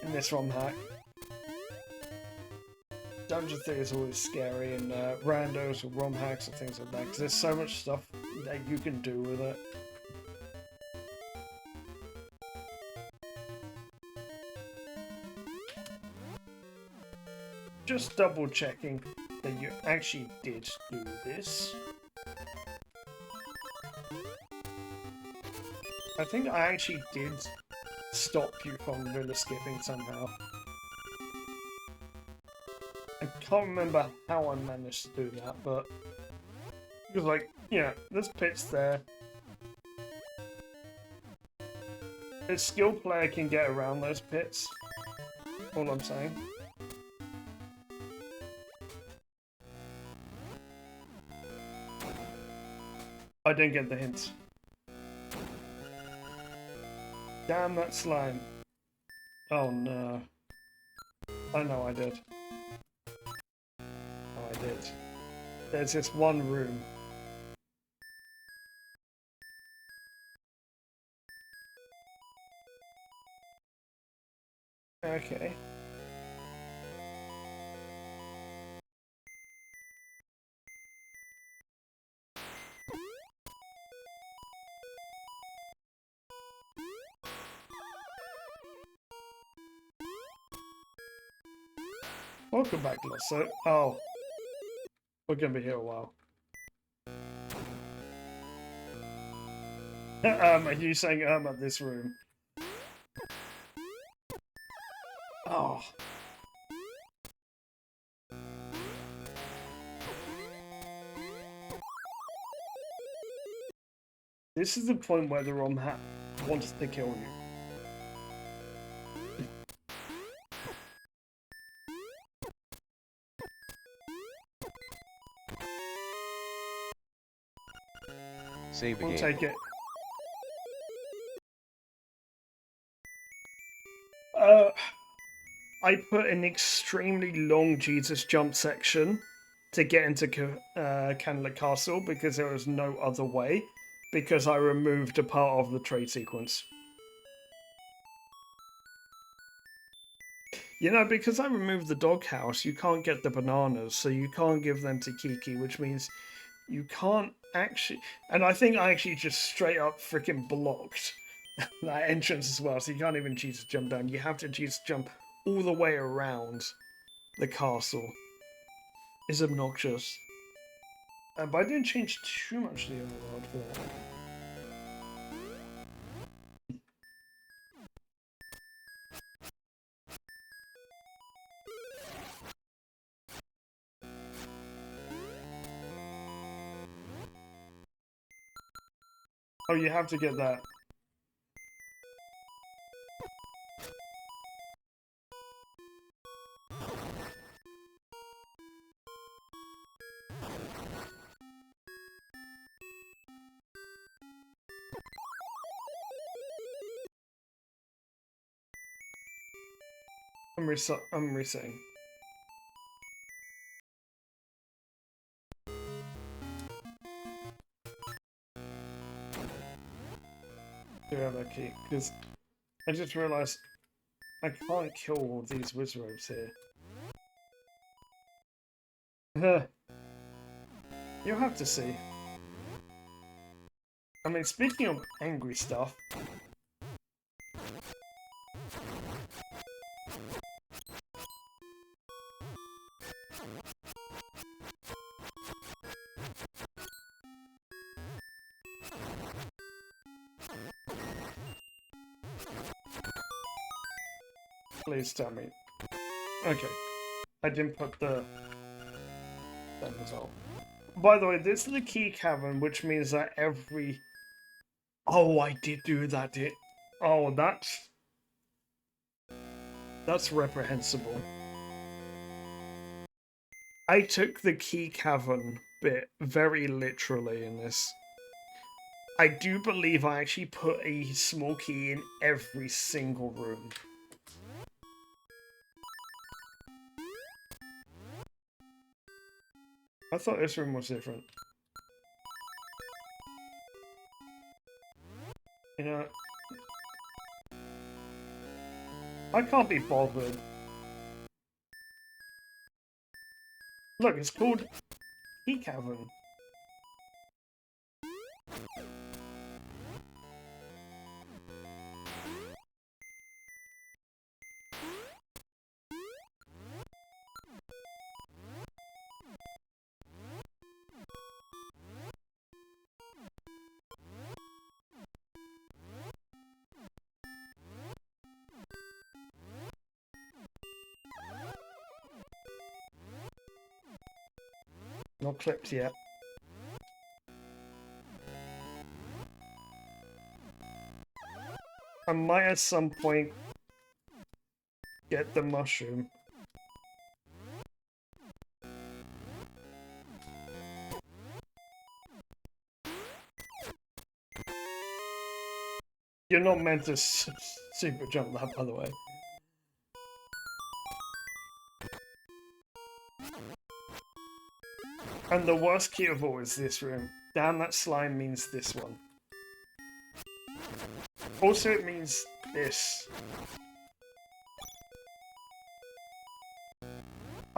Romhack. Dungeon 3 is always scary in randos or Romhacks or things like that, because there's so much stuff that you can do with it. Just double checking that you actually did do this. I think I actually did stop you from vanilla skipping somehow. I can't remember how I managed to do that, but it was like, yeah, there's pits there. A skilled player can get around those pits. All I'm saying. I didn't get the hint. Damn that slime. Oh no. I know I did. Oh, I did. There's this one room. Okay. Welcome back, Losso. Oh, we're gonna be here a while. Are you saying at this room? Oh. This is the point where the Romhack wants to kill you. Save We'll again. take it. I put an extremely long Jesus jump section to get into Canada Castle because there was no other way, because I removed a part of the trade sequence. You know, because I removed the doghouse, you can't get the bananas, so you can't give them to Kiki, which means you can't actually... And I think I actually just straight up freaking blocked that entrance as well, so you can't even Jesus jump down. You have to Jesus jump all the way around the castle. It's obnoxious. But I didn't change too much the overworld for that. Oh, you have to get that. I'm resetting. Do have that key, because I just realised I can't kill all these wizards here. You'll have to see. I mean, speaking of angry stuff... Please tell me. Okay. I didn't put the... That was all. By the way, this is the key cavern, which means that every... Oh, I did do that, Oh, that's reprehensible. I took the key cavern bit very literally in this. I do believe I actually put a small key in every single room. I thought this room was different. You know... I can't be bothered. Look, it's called Key Cavern. Not clipped yet. I might at some point get the mushroom. You're not meant to super jump that, by the way. And the worst key of all is this room. Damn, that slime means this one. Also, it means this.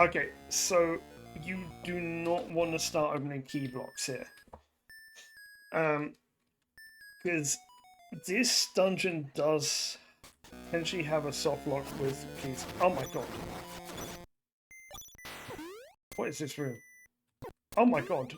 Okay, so you do not want to start opening key blocks here. Because this dungeon does potentially have a soft lock with keys. Oh my god. What is this room? Oh my god.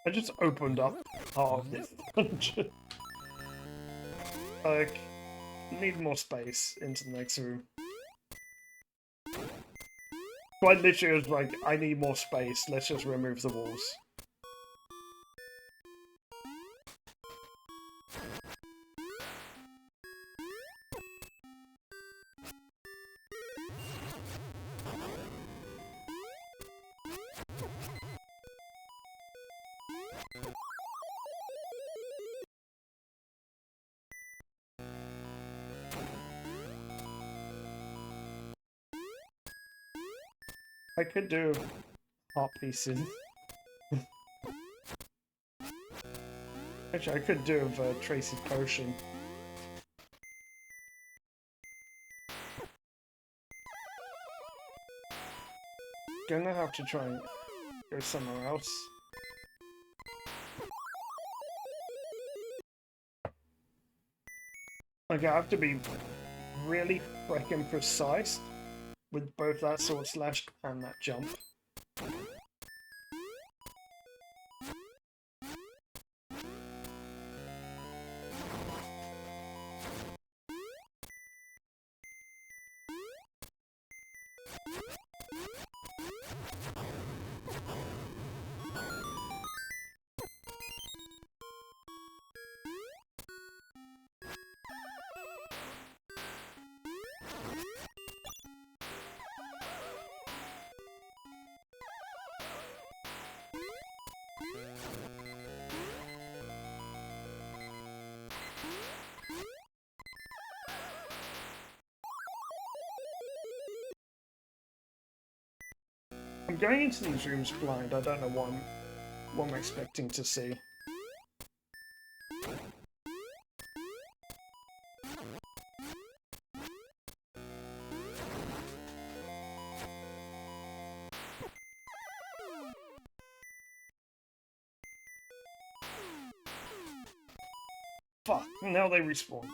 I just opened up part of this dungeon. Like, need more space into the next room. Quite literally, it was like, I need more space, let's just remove the walls. I could do heart pieces. Actually, I could do Tracy's potion. Gonna have to try and go somewhere else. Like, I have to be really freaking precise with both that sword slash and that jump. I'm going into these rooms blind. I don't know what I'm expecting to see. Fuck, now they respawn.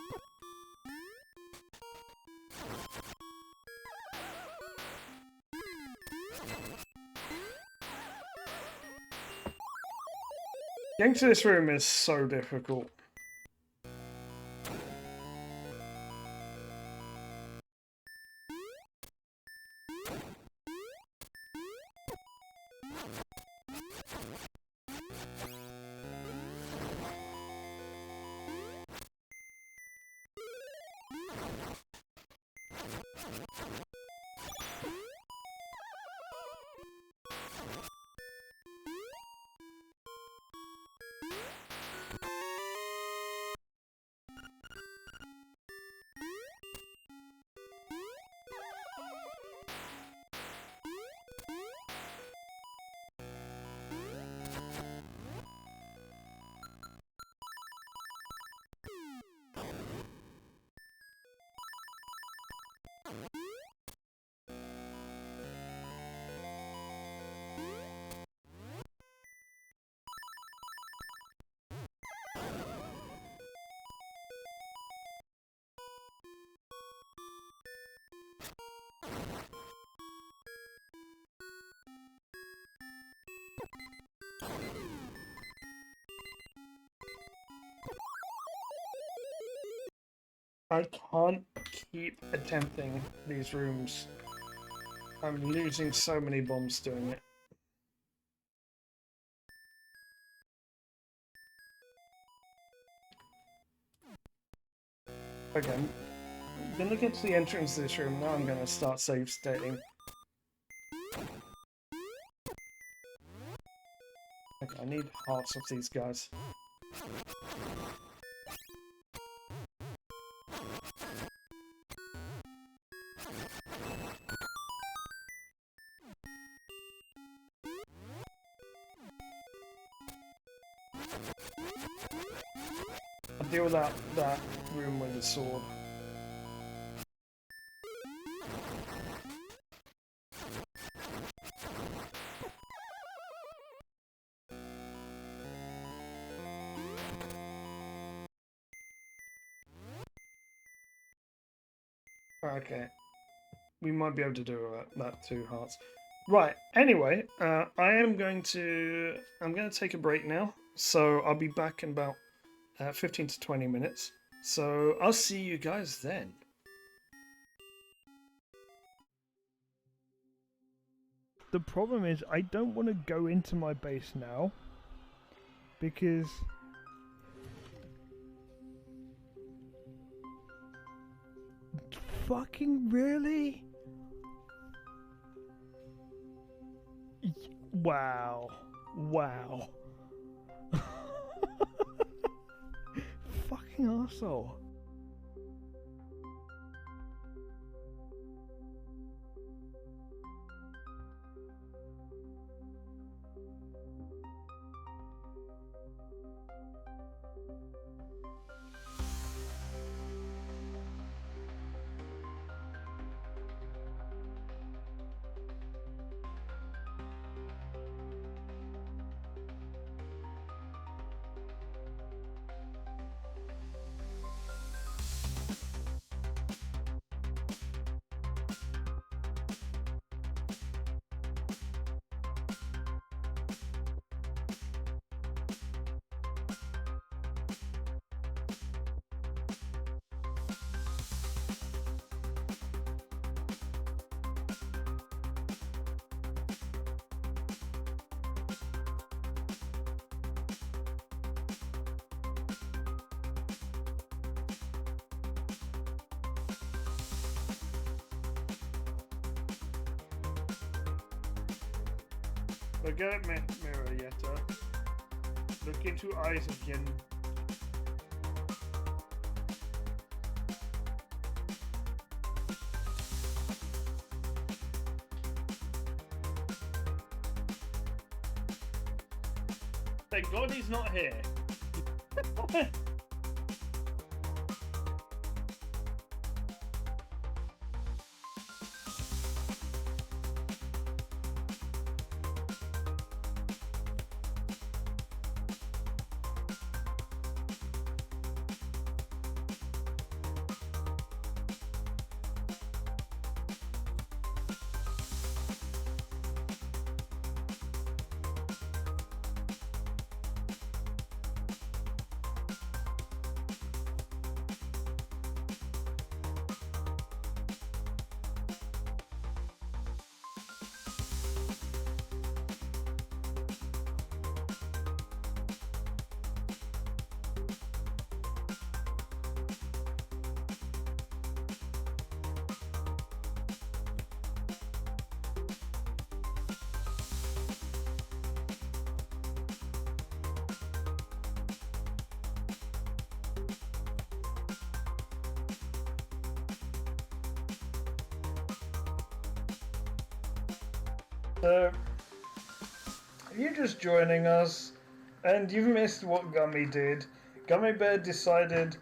Getting to this room is so difficult. I can't keep attempting these rooms. I'm losing so many bombs doing it. Okay, I'm gonna get to the entrance to this room, now I'm gonna start save stating. Okay, I need hearts of these guys. I'll deal with that room with the sword. Okay. We might be able to do that 2 hearts. Right, anyway, I'm going to take a break now. So I'll be back in about 15 to 20 minutes. So I'll see you guys then. The problem is I don't want to go into my base now because fucking really? Wow. Wow. Fucking arsehole. Look at mirror, Yetta. Look into eyes again. Thank God he's not here. So, if you're just joining us and you've missed what Gummy did, Gummy Bear decided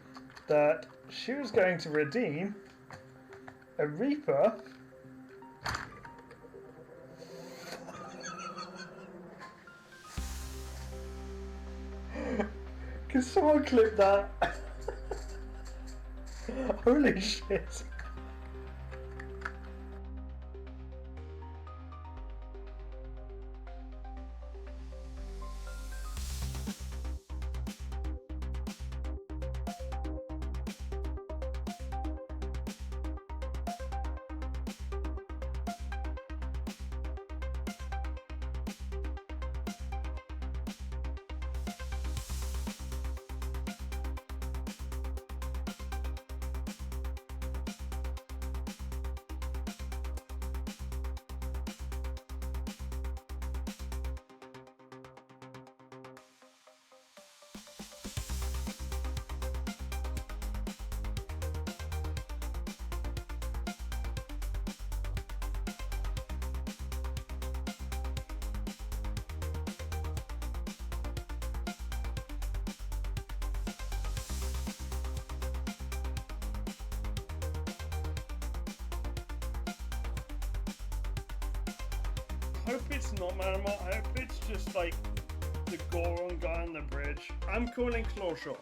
that she was going to redeem a Reaper. Can someone clip that? Holy shit. hope it's not Manamon. I hope it's just like the Goron guy on the bridge. I'm calling Clawshot.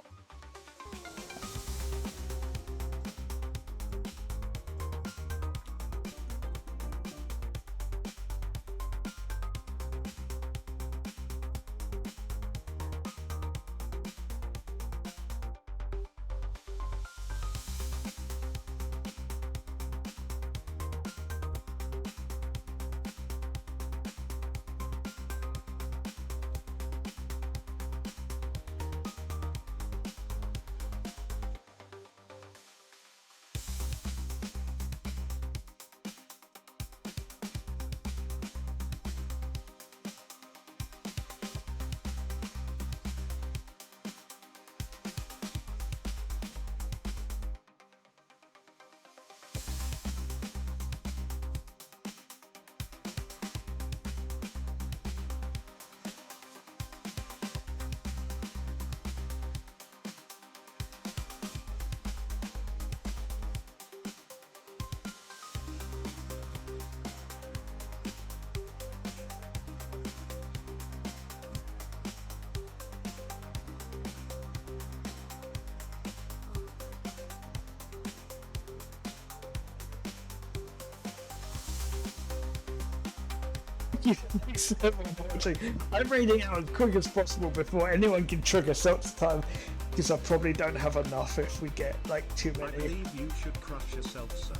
I'm reading out as quick as possible before anyone can trigger Seltz time, because I probably don't have enough if we get like too I many. believe you should crush yourself, sir.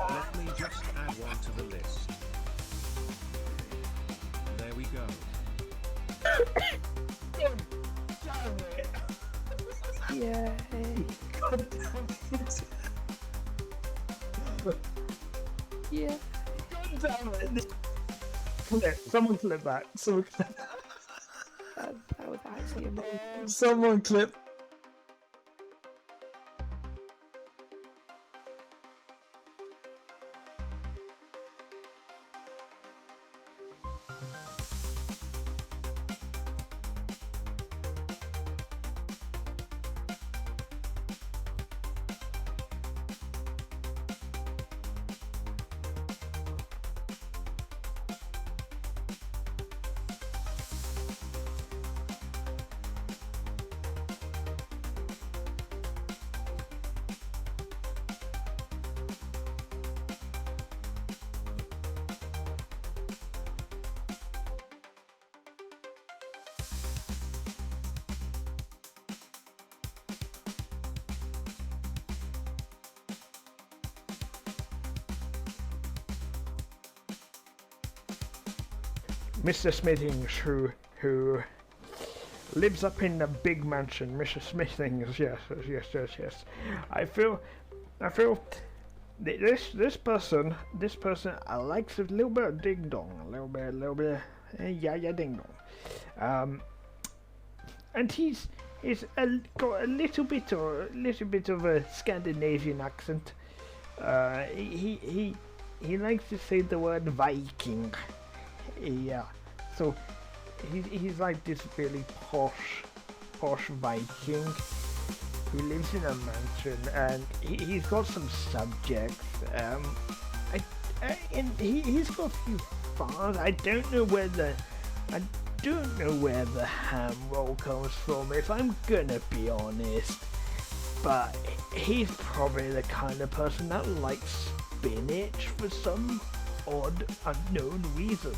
Let me just add one to the list. There we go. God damn it! Yay. God damn it! Yeah. God damn it! Clip. Someone clip that. Someone clip. That was actually amazing. Someone clip. Mr. Smithings, who lives up in the big mansion. Mr. Smithings, yes. I feel this person likes a little bit of ding dong, a little bit, yeah, ding dong. And he's got a little bit of a Scandinavian accent. He likes to say the word Viking. Yeah, so he's like this really posh Viking who lives in a mansion, and he's got some subjects. And he's got a few farms. I don't know where the ham roll comes from, if I'm gonna be honest. But he's probably the kind of person that likes spinach for some odd unknown reason.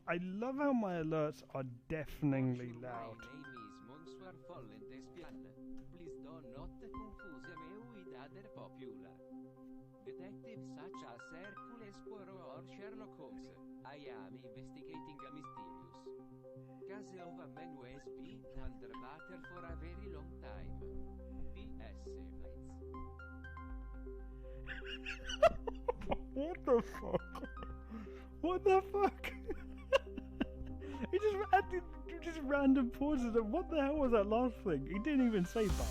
I love how my alerts are deafeningly loud. Detectives such as Hercules Poirot or Sherlock Holmes, I am investigating a mysterious case of a man who has been underwater for a very long time. P.S. What the fuck? What the fuck? just random pauses. And what the hell was that last thing? He didn't even say bye.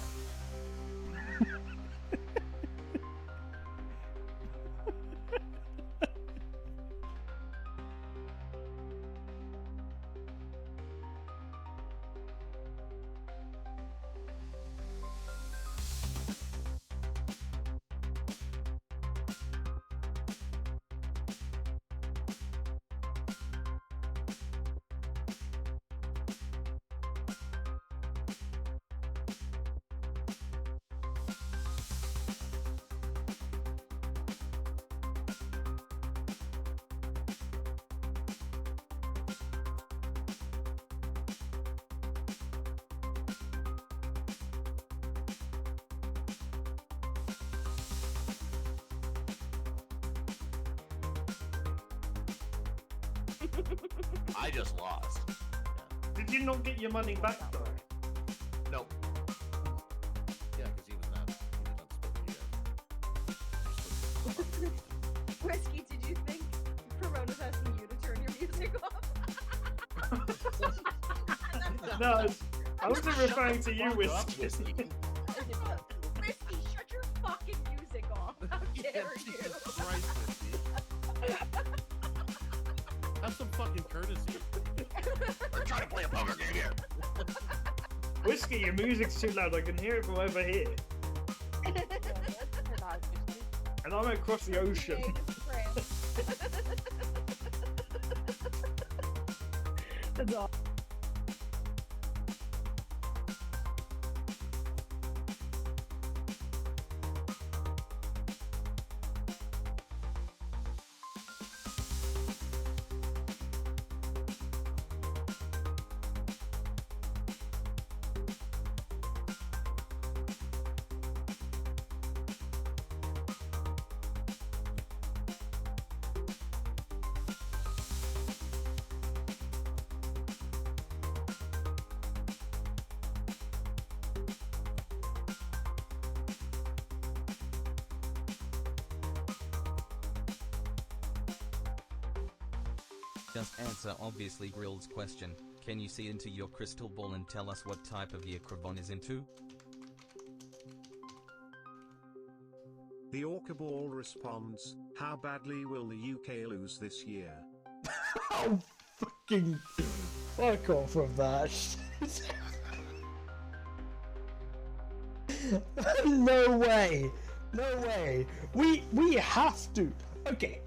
I just lost. Did you not get your money back though? No. Yeah, because he was not spoken yet. Whiskey, did you think Corona's asking you to turn your music off? No, I wasn't referring to you, Whiskey. Whiskey, shut your fucking music off. How dare you? Christ, Whiskey. Have some fucking courtesy. We're trying to play a poker game here. Whiskey, your music's too loud. I can hear it from over here. And I'm across the ocean. That's all. Just answer obviously Grill's question. Can you see into your crystal ball and tell us what type of year Cravone is into? The Orca Ball responds, how badly will the UK lose this year? Oh, fucking fuck off of that. No way. No way. We have to. Okay.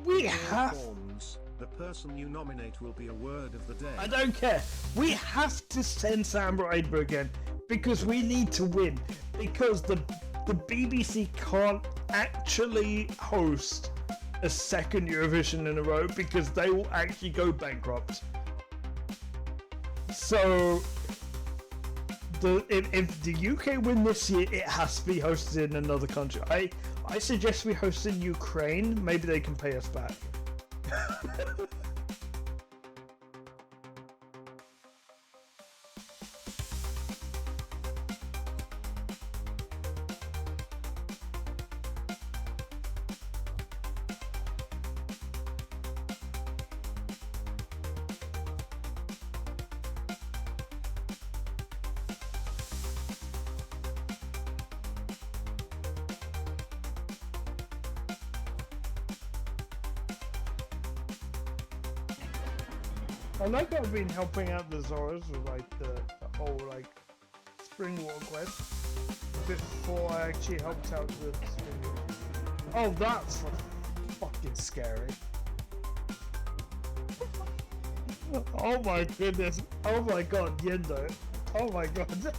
We have. Forms, the person you nominate will be a word of the day. I don't care. We have to send Sam Ryder again because we need to win. Because the BBC can't actually host a second Eurovision in a row because they will actually go bankrupt. So, if the UK win this year, it has to be hosted in another country. I suggest we host in Ukraine. Maybe they can pay us back. I like I've been helping out the Zoras with like the whole like spring water quest before I actually helped out with spring water. Oh, that's fucking scary. Oh my goodness. Oh my god, Yendo. Oh my god.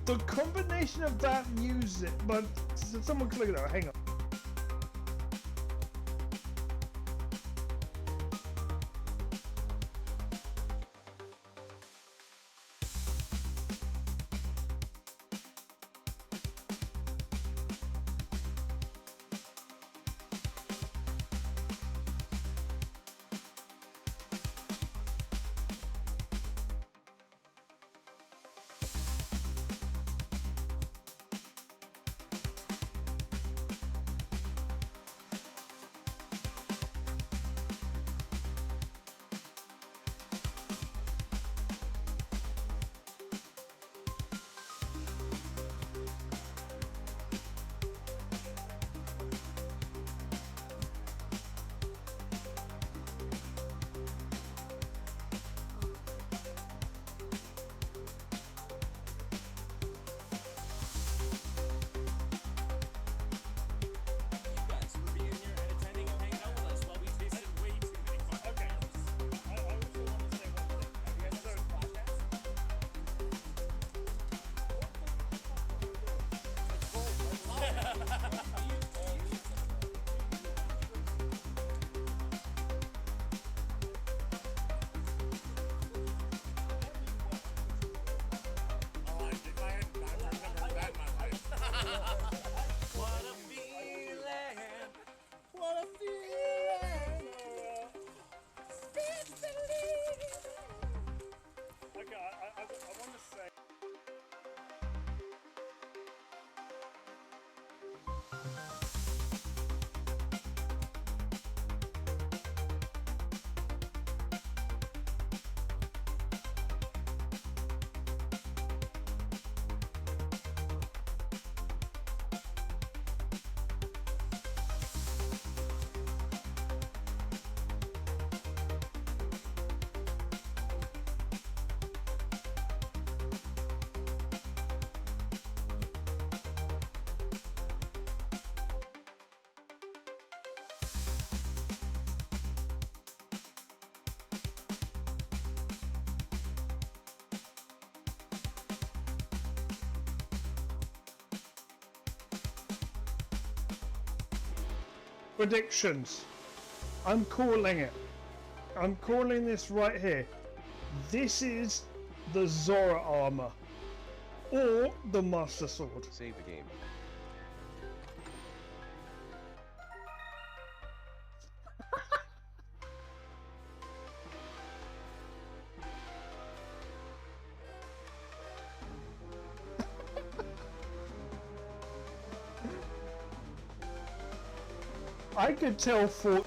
The combination of that music, but someone click it out, hang on. Predictions. I'm calling it. I'm calling this right here. This is the Zora armor. Or the Master Sword. Save the game. I could tell for...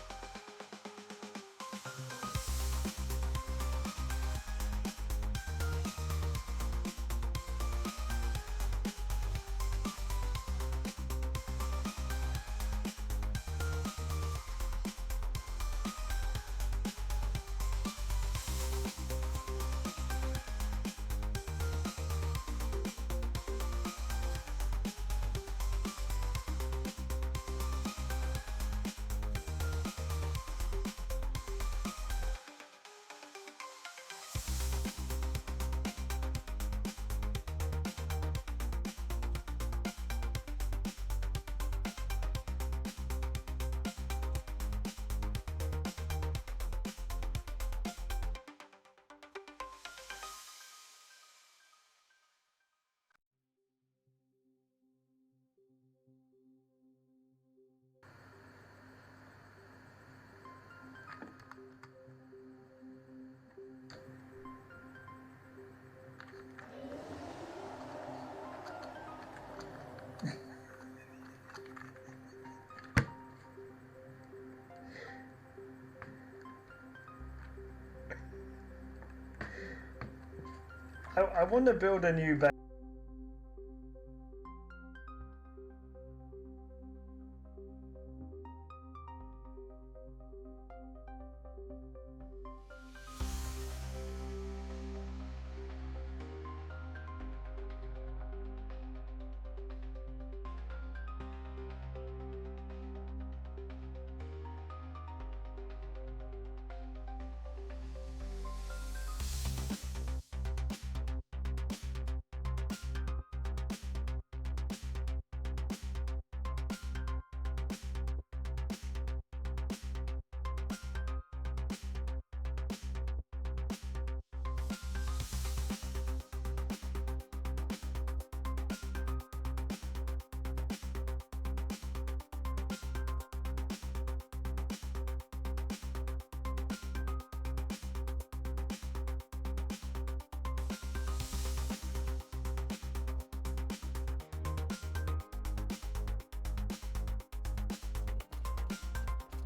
I want to build a new base.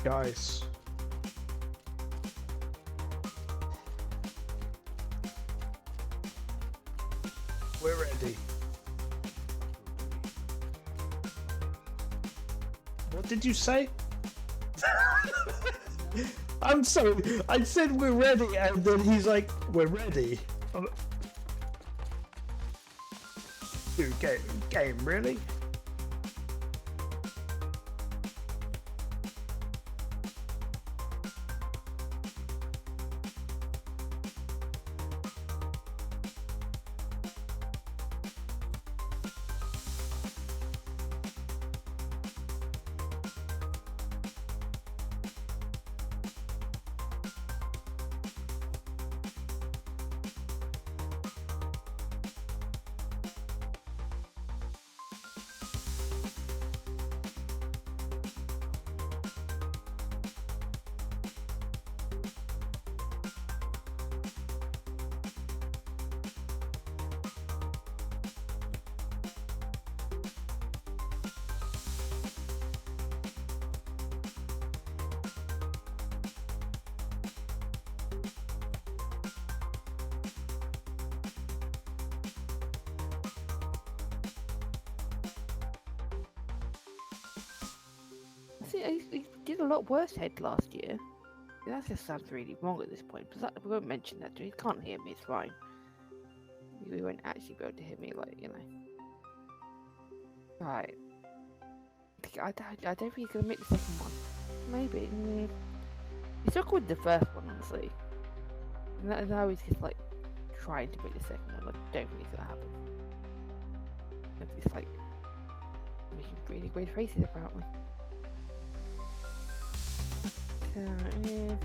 Guys. We're ready. What did you say? I'm sorry. I said we're ready, and then he's like, "We're ready." Dude, game, really? He did a lot worse head last year. That just sounds really wrong at this point. But we won't mention that. He can't hear me. It's fine. We won't actually be able to hear me, like, you know. Right. I don't think he's gonna make the second one. Maybe. He's not good with the first one, honestly. And now he's just like trying to make the second one. I don't think it's gonna happen. He's like making really great faces, apparently. Yeah.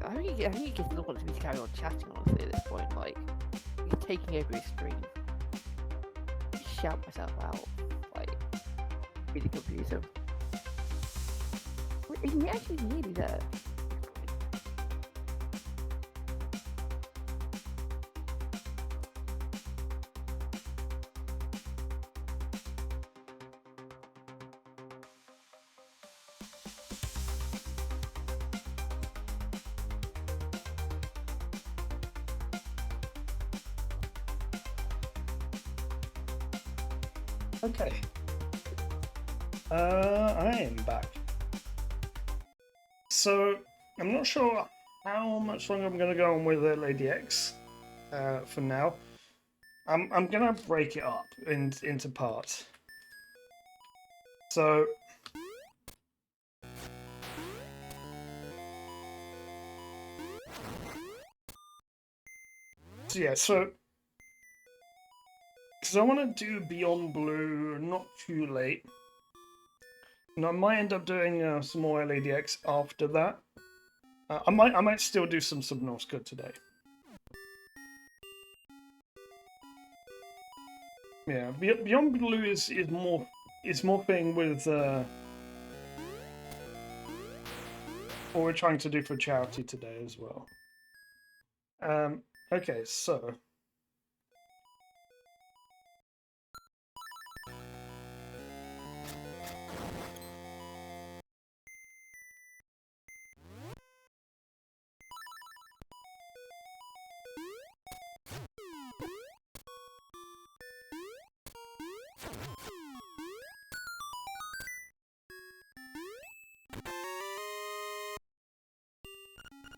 I think he just doesn't want me to carry on chatting, honestly, at this point. Like, he's taking over his stream. Shout myself out. Like, really confuse him. Wait, is he actually nearly there? Okay. I am back. So, I'm not sure how much longer I'm going to go on with Lady X for now. I'm going to break it up into parts. So, because I want to do Beyond Blue not too late. And I might end up doing some more LADX after that. I might still do some Subnautica today. Yeah, Beyond Blue is more thing with what we're trying to do for charity today as well. Okay, so.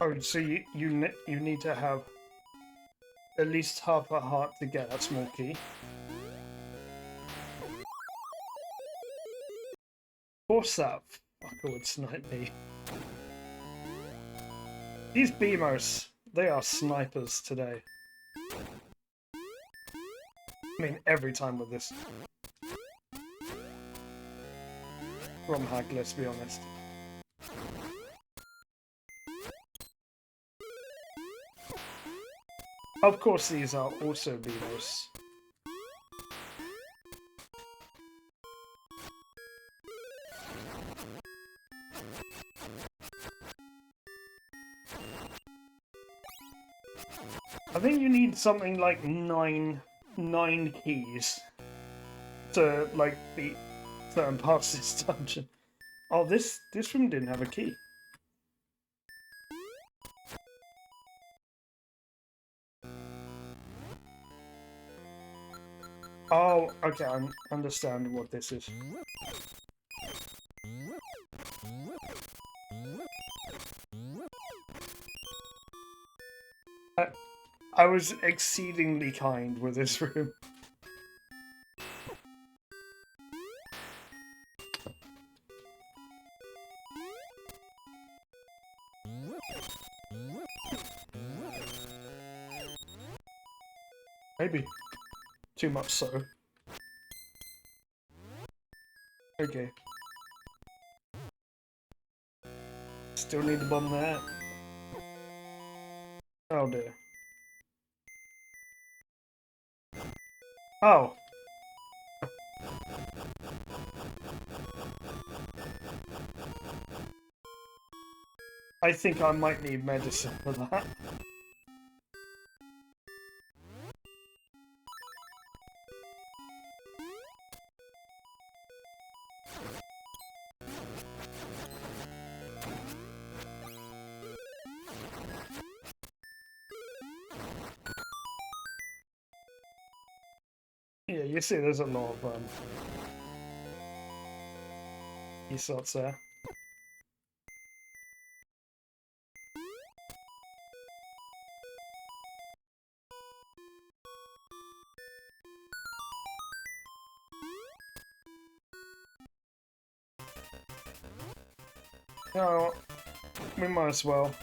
Oh, so you need to have at least half a heart to get that small key. Of course that fucker would snipe me. These BMOs, they are snipers today. I mean, every time with this. Romhack, let's be honest. Of course, these are also BMOs. I think you need something like nine keys to like beat certain parts of this dungeon. Oh, this room didn't have a key. Oh, okay, I understand what this is. I was exceedingly kind with this room. Maybe. Too much so. Okay. Still need the bomb there. Oh dear. Oh. I think I might need medicine for that. Yeah, you see there's a lot of e-sorts there. No, we might as well.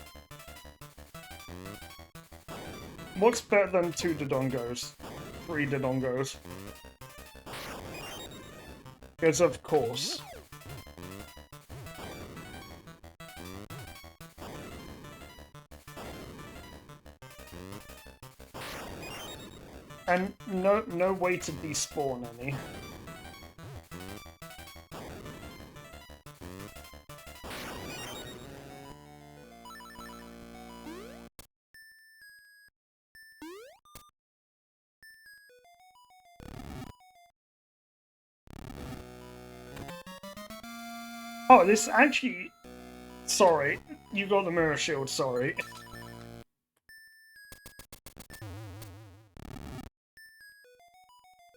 What's better than 2 Dodongos? 3 Dodongos? Because of course. And no way to despawn any. Oh, this actually... Sorry, you got the mirror shield, sorry.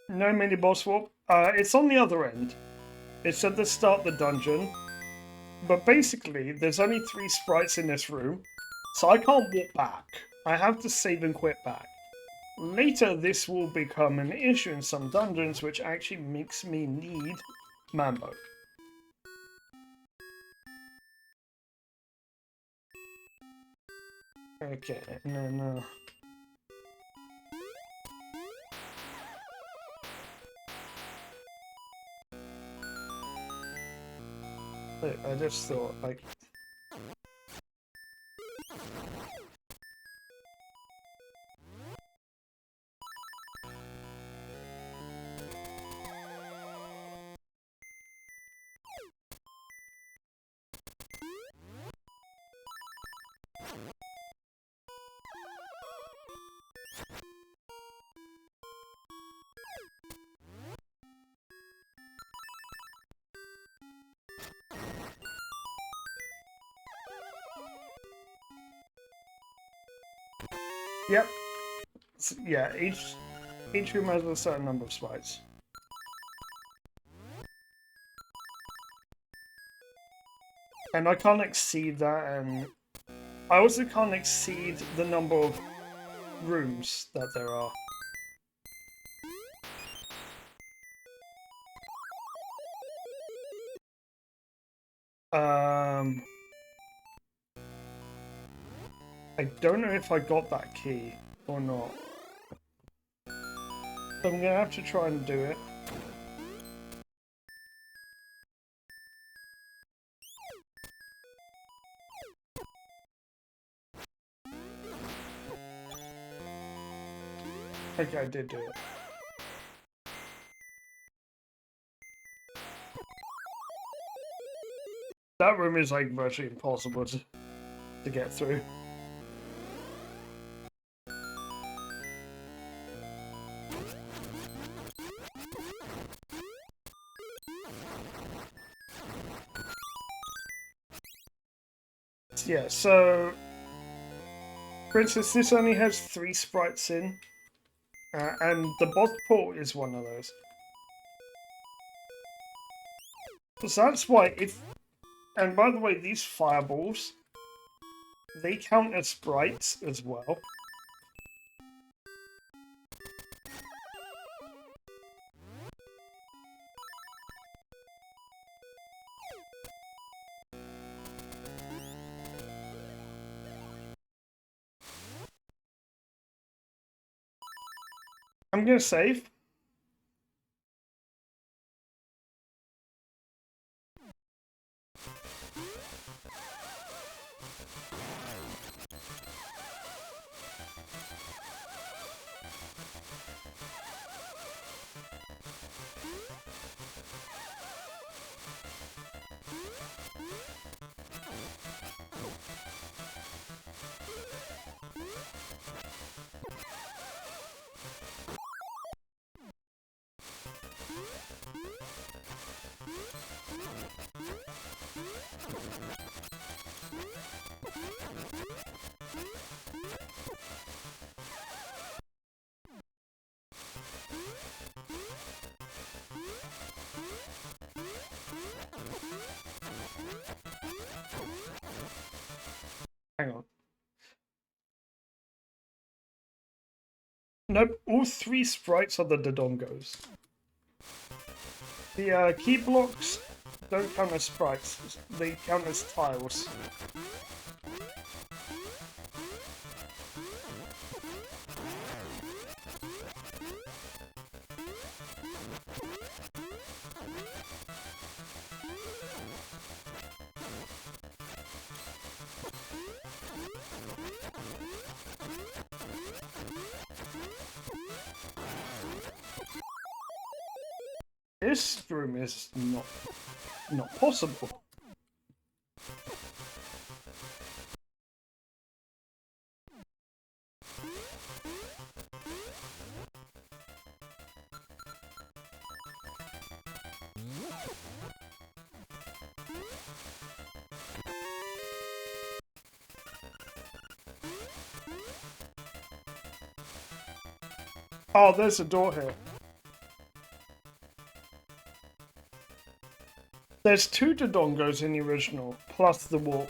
No mini boss swap. It's on the other end. It's at the start of the dungeon. But basically, there's only 3 sprites in this room, so I can't walk back. I have to save and quit back. Later, this will become an issue in some dungeons, which actually makes me need Mambo. Okay, and then, I just thought, like... Yep. Yeah, each room has a certain number of sprites. And I can't exceed that, and I also can't exceed the number of rooms that there are. I don't know if I got that key or not. So I'm gonna have to try and do it. Okay, I did do it. That room is like virtually impossible to get through. Yeah, so for instance, this only has 3 sprites in, and the boss port is one of those. So that's why if, and by the way, these fireballs, they count as sprites as well. I'm gonna save. Hang on. Nope, all 3 sprites are the Dodongos. The key blocks don't count as sprites, they count as tiles. This room is not possible. Oh, there's a door here. There's 2 Dodongos in the original, plus the wall.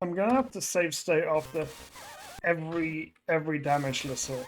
I'm gonna have to save state after every damageless hit.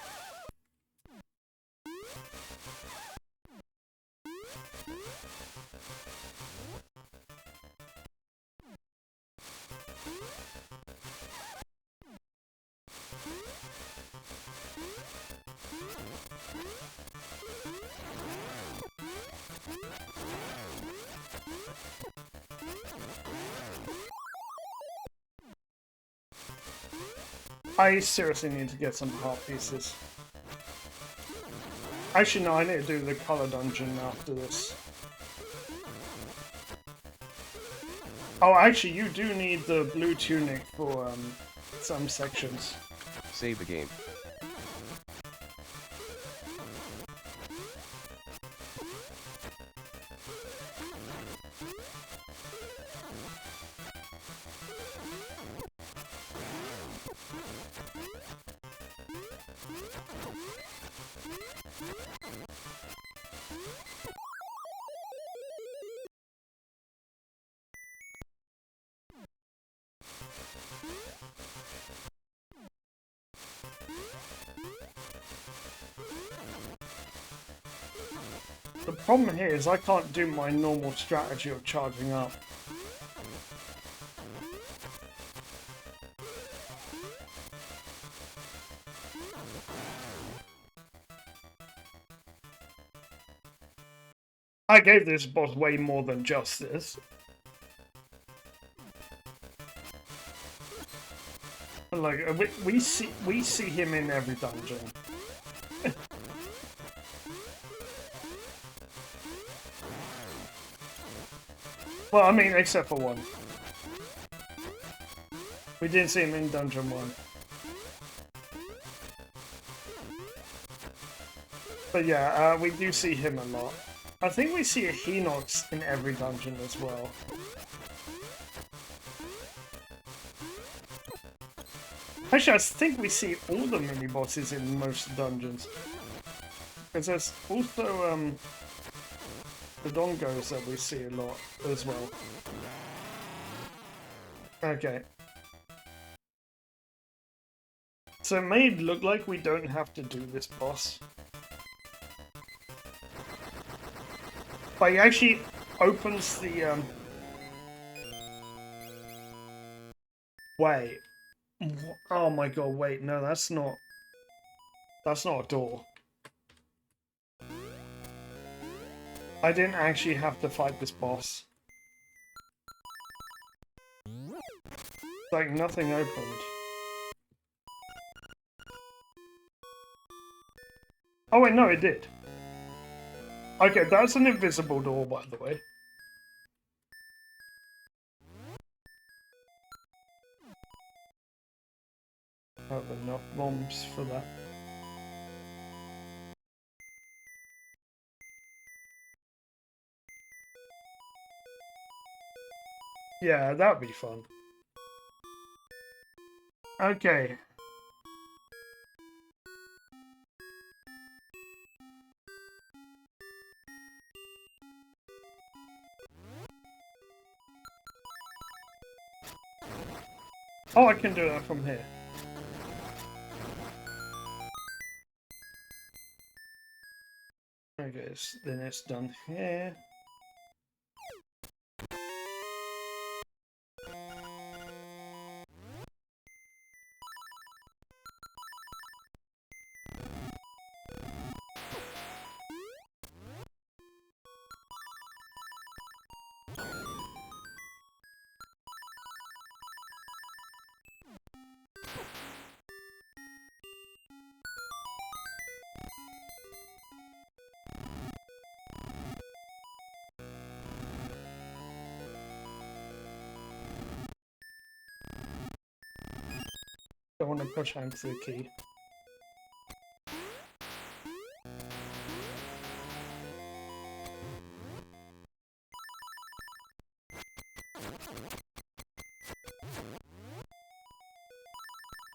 I seriously need to get some heart pieces. Actually, no, I need to do the color dungeon after this. Oh, actually, you do need the blue tunic for some sections. Save the game. The problem here is I can't do my normal strategy of charging up. I gave this boss way more than just this. Like we see him in every dungeon. Well, I mean, except for one. We didn't see him in Dungeon 1. But yeah, we do see him a lot. I think we see a Hinox in every dungeon as well. Actually, I think we see all the mini-bosses in most dungeons. Because there's also, the Dongos that we see a lot as well. Okay. So it may look like we don't have to do this boss. But he actually opens the, Wait. Oh my god, wait, no, that's not a door. I didn't actually have to fight this boss. Like, nothing opened. Oh wait, no, it did. Okay, that's an invisible door, by the way. I have enough bombs for that. Yeah, that'd be fun. Okay. Oh, I can do that from here. this, then it's done here. Don't want to push hand to the key.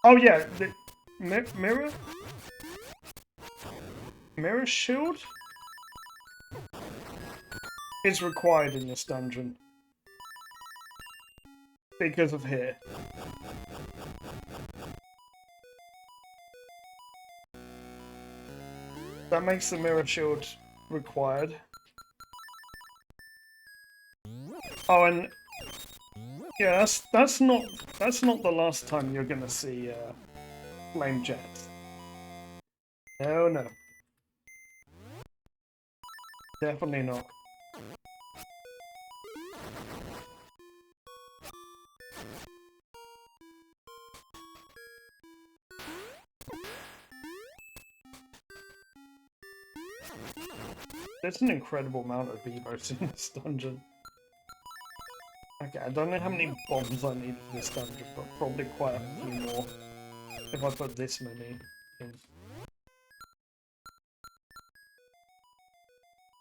Oh yeah, the mirror shield is required in this dungeon because of here. That makes the mirror shield required. Oh, and yeah, that's not the last time you're gonna see flame jets. No, no, definitely not. There's an incredible amount of Evos in this dungeon. Okay, I don't know how many bombs I need for this dungeon, but probably quite a few more if I put this many in.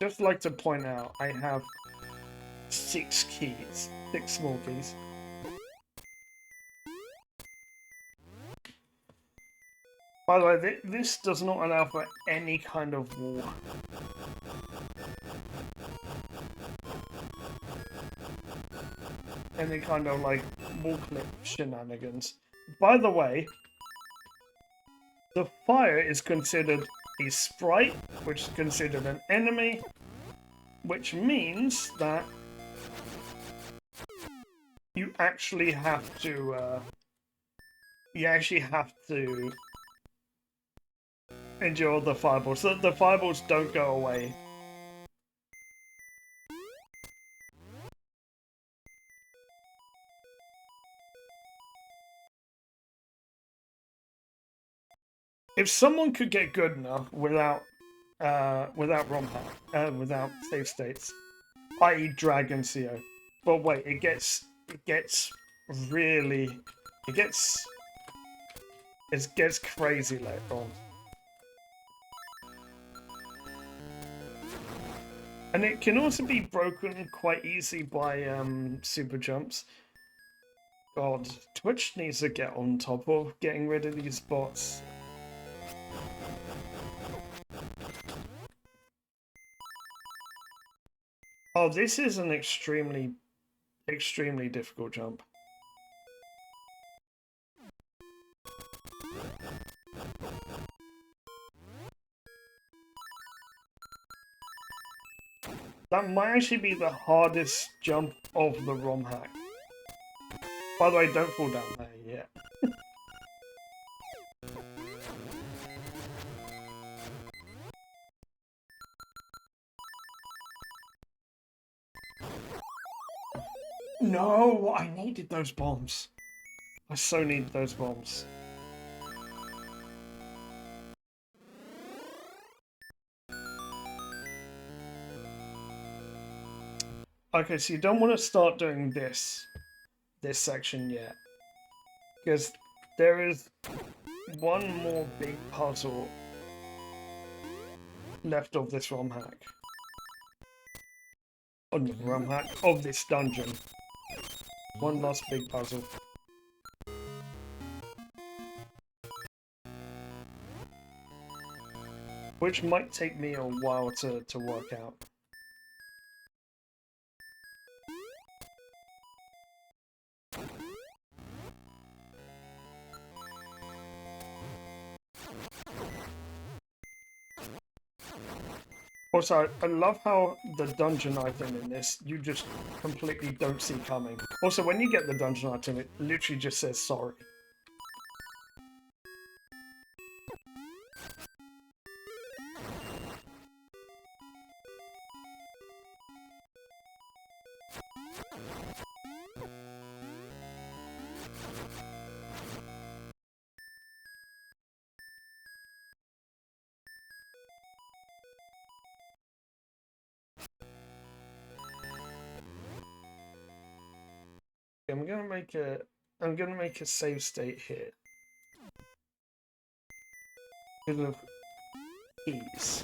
Just like to point out, I have 6 keys, 6 small keys. By the way, this does not allow for any kind of wall. Any kind of like wall clip shenanigans. By the way, the fire is considered a sprite, which is considered an enemy, which means that you actually have to endure the fireballs. So the fireballs don't go away. If someone could get good enough without Romhack, without save states, i.e. Dragon CO, but wait, it gets crazy later on. And it can also be broken quite easy by super jumps. God, Twitch needs to get on top of getting rid of these bots. Oh, this is an extremely difficult jump. That might actually be the hardest jump of the Romhack. By the way, don't fall down there yet. No, I needed those bombs. I so needed those bombs. Okay, so you don't want to start doing this section yet, because there is one more big puzzle left of this Romhack. Of the Romhack of this dungeon. One last big puzzle. Which might take me a while to work out. Also, I love how the dungeon item in this, you just completely don't see coming. Also, when you get the dungeon item, it literally just says sorry. I'm gonna make a save state here. Because of keys.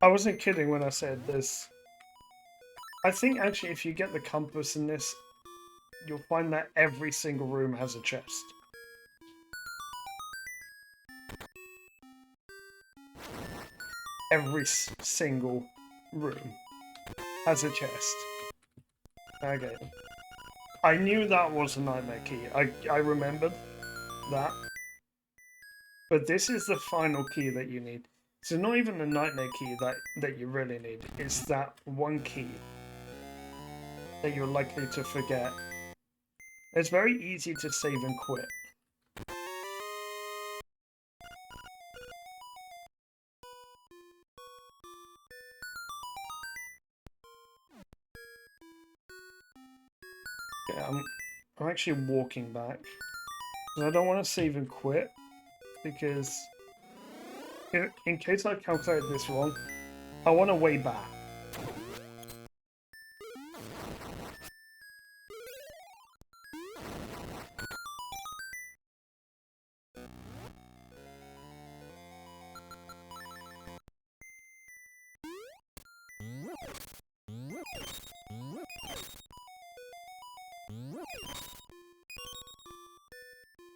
I wasn't kidding when I said this. I think actually if you get the compass in this, you'll find that every single room has a chest. Every single room has a chest. Okay. I knew that was a nightmare key. I remembered that. But this is the final key that you need. So not even the nightmare key that you really need. It's that one key that you're likely to forget. It's very easy to save and quit. Yeah, I'm actually walking back. I don't want to save and quit, because in case I calculated this wrong, I want to way back.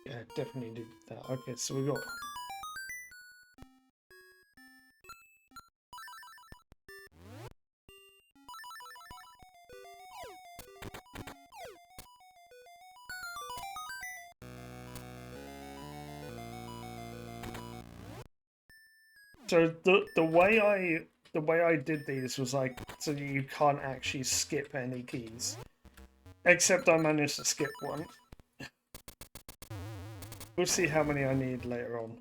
Yeah, definitely did that. Okay, so we got... So the way I did these was like, so you can't actually skip any keys. Except I managed to skip one. We'll see how many I need later on.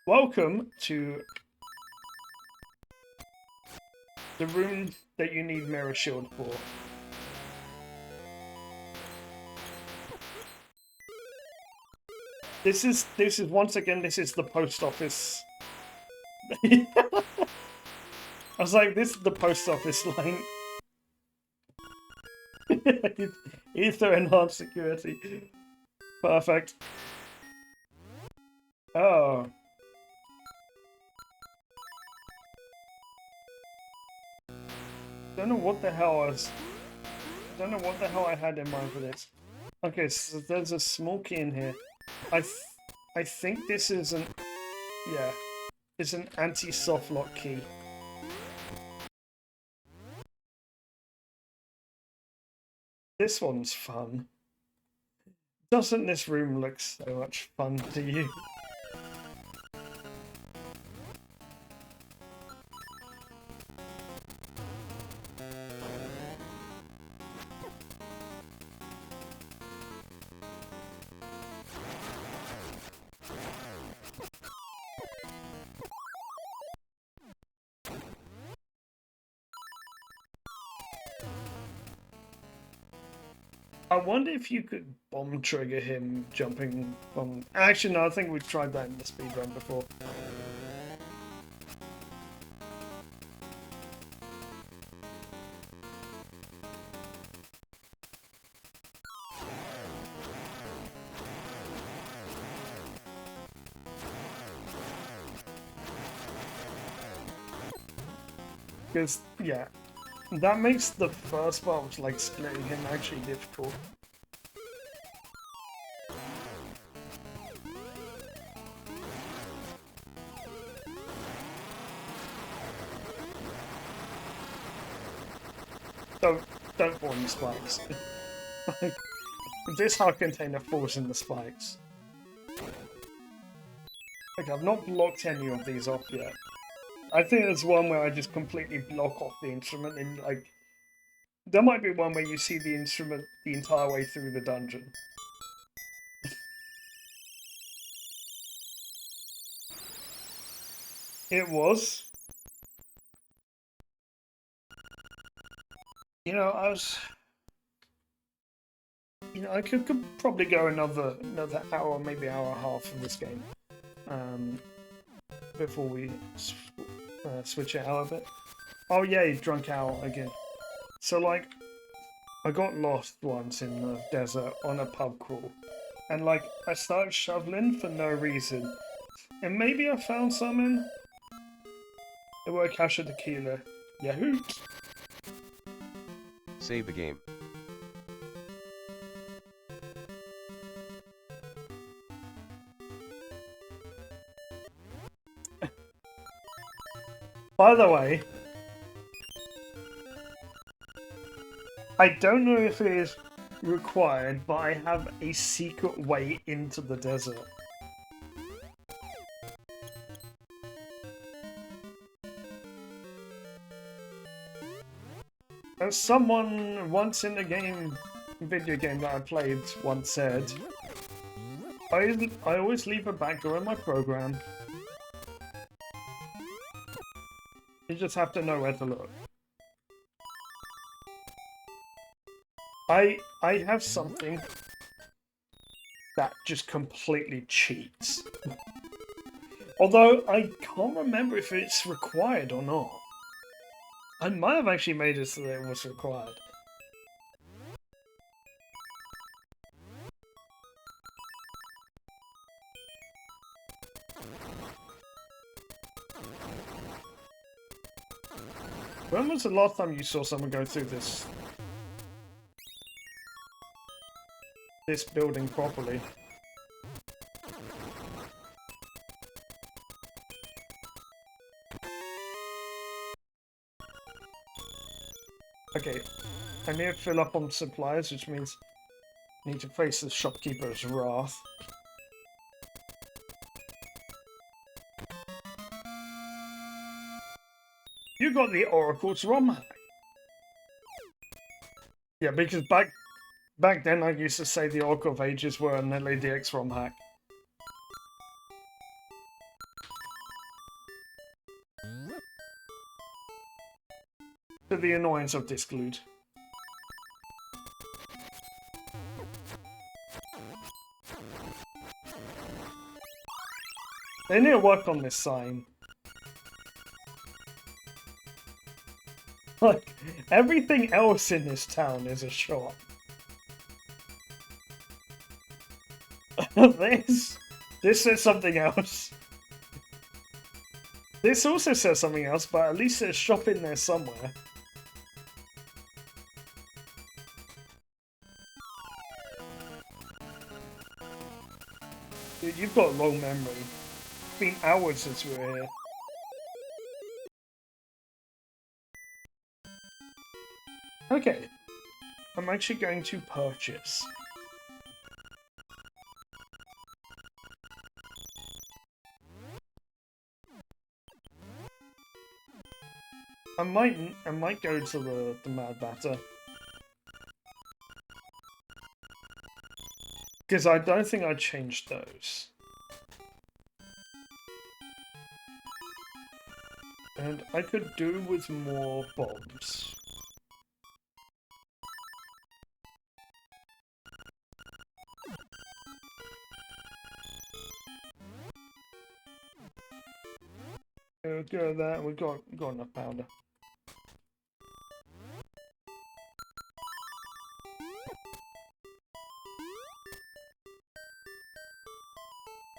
Welcome to the room that you need Mirror Shield for. This is once again, this is the post office. I was like, this is the post office line. Ether enhanced security. Perfect. Oh. Don't know what the hell I had in mind for this. Okay, so there's a small key in here. I think this is an... Yeah. It's an anti-soft lock key. This one's fun. Doesn't this room look so much fun to you? I wonder if you could bomb trigger him jumping from... Actually, no, I think we've tried that in the speedrun before. Because, yeah, that makes the first part of like splitting him actually difficult. Don't fall in the spikes. This hard container falls in the spikes. Okay, I've not blocked any of these off yet. I think there's one where I just completely block off the instrument and like... There might be one where you see the instrument the entire way through the dungeon. It was. You know, I could probably go another hour, maybe hour and a half of this game. Before we switch it out a bit. Oh yay, drunk owl again. So like, I got lost once in the desert on a pub crawl. And like, I started shoveling for no reason. And maybe I found something? It were a cache of tequila. Yahoo! Save the game. By the way, I don't know if it is required, but I have a secret way into the desert. As someone once in a video game that I played once said, I always leave a back door in my program. You just have to know where to look. I have something that just completely cheats. Although I can't remember if it's required or not. I might have actually made it so that it was required. When was the last time you saw someone go through this building properly? Okay, I need to fill up on supplies, which means I need to face the shopkeeper's wrath. You got the Oracle's Romhack. Yeah, because back then I used to say the Oracle of Ages were an LADX Romhack. To the annoyance of Disclude. They need to work on this sign. Like, everything else in this town is a shop. This says something else. This also says something else, but at least there's a shop in there somewhere. Dude, you've got a long memory. It's been hours since we were here. Okay, I'm actually going to purchase. I might go to the Mad Batter. Because I don't think I changed those. And I could do with more bombs. We'll go with that. We've got enough powder.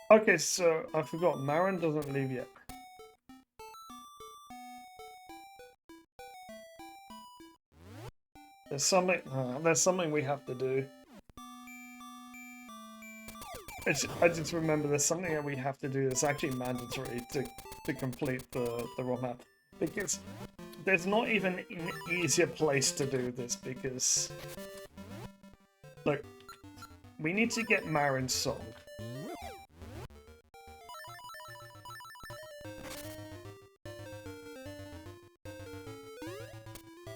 Okay, so I forgot. Marin doesn't leave yet. There's something we have to do. I just remember there's something that we have to do that's actually mandatory to complete the Romhack. Because there's not even an easier place to do this, because... Look, we need to get Marin's song.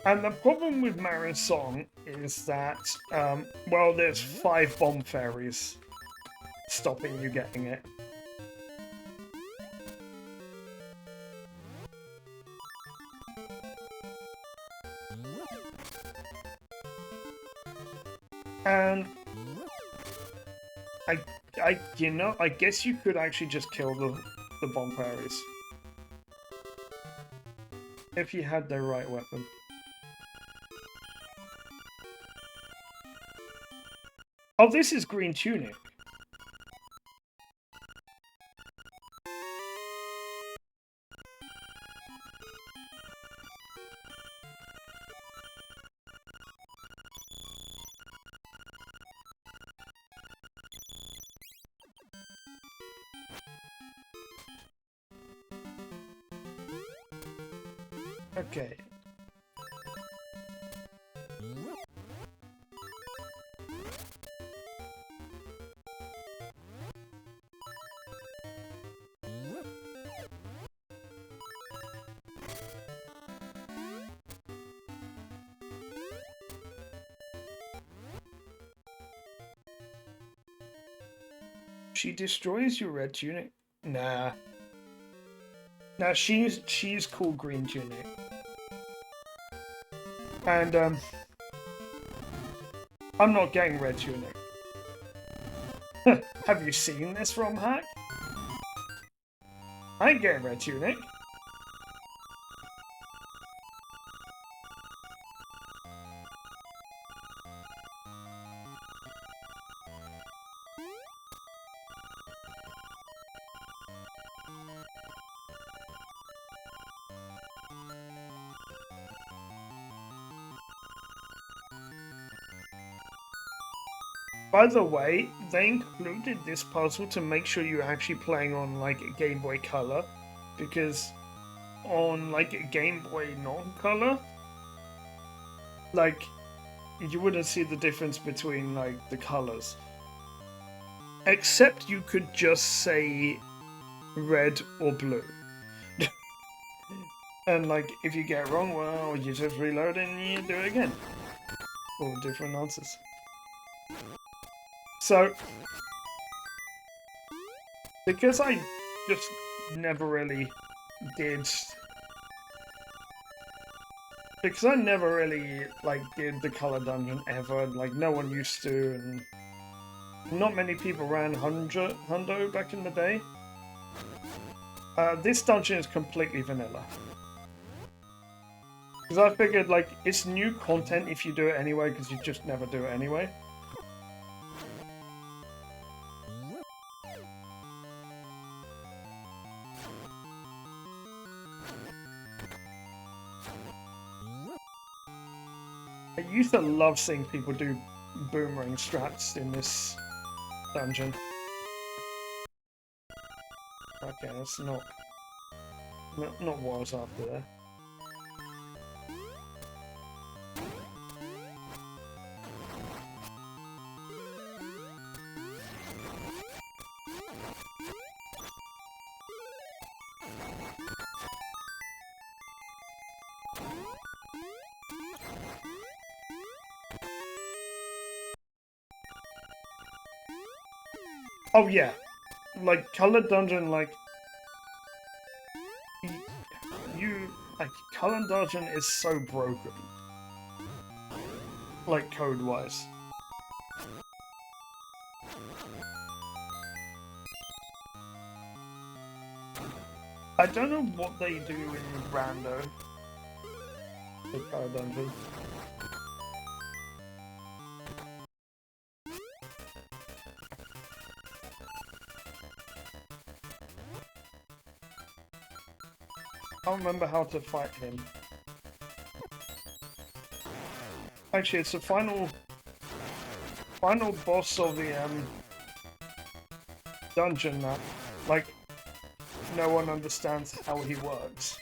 And the problem with Marin's song is that, well, there's 5 bomb fairies stopping you getting it. And I guess you could actually just kill the bomb fairies if you had the right weapon. Oh, this is green tunic. Okay. She destroys your red tunic? Nah. Now she's called green tunic. And I'm not getting red tunic. Have you seen this Romhack? I ain't getting red tunic. By the way, they included this puzzle to make sure you're actually playing on like a Game Boy Color, because on like a Game Boy non-color, like you wouldn't see the difference between like the colors. Except you could just say red or blue. And like if you get it wrong, well, you just reload and you do it again. All different answers. So, because I just never really did, because I never really like did the color dungeon ever, like no one used to, and not many people ran Hundo back in the day. This dungeon is completely vanilla. Because I figured like it's new content if you do it anyway, because you just never do it anyway. I used to love seeing people do boomerang strats in this dungeon. Okay, that's not what I was after there. Oh yeah, like Color Dungeon, like Color Dungeon is so broken, like code-wise. I don't know what they do in Rando, the Color Dungeon. I don't remember how to fight him. Actually, it's the final boss of the dungeon that, like, no one understands how he works.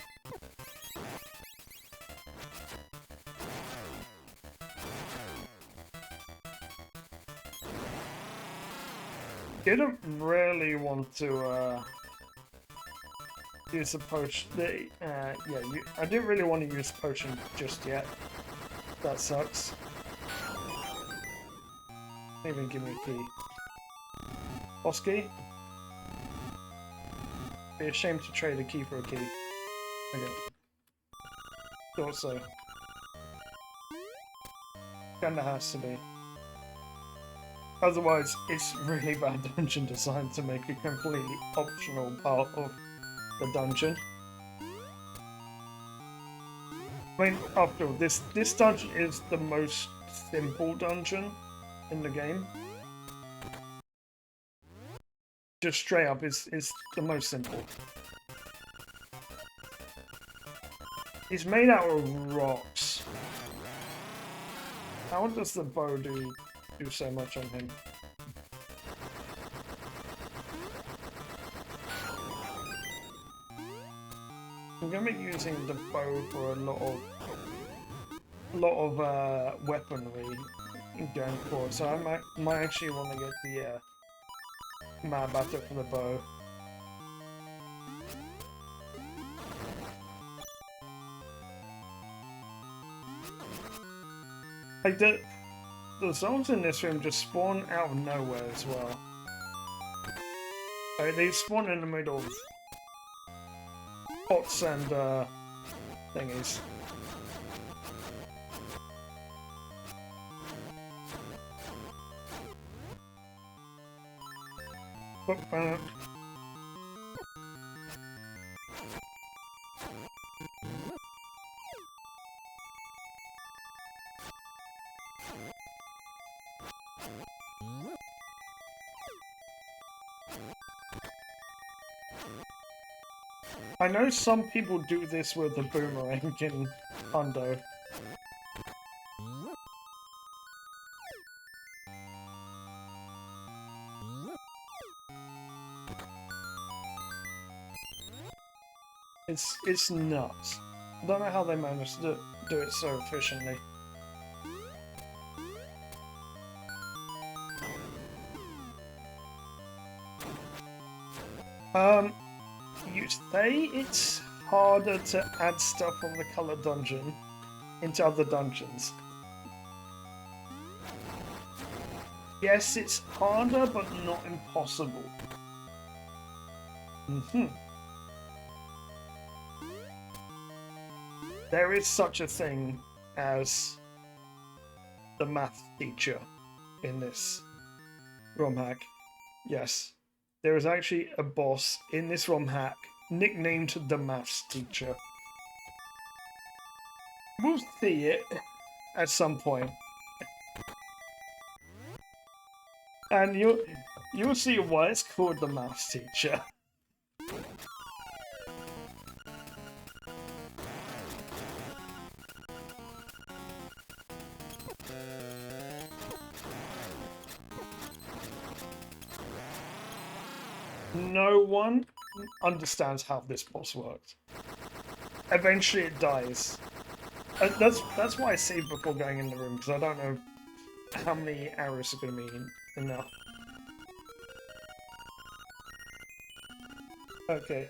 Didn't really want to use the potion. Yeah, I didn't really want to use the potion just yet. That sucks. Even give me a key. Boss key? Be ashamed to trade a key for a key. Okay. Thought so. Kinda has to be. Otherwise, it's really bad dungeon design to make a completely optional part of the dungeon. I mean, after all, this dungeon is the most simple dungeon in the game. Just straight up is the most simple. He's made out of rocks. How does the bow do so much on him? I'm gonna be using the bow for a lot of weaponry going forward, so I might actually want to get the mad batter for the bow. Like the zones in this room just spawn out of nowhere as well. Like they spawn in the middle of pots and thingies. I know some people do this with the boomerang in Hundo. It's nuts. I don't know how they manage to do it so efficiently. You say it's harder to add stuff from the color dungeon into other dungeons. Yes, it's harder, but not impossible. There is such a thing as the math teacher in this Romhack. Yes, there is actually a boss in this Romhack nicknamed the maths teacher. We'll see it at some point. And you'll see why it's called the maths teacher. No one understands how this boss works. Eventually it dies. That's why I saved before going in the room, because I don't know how many arrows are going to be enough. Okay.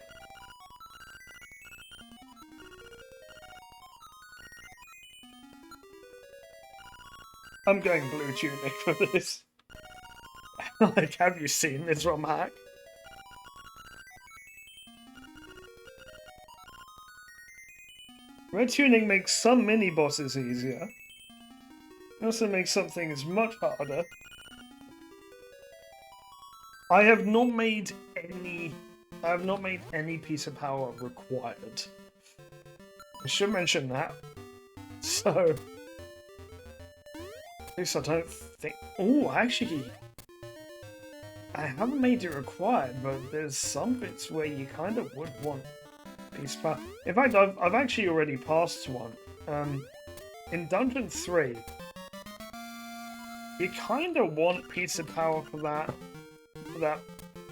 I'm going blue tunic for this. Like, have you seen this Romhack? Red tuning makes some mini bosses easier. It also makes some things much harder. I have not made any piece of power required. I should mention that. So at least I don't think. Oh, actually, I haven't made it required, but there's some bits where you kind of would want piece of power. In fact, I've actually already passed one. In Dungeon 3, You kind of want pizza power for that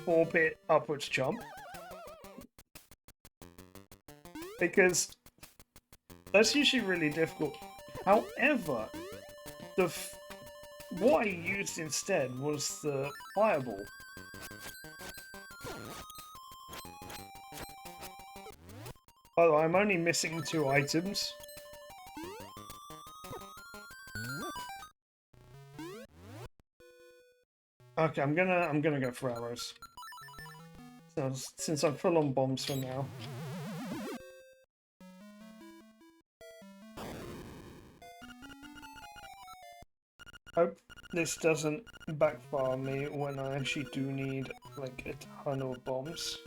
4-bit upwards jump. Because that's usually really difficult. However, what I used instead was the fireball. Oh, I'm only missing 2 items. Okay, I'm gonna go for arrows. So, since I'm full on bombs for now. Hope this doesn't backfire on me when I actually do need like a ton of bombs.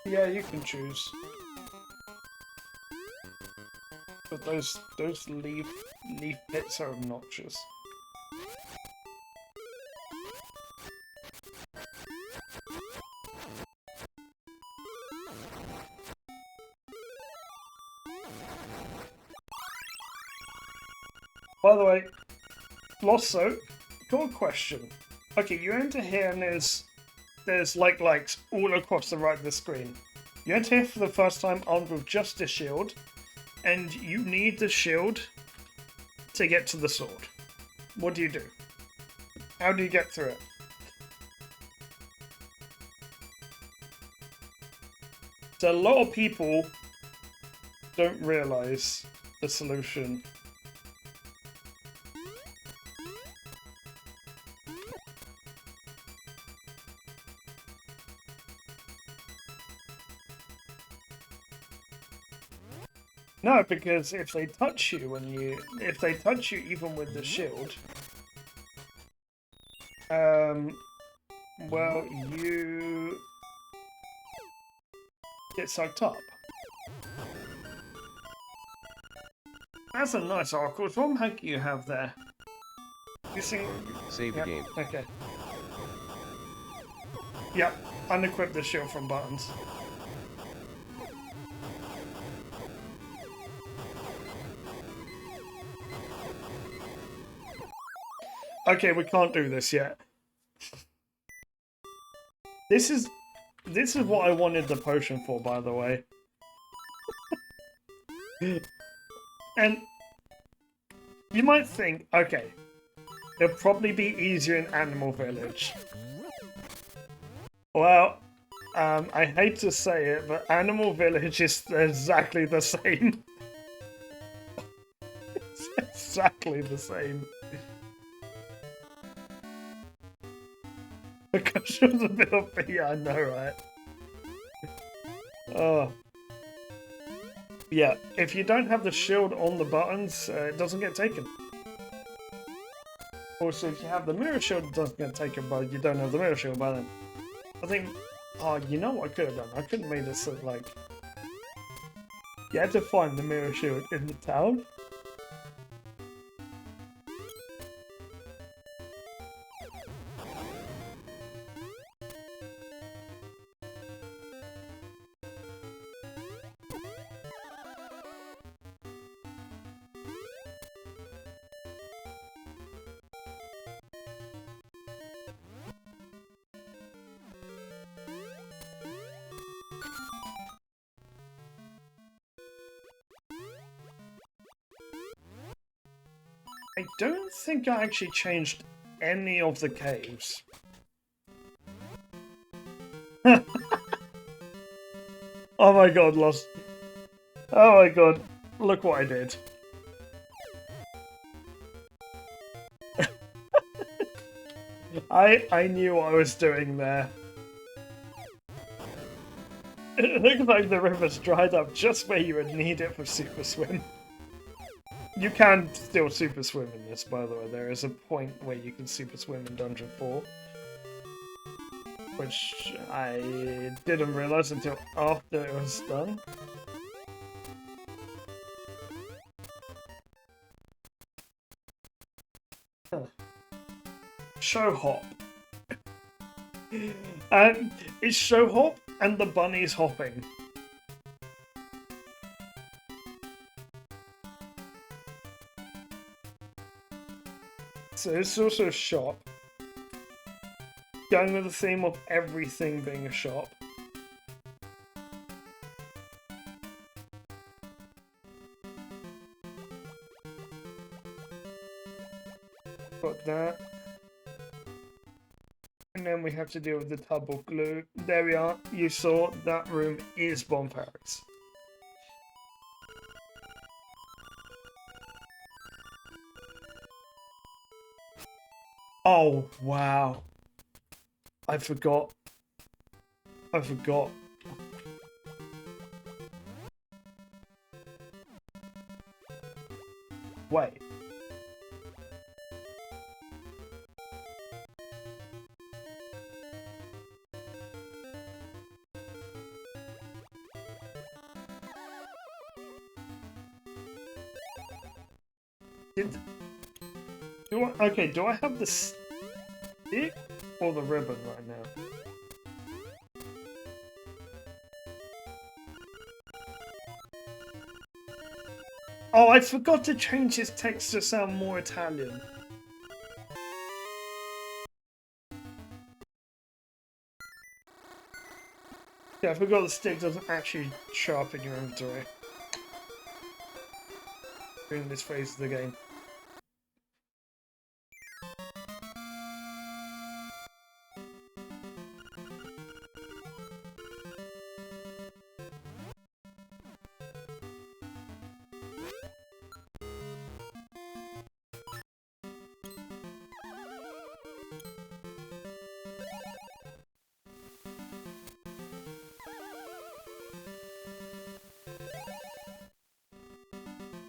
Yeah, you can choose. But those leaf pits are obnoxious. By the way, Lost Soap, got a question. Okay, you enter here and there's likes all across the right of the screen. You enter here for the first time armed with just a shield, and you need the shield to get to the sword. What do you do? How do you get through it? So a lot of people don't realise the solution. No, because if they touch you even with the shield, well, you get sucked up. That's a nice arc. What Romhack you have there? You sing. Save the game. Okay. Yep. Unequip the shield from buttons. Okay, we can't do this yet. This is what I wanted the potion for, by the way. And you might think, okay, it'll probably be easier in Animal Village. Well, I hate to say it, but Animal Village is exactly the same. It's exactly the same. Because it was a bit of yeah, I know, right? Oh. Yeah, if you don't have the shield on the buttons, it doesn't get taken. Also, if you have the mirror shield, it doesn't get taken, but you don't have the mirror shield by then. I think, oh, you know what I could have done? I could have made this look like you had to find the mirror shield in the town. I don't think I actually changed any of the caves. Oh my god, Lost. Oh my god, look what I did. I knew what I was doing there. It looks like the river's dried up just where you would need it for Super Swim. You can still Super Swim in this, by the way. There is a point where you can Super Swim in Dungeon 4. Which I didn't realise until after it was done. Show hop. And it's show hop and the bunny's hopping. So it's also a shop. Going with the theme of everything being a shop. Got that. And then we have to deal with the tub of glue. There we are. You saw that room is Bonfires. Oh, wow. I forgot. Wait. Do I have the stick or the ribbon right now? Oh, I forgot to change his text to sound more Italian. Yeah, I forgot the stick doesn't actually show up in your inventory during this phase of the game.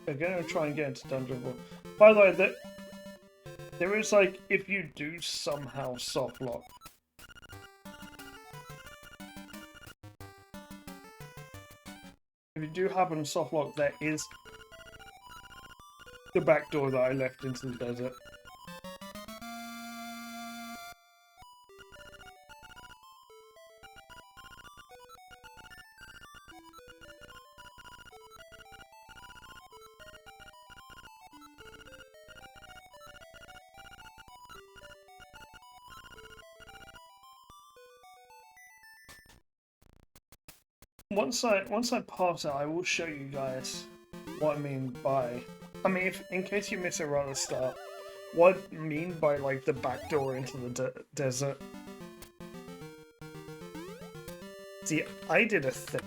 I'm gonna try and get into Dungeon 4. By the way, there is like, if you do somehow soft lock. If you do happen to soft lock, there is the back door that I left into the desert. Once I pass it, I will show you guys what I mean by. I mean, in case you miss it right at the start, what I mean by like the back door into the desert. See, I did a thing.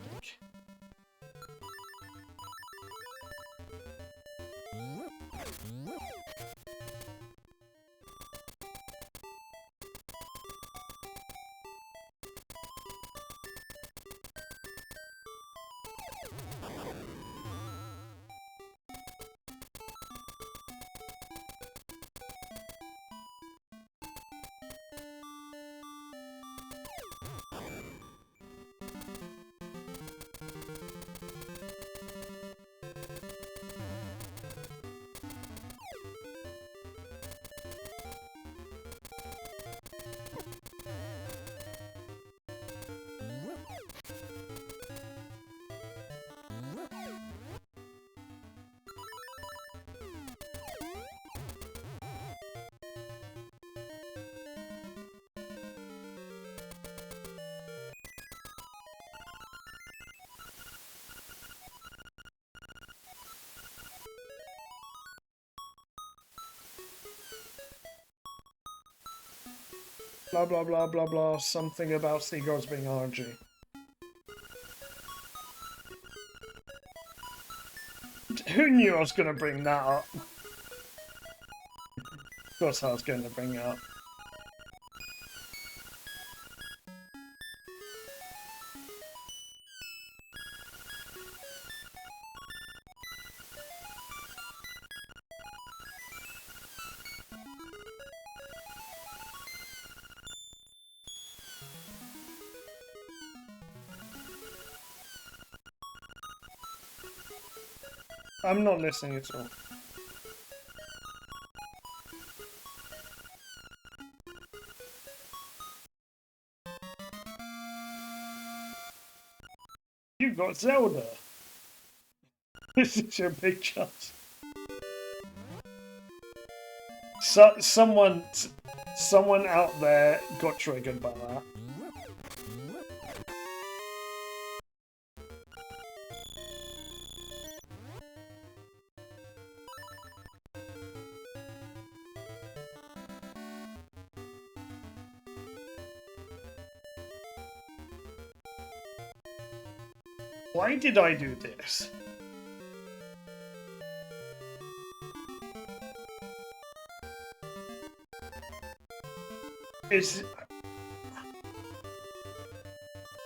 Blah blah blah blah blah, something about seagulls being RNG. Who knew I was going to bring that up? Of course I was going to bring it up. I'm not listening at all. You got Zelda. This is your big chance. Someone out there got triggered by that. Why did I do this?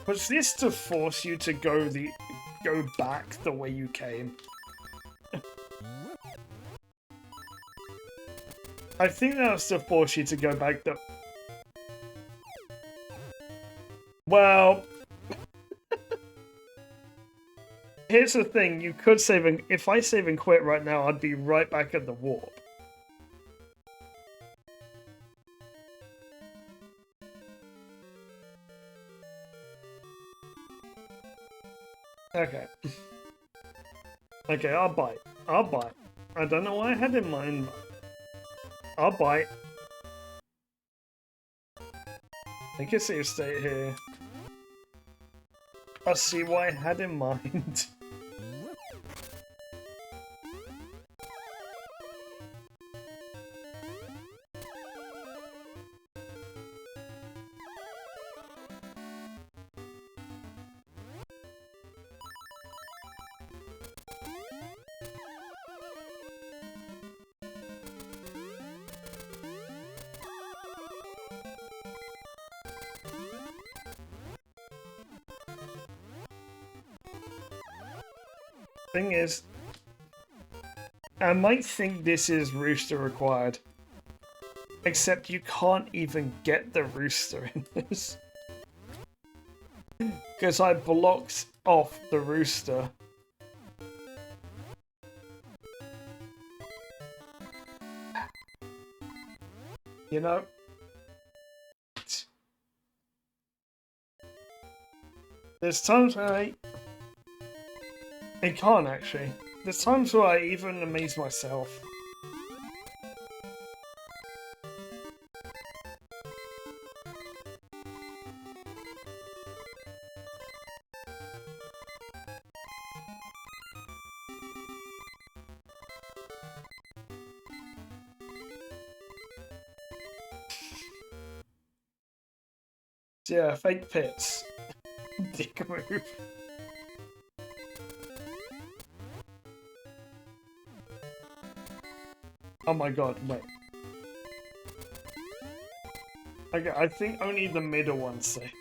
Was this to force you to go back the way you came? I think that was to force you to go back the... Well... Here's the thing, you could save and... If I save and quit right now, I'd be right back at the warp. Okay. Okay, I'll bite. I'll bite. I don't know what I had in mind. I'll bite. I can save state here. I'll see what I had in mind. Thing is, I might think this is rooster required, except you can't even get the rooster in this because I blocked off the rooster. You know, there's times where I can't actually. There's times where I even amaze myself. Yeah, fake pits. Dick move. Oh my god, wait. Okay, I think only the middle ones say.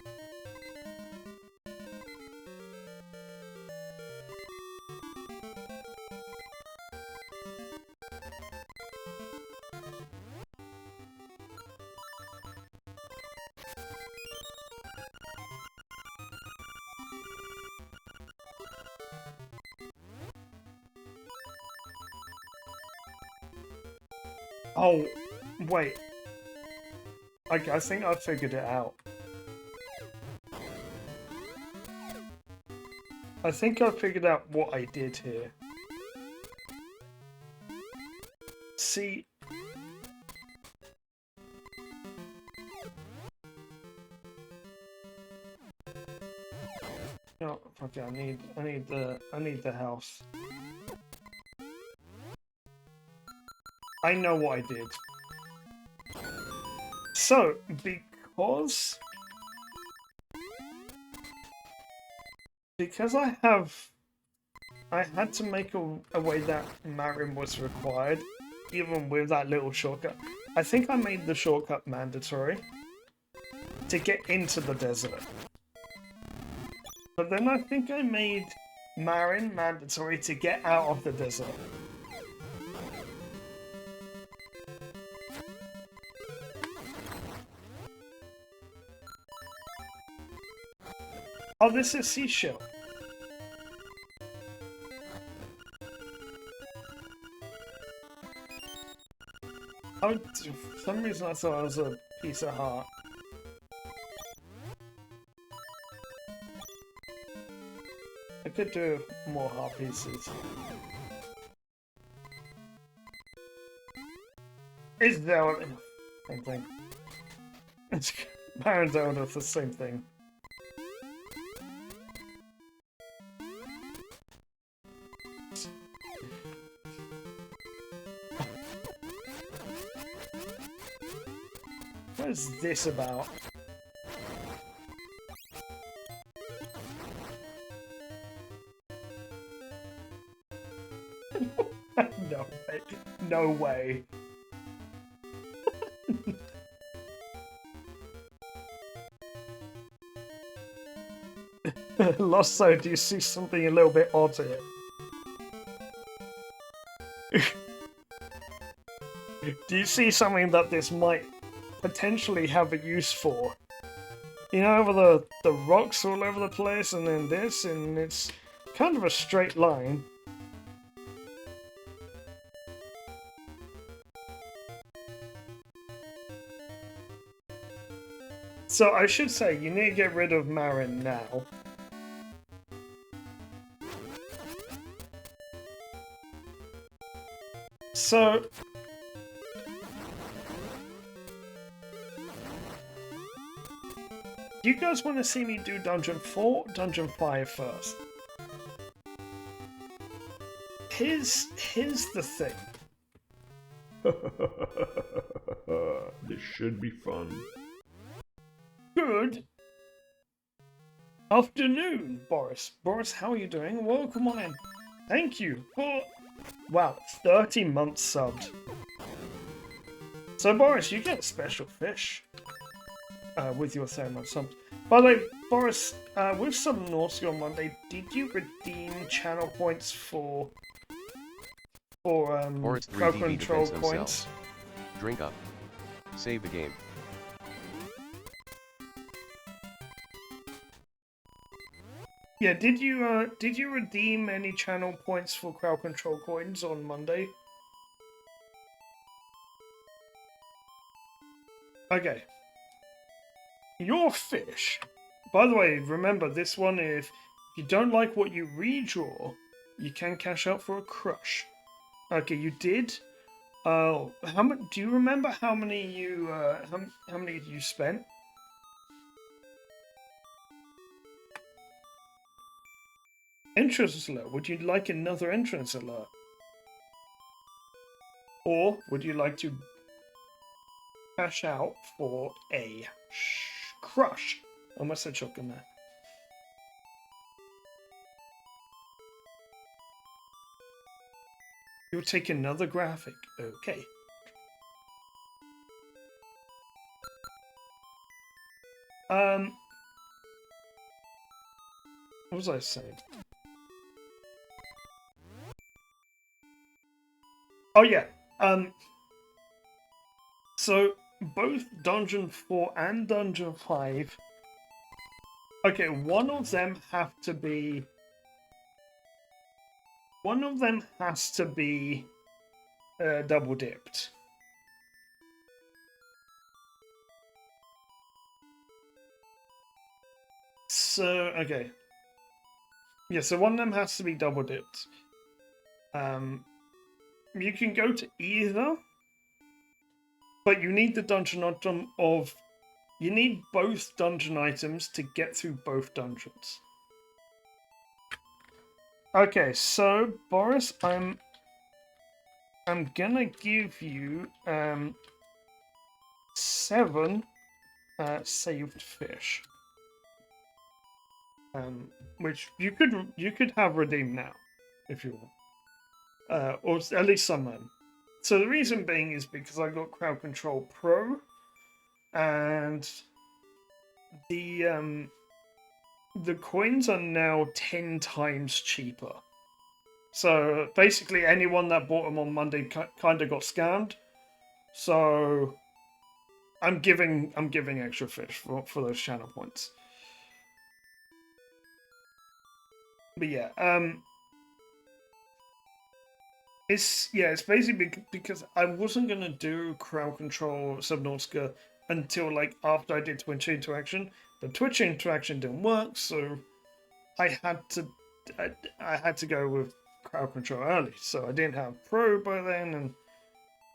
Oh, wait. Okay, I think I figured it out. I think I figured out what I did here. See... Oh, okay, I need the house. I know what I did. So, because I had to make a way that Marin was required, even with that little shortcut. I think I made the shortcut mandatory to get into the desert. But then I think I made Marin mandatory to get out of the desert. Oh, this is seashell. For some reason I thought it was a piece of heart. I could do more heart pieces. Is Zelda same thing? It's Mario and Zelda, it's the same thing. What is this about? No way. No way. Losso, do you see something a little bit odd here? Do you see something that this might potentially have a use for? You know, over the rocks all over the place, and then this, and it's kind of a straight line. So I should say, you need to get rid of Marin now. So... do you guys want to see me do Dungeon 4 or Dungeon 5 first? Here's the thing. This should be fun. Good afternoon, Boris. Boris, how are you doing? Welcome on in. Thank you for... wow, 30 months subbed. So, Boris, you get a special fish with your 30 months subbed. By the way, Boris, with some Naughty on Monday, did you redeem channel points for Boris 3 crowd DB control defends points? himself. Drink up. Save the game. Yeah, did you redeem any channel points for crowd control coins on Monday? Okay. Your fish. By the way, remember this one, if you don't like what you redraw, you can cash out for a crush. Okay, you did. How much? Do you remember how many you how many you spent? Entrance alert. Would you like another entrance alert? Or would you like to cash out for a crush? I almost said shotgun there. You'll take another graphic. Okay. What was I saying? Oh yeah. So both Dungeon 4 and Dungeon 5. Okay, one of them has to be double dipped. So okay. Yeah, so one of them has to be double dipped. You can go to either, but you need the dungeon item of... you need both dungeon items to get through both dungeons. Okay, so Boris, I'm gonna give you 7 saved fish, which you could have redeemed now if you want. Or at least some of them. So the reason being is because I got Crowd Control Pro, and the coins are now 10 times cheaper. So basically, anyone that bought them on Monday kind of got scammed. So I'm giving extra fish for those channel points. But yeah, It's basically because I wasn't gonna do crowd control Subnautica until like after I did Twitch interaction, but Twitch interaction didn't work, so I had to I had to go with crowd control early. So I didn't have Pro by then, and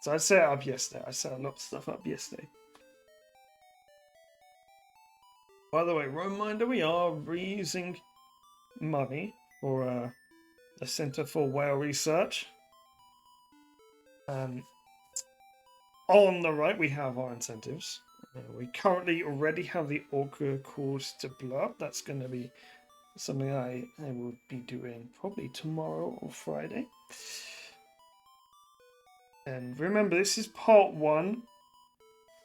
so I set it up yesterday. I set a lot of stuff up yesterday. By the way, reminder: we are raising money for the Centre for Whale Research. On the right, we have our incentives. We currently already have the Orca course to blow up. That's going to be something I will be doing probably tomorrow or Friday. And remember, this is part 1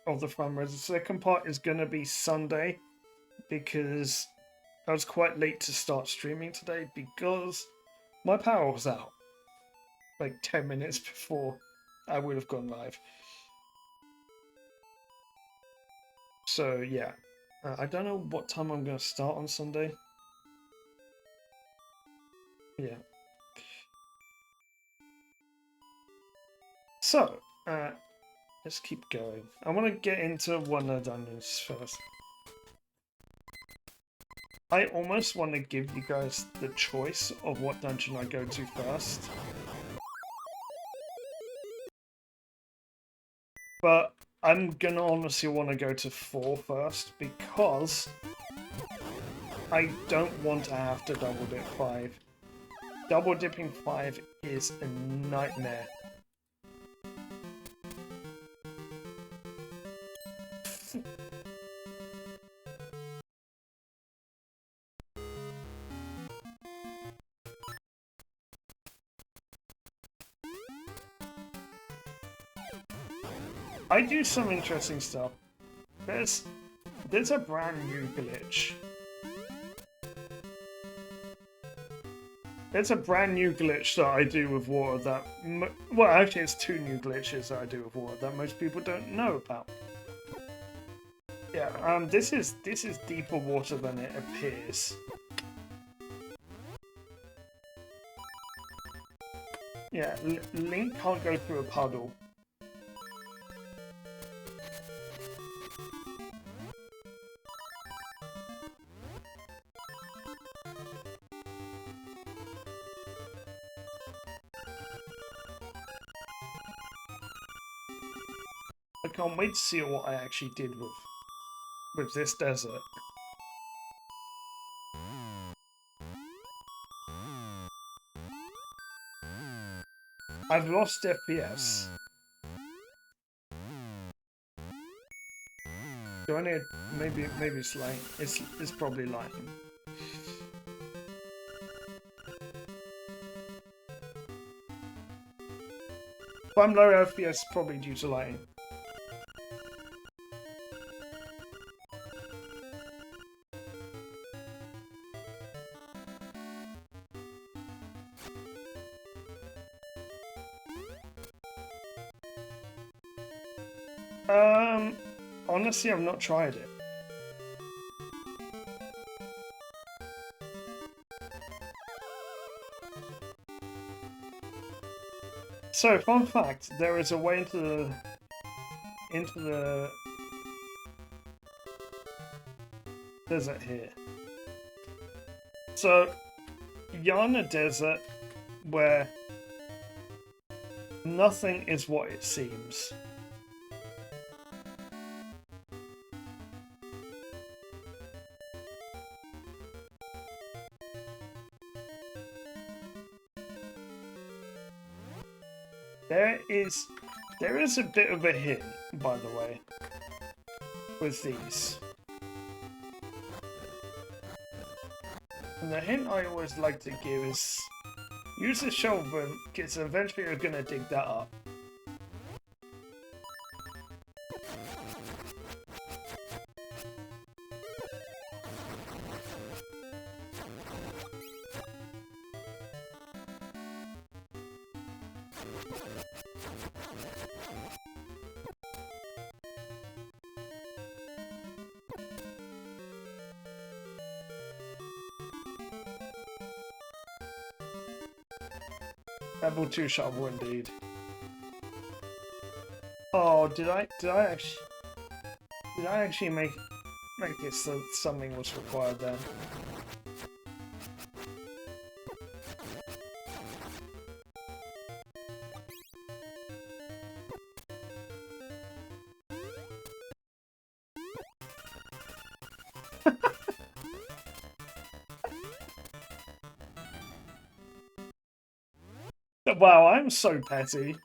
of the fundraiser. The second part is going to be Sunday because I was quite late to start streaming today because my power was out like 10 minutes before I would have gone live. So yeah, I don't know what time I'm going to start on Sunday. Yeah. So, let's keep going. I want to get into one of the dungeons first. I almost want to give you guys the choice of what dungeon I go to first. But I'm gonna honestly want to go to 4 first because I don't want to have to double dip 5. Double dipping 5 is a nightmare. I do some interesting stuff. There's a brand new glitch. There's a brand new glitch that I do with water that... Well, actually, it's 2 new glitches that I do with water that most people don't know about. Yeah, this is deeper water than it appears. Yeah, Link can't go through a puddle. I can't wait to see what I actually did with this desert. I've lost FPS. Do I need maybe it's lying. It's probably lying. If I'm low FPS, probably due to lighting. Honestly, I've not tried it. So, fun fact, there is a way into the desert here. So, you're in a desert where nothing is what it seems. There is a bit of a hint, by the way, with these. And the hint I always like to give is use the shovel because eventually you're gonna dig that up. Level 2 shovel indeed. Oh, did I actually make it so something was required then? Wow, I'm so petty.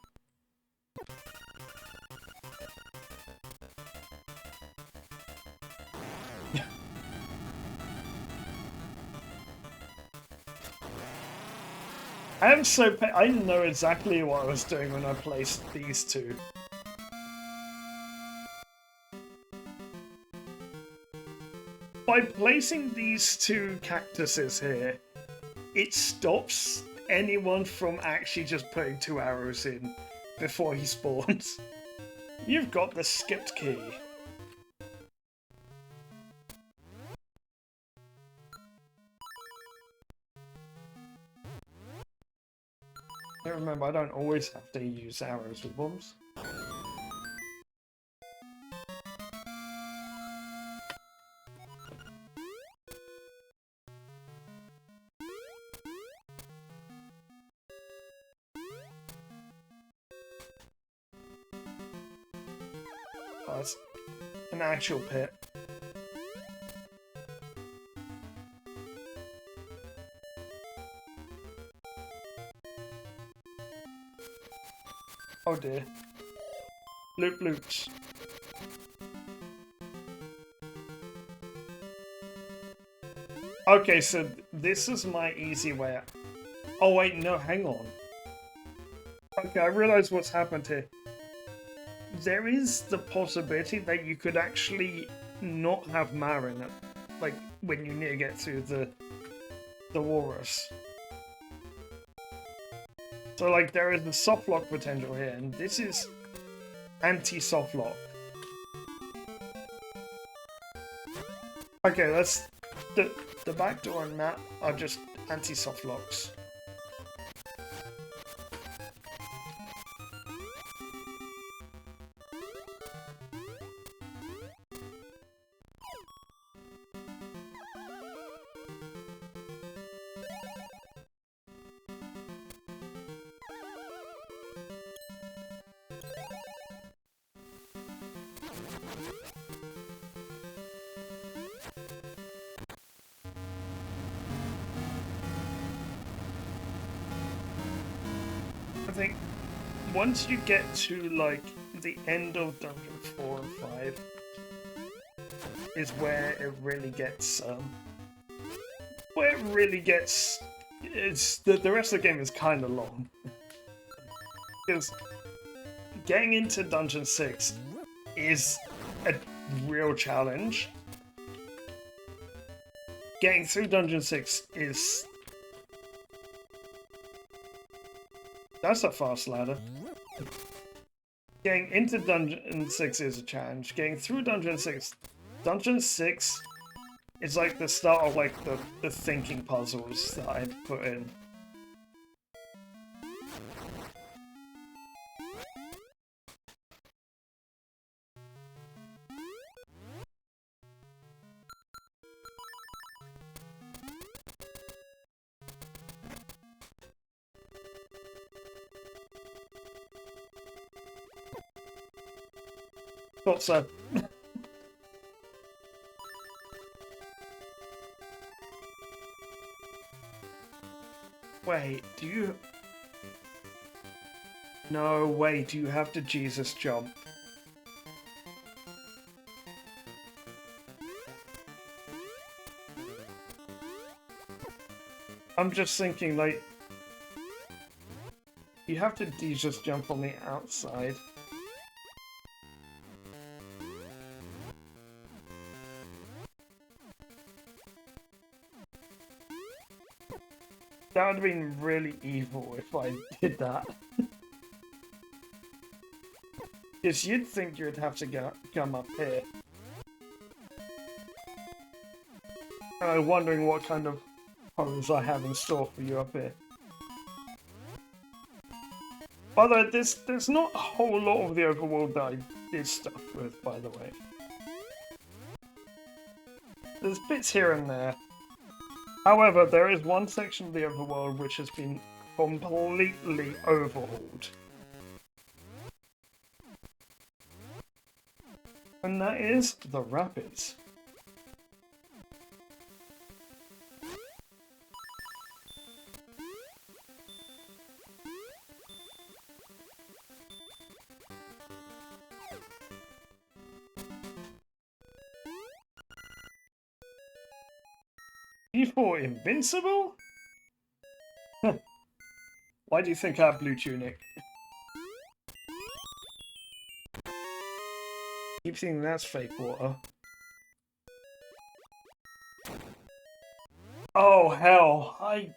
I'm so I know exactly what I was doing when I placed these two. By placing these two cactuses here, it stops anyone from actually just putting 2 arrows in before he spawns. You've got the skipped key. Remember, I don't always have to use arrows with bombs. Oh, that's an actual pit. Oh dear. Loop loops. Okay, so this is my easy way out. Oh wait, no, hang on. Okay, I realize what's happened here. There is the possibility that you could actually not have Marin, like, when you need to get through the walrus. So, like, there is the soft lock potential here, and this is anti-soft lock. Okay, that's the back door and that are just anti-soft locks. I think once you get to like the end of Dungeon 4 and 5 is where it really gets it's the rest of the game is kind of long. Because getting into Dungeon 6 is a real challenge. Getting through Dungeon 6 is... That's a fast ladder. Getting into Dungeon 6 is a challenge. Getting through Dungeon 6... Dungeon 6 is like the start of like the thinking puzzles that I put in. Thought so. Wait, do you... No, wait, do you have to Jesus jump? I'm just thinking, like... You have to Jesus jump on the outside. That would have been really evil if I did that. Because you'd think you'd have to come up here. And I'm wondering what kind of problems I have in store for you up here. Although there's not a whole lot of the overworld that I did stuff with, by the way. There's bits here and there. However, there is one section of the overworld which has been completely overhauled. And that is the rapids. You thought invincible? Why do you think I have blue tunic? Keep thinking that's fake water. Oh hell! I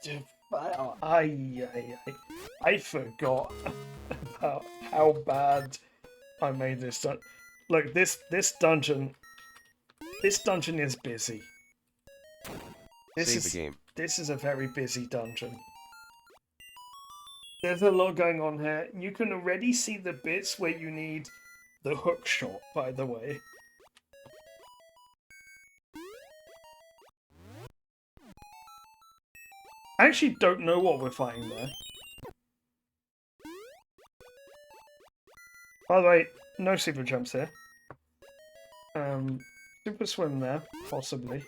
forgot about how bad I made this. Look, this dungeon is busy. Save the game. This is a very busy dungeon. There's a lot going on here. You can already see the bits where you need the hook shot, by the way. I actually don't know what we're fighting there. By the way, no super jumps here. Super swim there, possibly.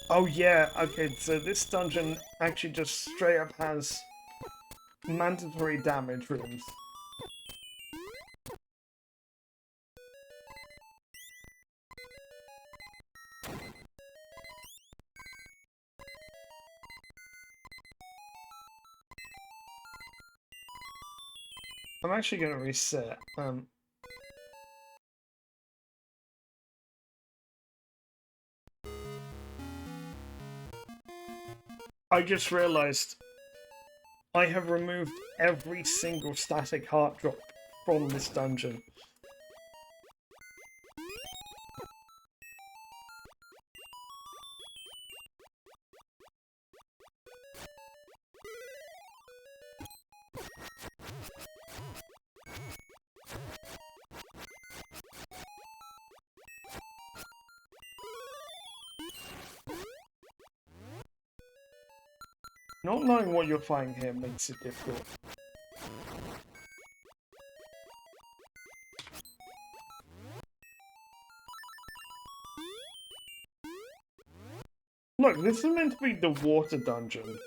Oh yeah, okay, so this dungeon actually just straight up has mandatory damage rooms. I'm actually going to reset. I just realized I have removed every single static heart drop from this dungeon. Not knowing what you're fighting here makes it difficult. Look, this is meant to be the water dungeon.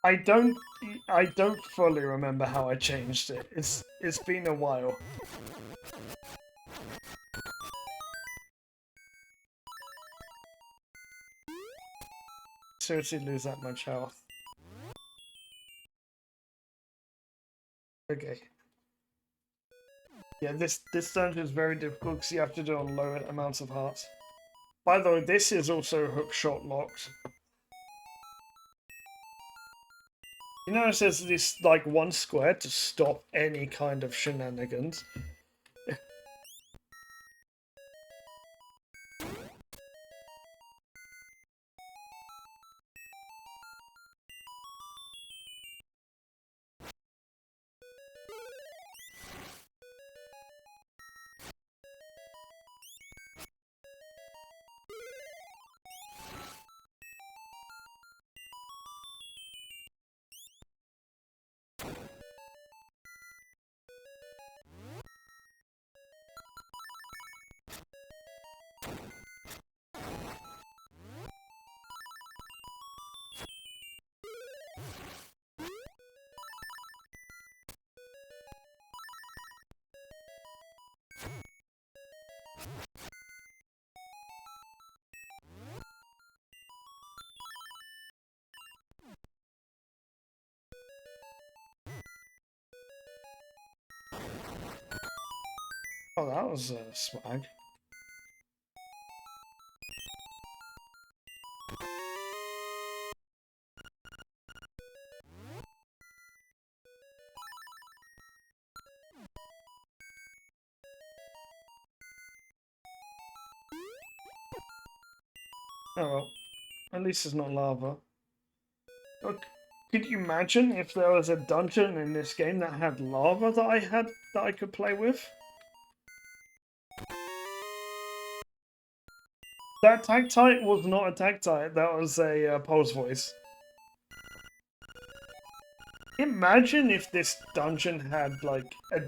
I don't fully remember how I changed it. It's been a while. Seriously lose that much health. Okay. Yeah, this dungeon is very difficult because you have to do it on lower amounts of hearts. By the way, this is also hook shot locked. You notice there's this, like, one square to stop any kind of shenanigans. Oh, that was swag. Oh well, at least it's not lava. Look, could you imagine if there was a dungeon in this game that had lava that I could play with? That tactite was not a tactite, that was a pulse voice. Imagine if this dungeon had like a...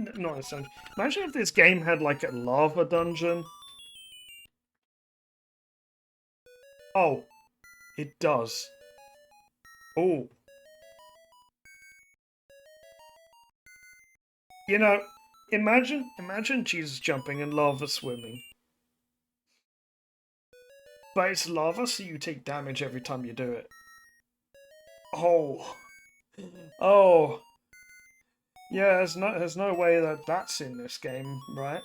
Not a dungeon. Imagine if this game had like a lava dungeon. Oh, it does. Oh. You know, imagine Jesus jumping and lava swimming. But it's lava, so you take damage every time you do it. Oh. Oh. Yeah, there's no way that that's in this game, right?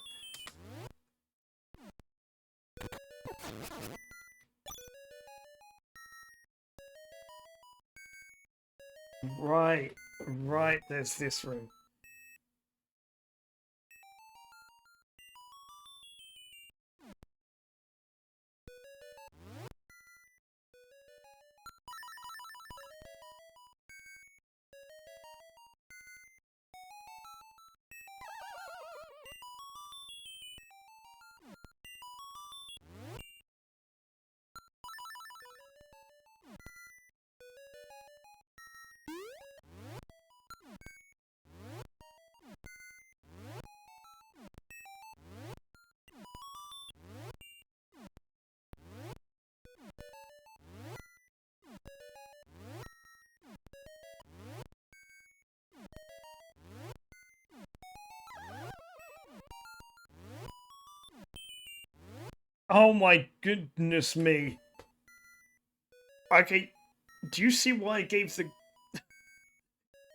Right, there's this room. Oh my goodness me. Okay, do you see why I gave the...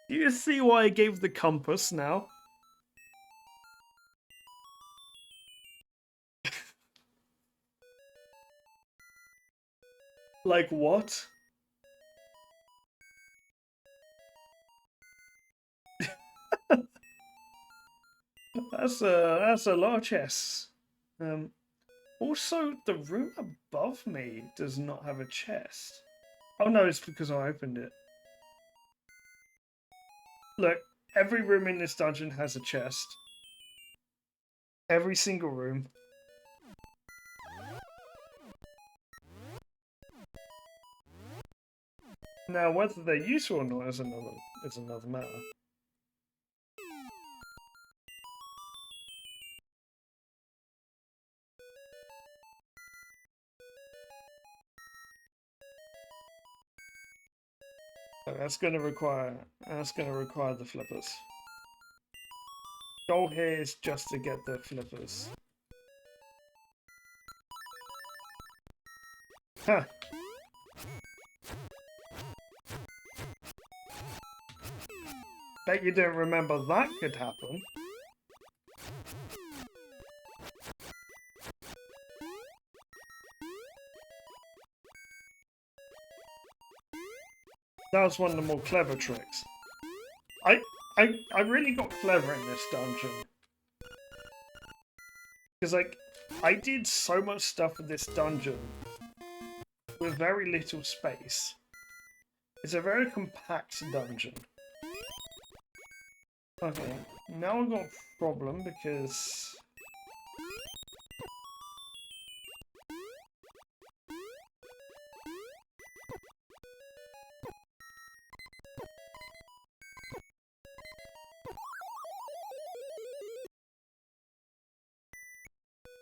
Do you see why I gave the compass now? Like what? That's a lot of chests. Also, the room above me does not have a chest. Oh no, it's because I opened it. Look, every room in this dungeon has a chest. Every single room. Now, whether they're useful or not is another matter. That's gonna require the flippers. Goal here is just to get the flippers. Huh. Bet you didn't remember that could happen. That was one of the more clever tricks. I really got clever in this dungeon. Because, like, I did so much stuff with this dungeon with very little space. It's a very compact dungeon. Okay, now I've got a problem because...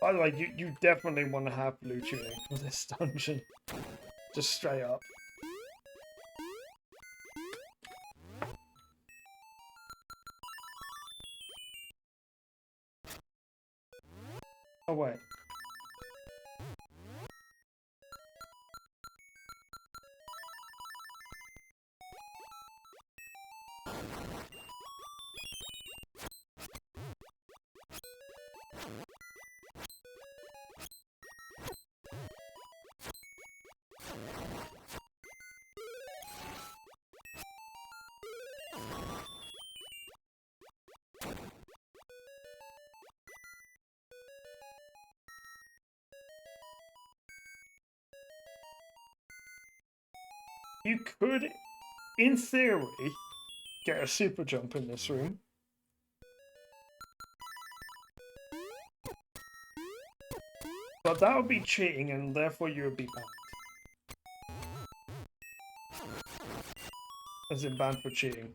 By the way, you definitely want to have blue tuning for this dungeon. Just straight up. Oh wait. You could, in theory, get a super jump in this room. But that would be cheating, and therefore you would be banned. As in banned for cheating.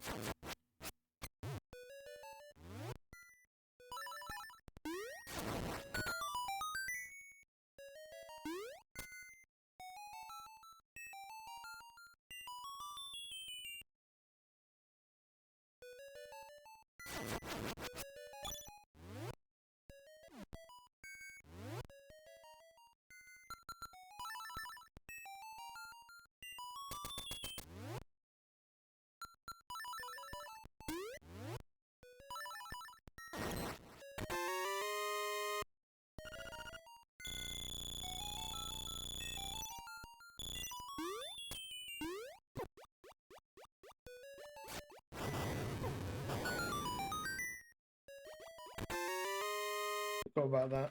Forgot about that.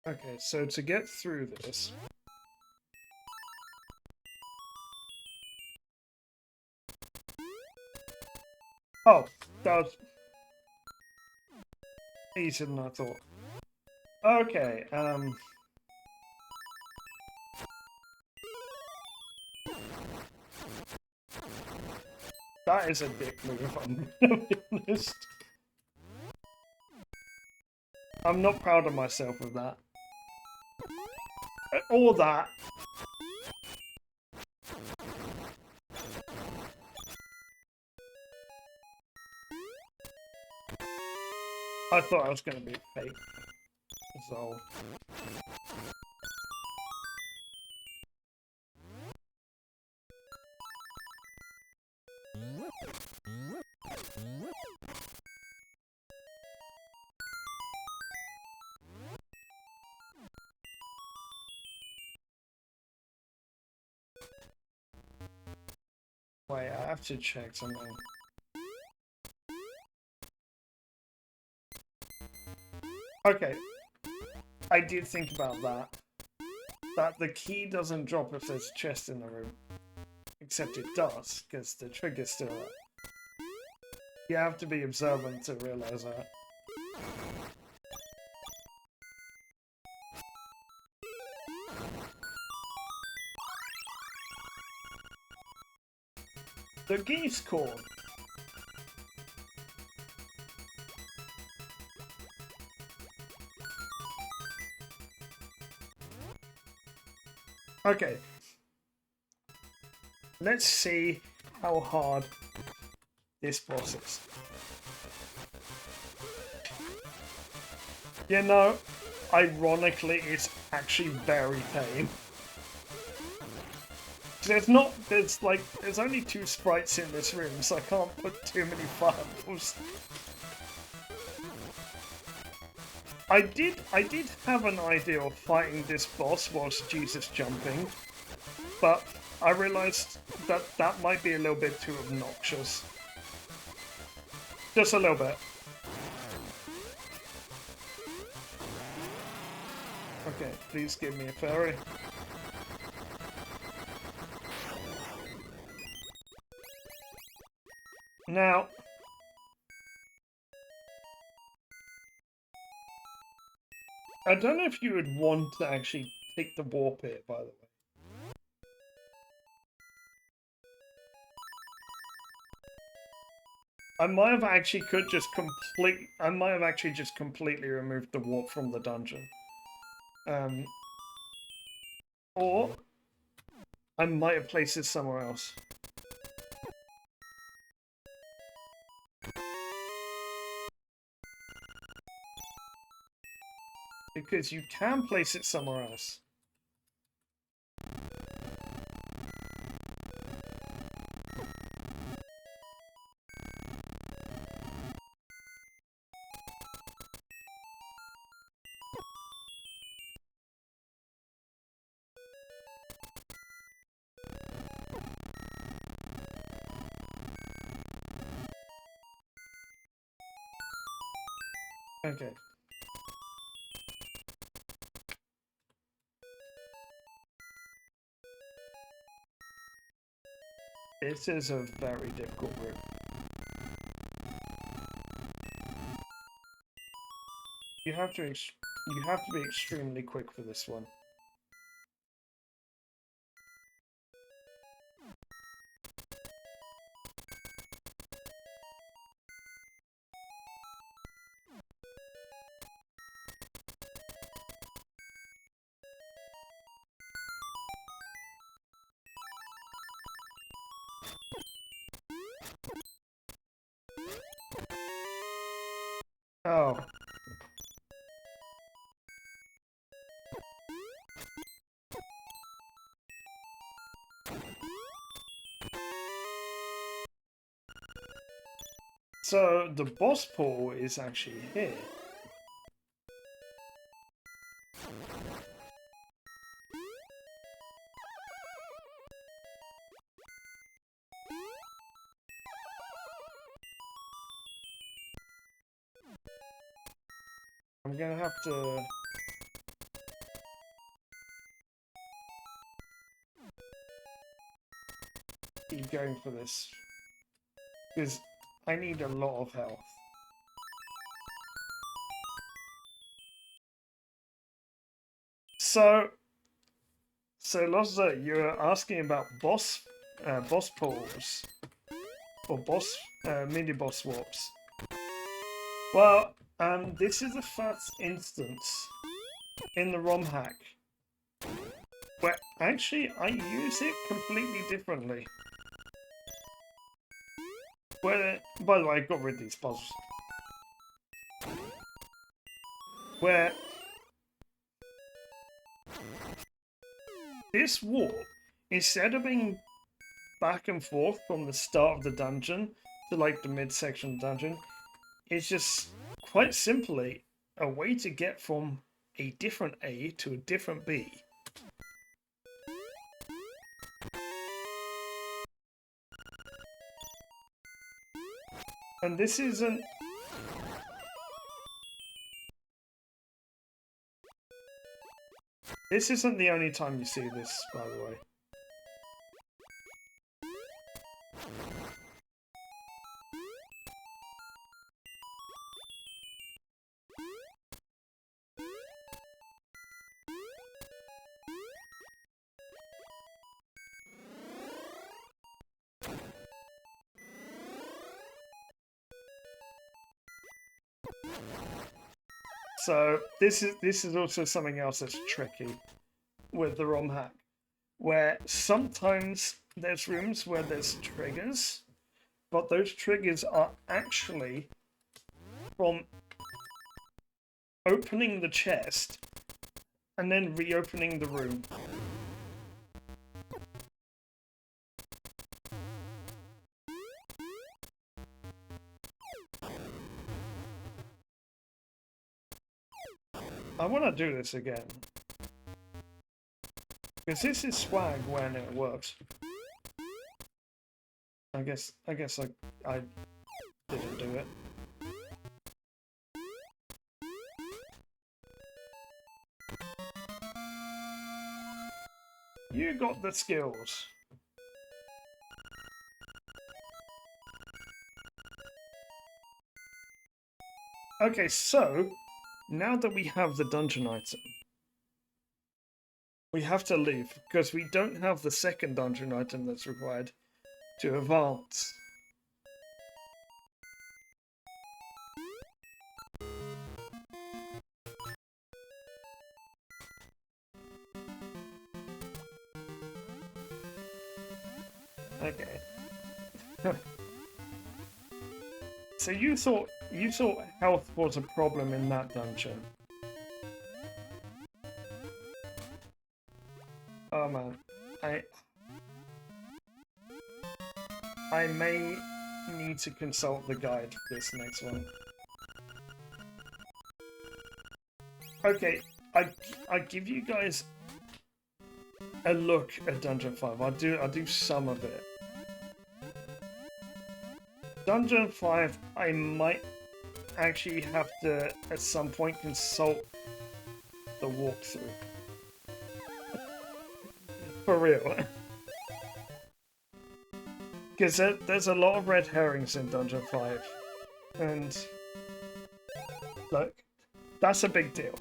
Okay, so to get through this... Oh, that was easier than I thought. Okay, that is a dick move, I'm gonna be honest. I'm not proud of myself with that. Or that. I thought I was going to be fake. So. Wait, I have to check something. Okay, I did think about that. That the key doesn't drop if there's a chest in the room. Except it does, because the trigger's still there. You have to be observant to realize that. The geese corn. Okay. Let's see how hard this boss is. You know, ironically, it's actually very tame. There's only 2 sprites in this room, so I can't put too many fireballs. I did have an idea of fighting this boss whilst Jesus jumping, but I realised that might be a little bit too obnoxious. Just a little bit. Okay, please give me a fairy. Now, I don't know if you would want to actually take the warp here, by the way. I might have actually just completely removed the warp from the dungeon. Or I might have placed it somewhere else. Because you can place it somewhere else. Okay. This is a very difficult route. You have to be extremely quick for this one. Oh. So the boss pool is actually here. I'm gonna have to... keep going for this. Because I need a lot of health. So Lozza, you're asking about boss pools. Or mini boss swaps. Well, this is the first instance in the Romhack where actually I use it completely differently. Where, by the way, I got rid of these puzzles. Where this warp, instead of being back and forth from the start of the dungeon to like the midsection of the dungeon, it's just quite simply a way to get from a different A to a different B. And this isn't... this isn't the only time you see this, by the way. So this is also something else that's tricky with the Romhack, where sometimes there's rooms where there's triggers, but those triggers are actually from opening the chest and then reopening the room. I want to do this again. Because this is swag when it works. I guess I didn't do it. You got the skills. Okay, so now that we have the dungeon item, we have to leave because we don't have the second dungeon item that's required to advance. Okay. So you thought health was a problem in that dungeon. Oh man, I may need to consult the guide for this next one. Okay, I give you guys a look at Dungeon 5. I'll do some of it. Dungeon 5, I might actually have to at some point consult the walkthrough. For real. Because there's a lot of red herrings in Dungeon 5. And look, that's a big deal.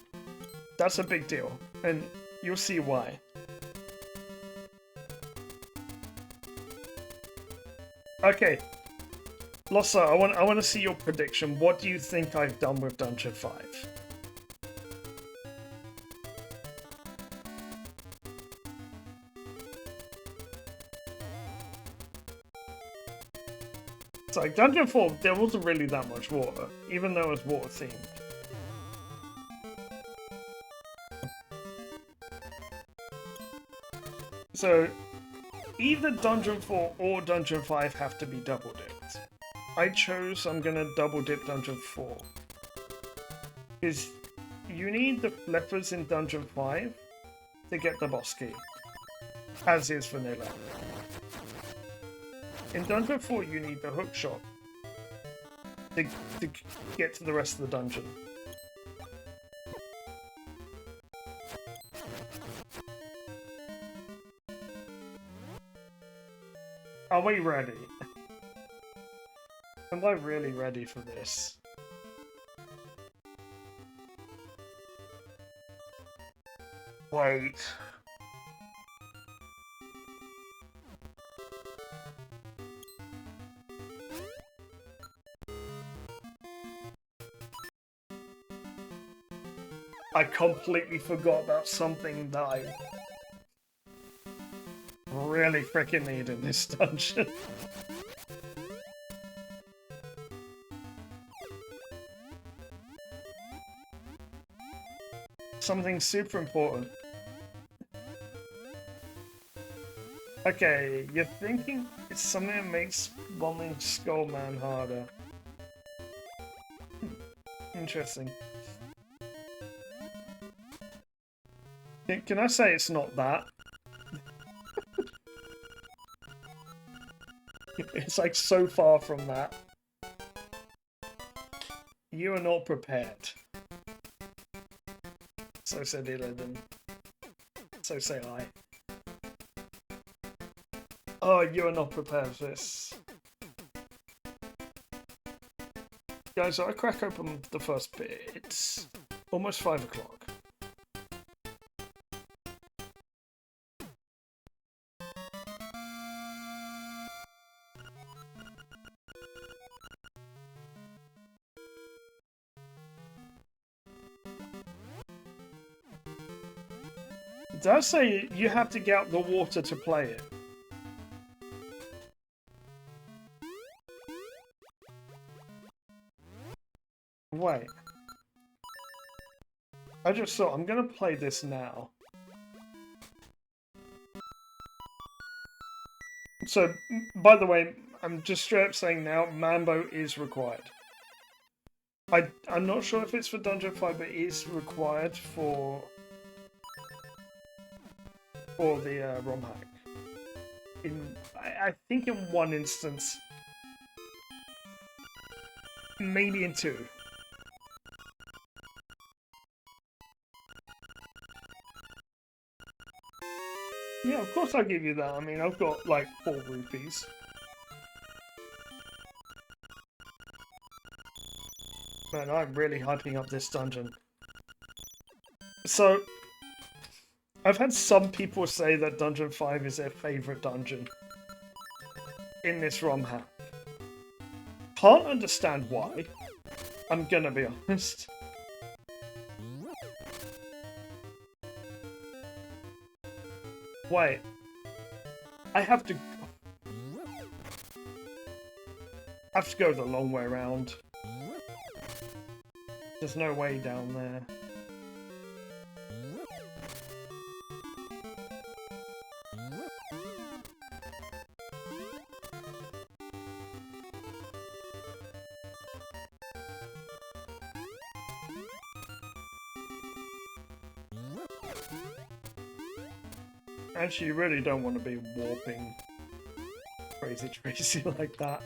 That's a big deal. And you'll see why. Okay. Lossa, I want to see your prediction. What do you think I've done with Dungeon 5? It's like Dungeon 4, there wasn't really that much water, even though it was water themed. So, either Dungeon 4 or Dungeon 5 have to be double dipped. I chose I'm gonna double dip Dungeon 4. Because you need the flippers in Dungeon 5 to get the boss key. As is vanilla. In Dungeon 4 you need the hook shot to get to the rest of the dungeon. Are we ready? Am I really ready for this? Wait. I completely forgot about something that I really freaking need in this dungeon. Something super important. Okay, you're thinking it's something that makes bombing Skullman harder. Interesting. Can I say it's not that? It's like so far from that. You are not prepared. So said Illidan. So say I. Oh, you are not prepared for this. Guys, I crack open the first bit. It's almost 5 o'clock. It does say you have to get out the water to play it. Wait. I just thought I'm gonna play this now. So, by the way, I'm just straight up saying now, Mambo is required. I'm not sure if it's for Dungeon 5, but it is required for the Romhack. I think in one instance, maybe in 2. Yeah, of course I'll give you that. I mean, I've got like 4 rupees. Man, I'm really hyping up this dungeon. So, I've had some people say that Dungeon 5 is their favourite dungeon in this Romhack. Can't understand why. I'm gonna be honest. Wait. I have to go the long way around. There's no way down there. Actually, you really don't want to be warping crazy like that.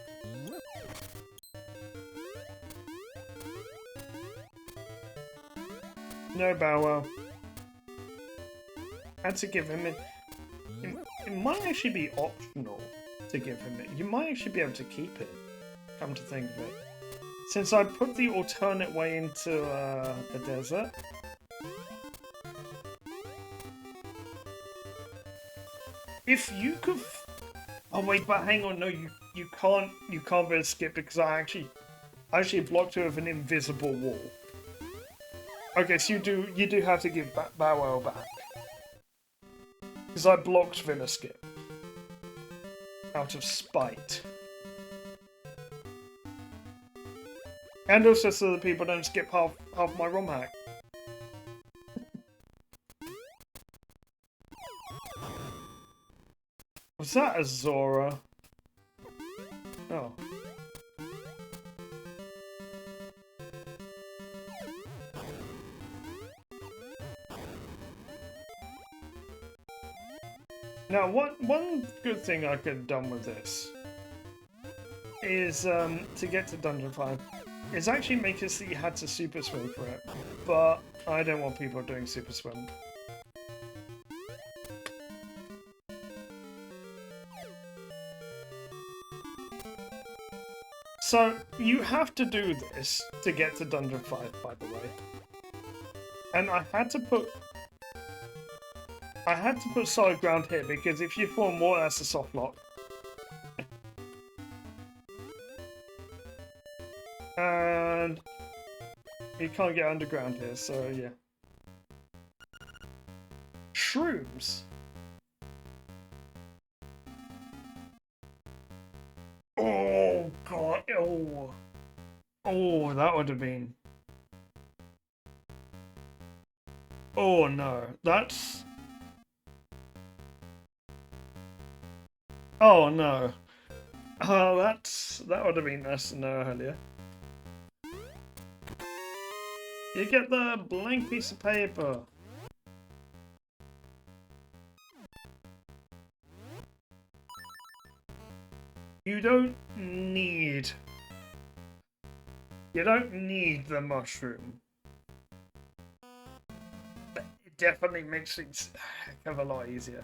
No, Bow Wow. Had to give him it might actually be optional to give him it. You might actually be able to keep it, come to think of it. Since I put the alternate way into the desert. If you could... Oh wait, but hang on, no, you can't be able to skip because I actually blocked it with an invisible wall. Okay, so you do have to give Bow Wow back. Because I blocked Villa Skip. Out of spite. And also so that people don't skip half my Romhack. Was that a Zora? Oh. Now, one good thing I could have done with this is to get to Dungeon 5 is actually make it so you had to Super Swim for it, but I don't want people doing Super Swim. So, you have to do this to get to Dungeon 5, by the way. And I had to put solid ground here, because if you fall more, that's a soft lock. And you can't get underground here, so yeah. Shrooms! Oh god, oh. Oh, that would have been... Oh no, that's... Oh no. Oh, that would have been nice to know earlier. You get the blank piece of paper. You don't need the mushroom. But it definitely makes things a heck of a lot easier.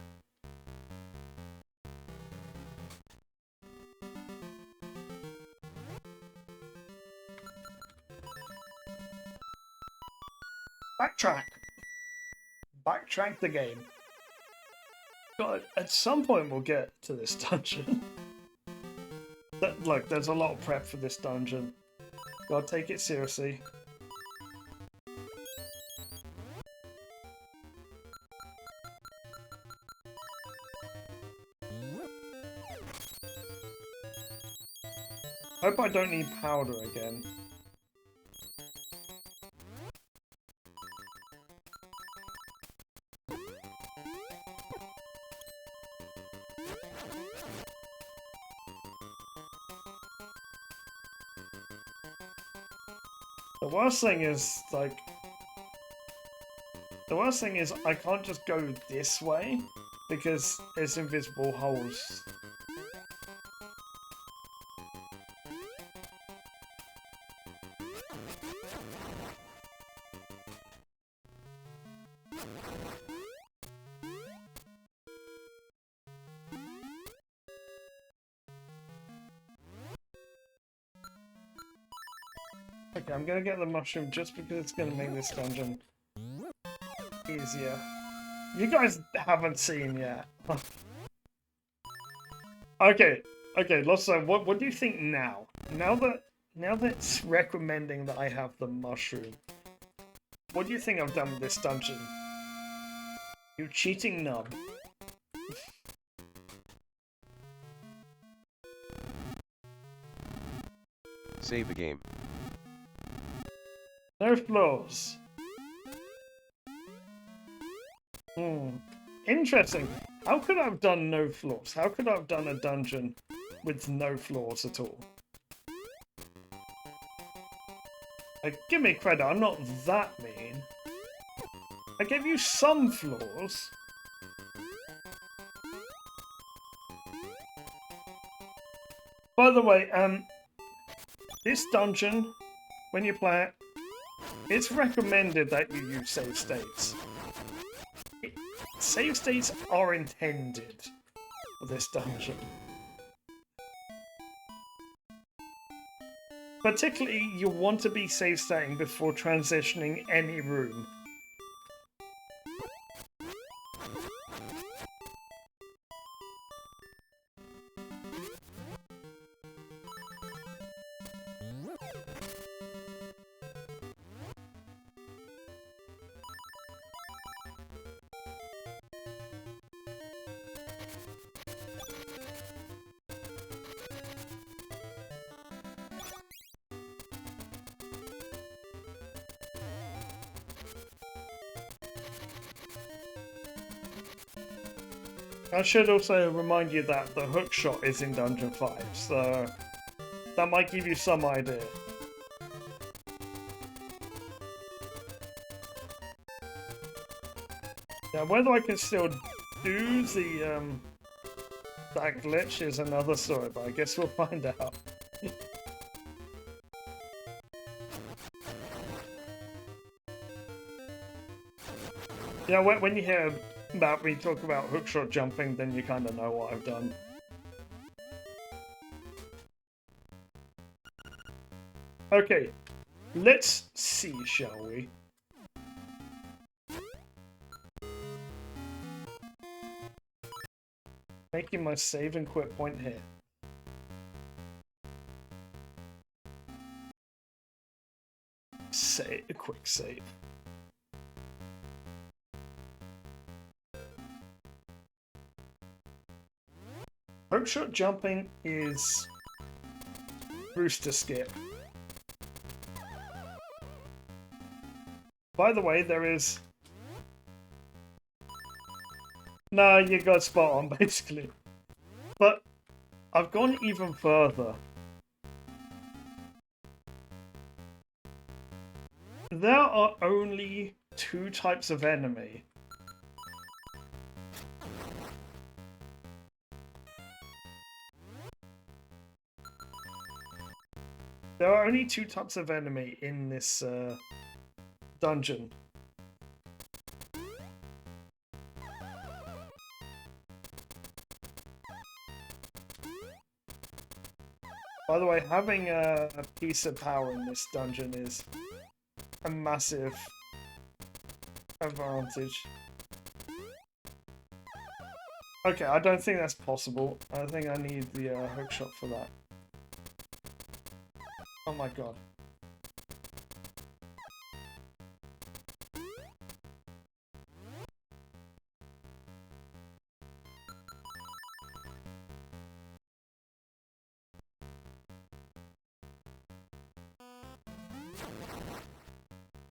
Backtrack. Backtrack the game. God, at some point we'll get to this dungeon. Look, there's a lot of prep for this dungeon. Gotta take it seriously. Hope I don't need powder again. The worst thing is I can't just go this way because there's invisible holes. Okay, I'm gonna get the mushroom just because it's gonna make this dungeon easier. You guys haven't seen yet. Okay, Losso, what do you think now? Now that it's recommending that I have the mushroom, what do you think I've done with this dungeon? You cheating nub. Save the game. No floors. Interesting. How could I have done no floors? How could I have done a dungeon with no floors at all? Like, give me credit, I'm not that mean. I gave you some floors. By the way, this dungeon, when you play it, it's recommended that you use save states. Save states are intended for this dungeon. Particularly, you want to be save stating before transitioning any room. I should also remind you that the hook shot is in Dungeon 5, so that might give you some idea. Now, whether I can still do the that glitch is another story, but I guess we'll find out. Yeah, when you hear about me talk about hookshot jumping, then you kind of know what I've done. Okay, let's see, shall we? Making my save and quit point here. Save, a quick save. Hookshot jumping is Rooster Skip. By the way, there is... No, you got spot on, basically. But I've gone even further. There are only 2 types of enemy. There are only 2 types of enemy in this dungeon. By the way, having a piece of power in this dungeon is a massive advantage. Okay, I don't think that's possible. I think I need the hookshot for that. Oh my god.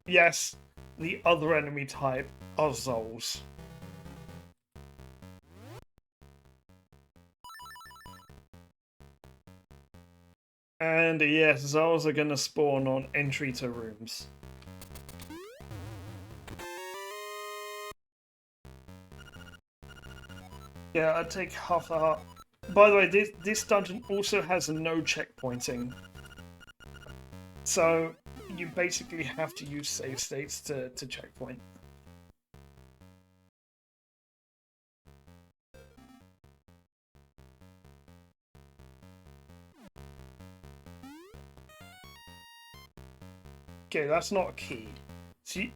Yes, the other enemy type are Zols. And yes, Zols are gonna spawn on entry to rooms. Yeah, I'd take half the heart. By the way, this dungeon also has no checkpointing. So you basically have to use save states to checkpoint. Okay, that's not a key. See,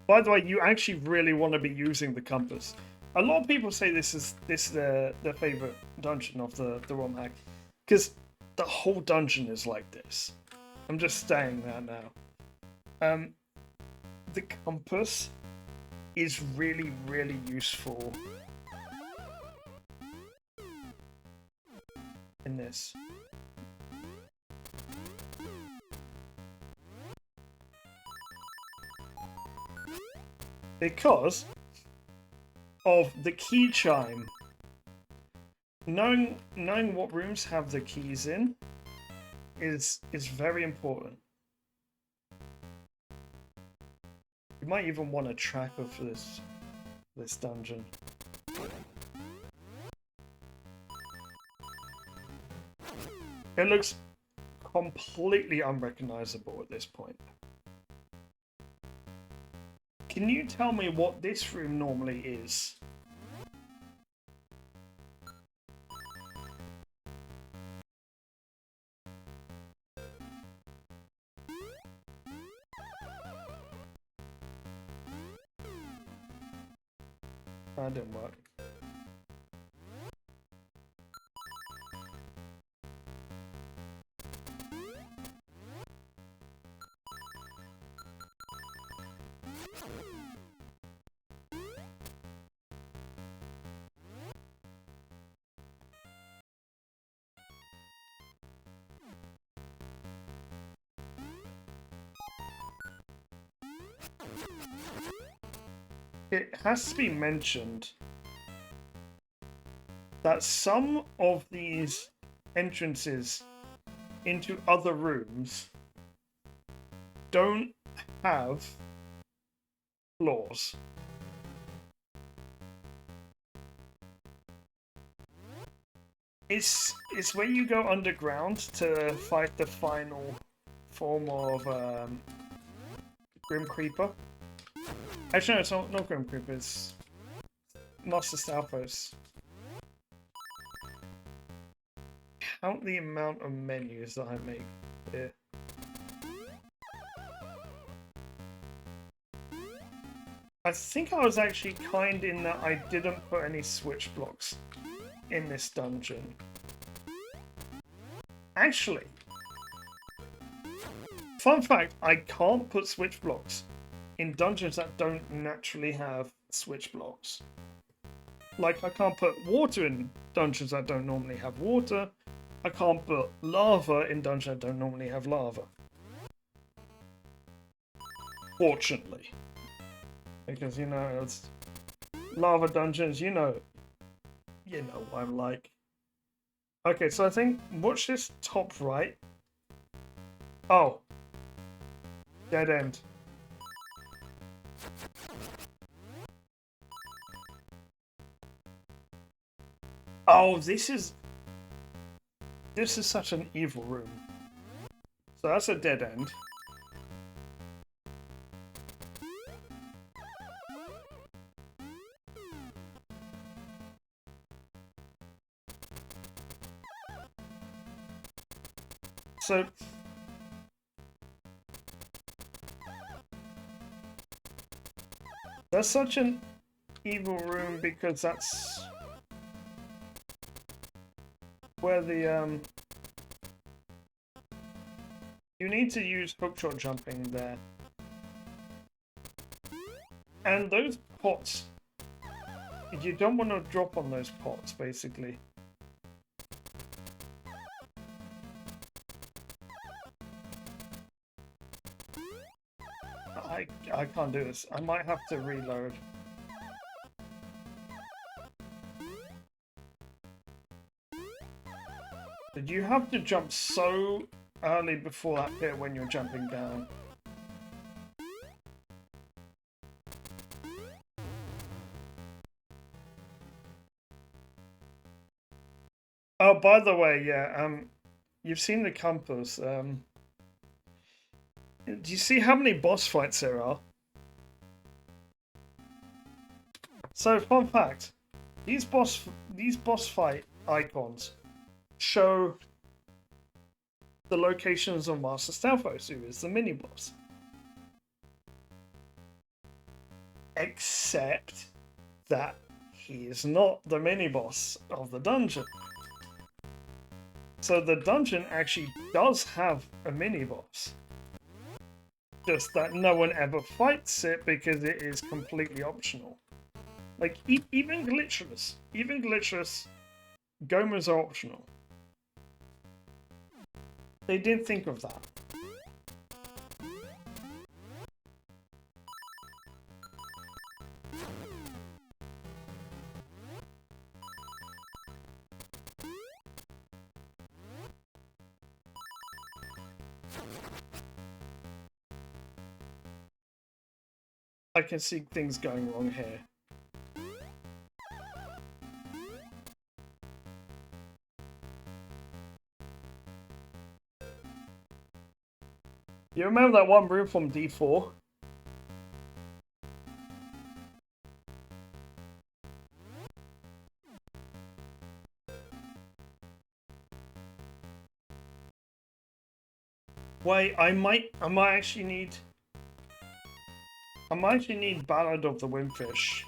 By the way, you actually really want to be using the compass. A lot of people say this is their favorite dungeon of the Romhack, because the whole dungeon is like this. I'm just saying that now. The compass is really, really useful in this. Because of the key chime. Knowing what rooms have the keys in is very important. You might even want a track of this dungeon. It looks completely unrecognizable at this point. Can you tell me what this room normally is? That didn't work. It has to be mentioned that some of these entrances into other rooms don't have floors. It's where you go underground to fight the final form of Grim Creeper. Actually, no, it's not Grim Creeper, it's Master Stalfos. Count the amount of menus that I make here. I think I was actually kind in that I didn't put any switch blocks in this dungeon. Actually, fun fact, I can't put switch blocks in dungeons that don't naturally have switch blocks. Like, I can't put water in dungeons that don't normally have water. I can't put lava in dungeons that don't normally have lava. Fortunately. Because, you know, it's lava dungeons, you know what I'm like. Okay, so I think, watch this top right. Oh. Dead end. Oh, this is such an evil room. So that's a dead end. So that's such an evil room because that's where the you need to use hookshot jumping there. And those pots, you don't want to drop on those pots, basically. I can't do this. I might have to reload. But you have to jump so early before that pit when you're jumping down. Oh, by the way, yeah, you've seen the compass. Do you see how many boss fights there are? So, fun fact, these boss fight icons show the locations of Master Stalfos, who is the mini boss. except that he is not the mini-boss of the dungeon. So the dungeon actually does have a mini-boss. Just that no one ever fights it because it is completely optional. Like, even glitchless, Gomas are optional. They didn't think of that. I can see things going wrong here. You remember that one room from D4? Wait, I might actually need Ballad of the Windfish.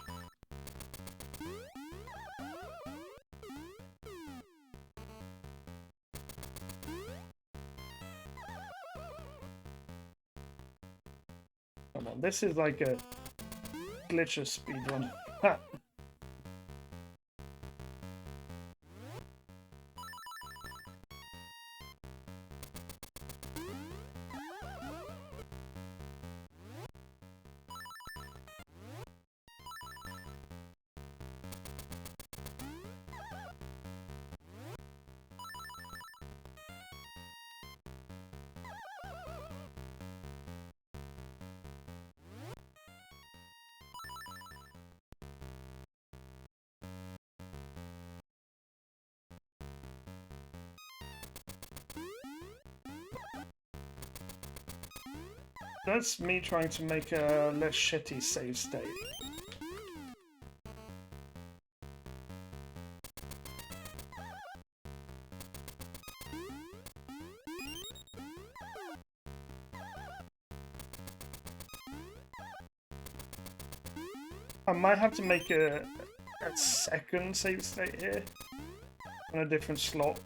Come on, this is like a glitchless speedrun. Ha! That's me trying to make a less shitty save state. I might have to make a second save state here on a different slot.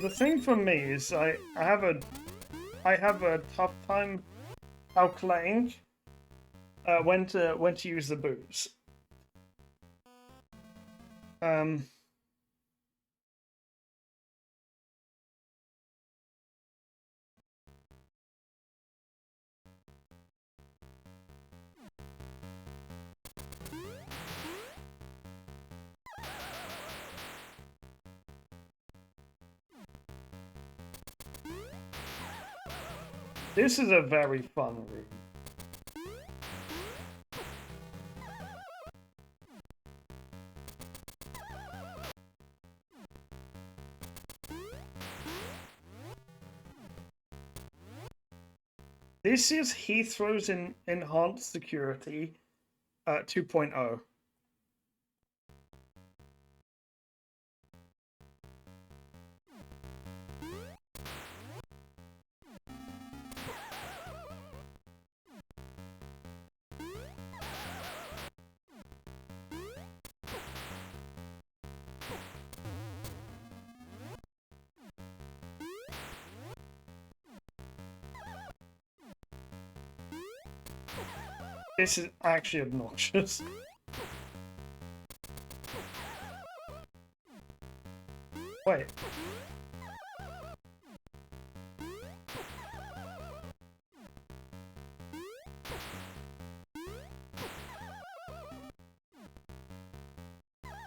The thing for me is I have a tough time calculating when to use the boots. This is a very fun room. This is Heathrow's Enhanced Security 2.0. This is actually obnoxious. Wait.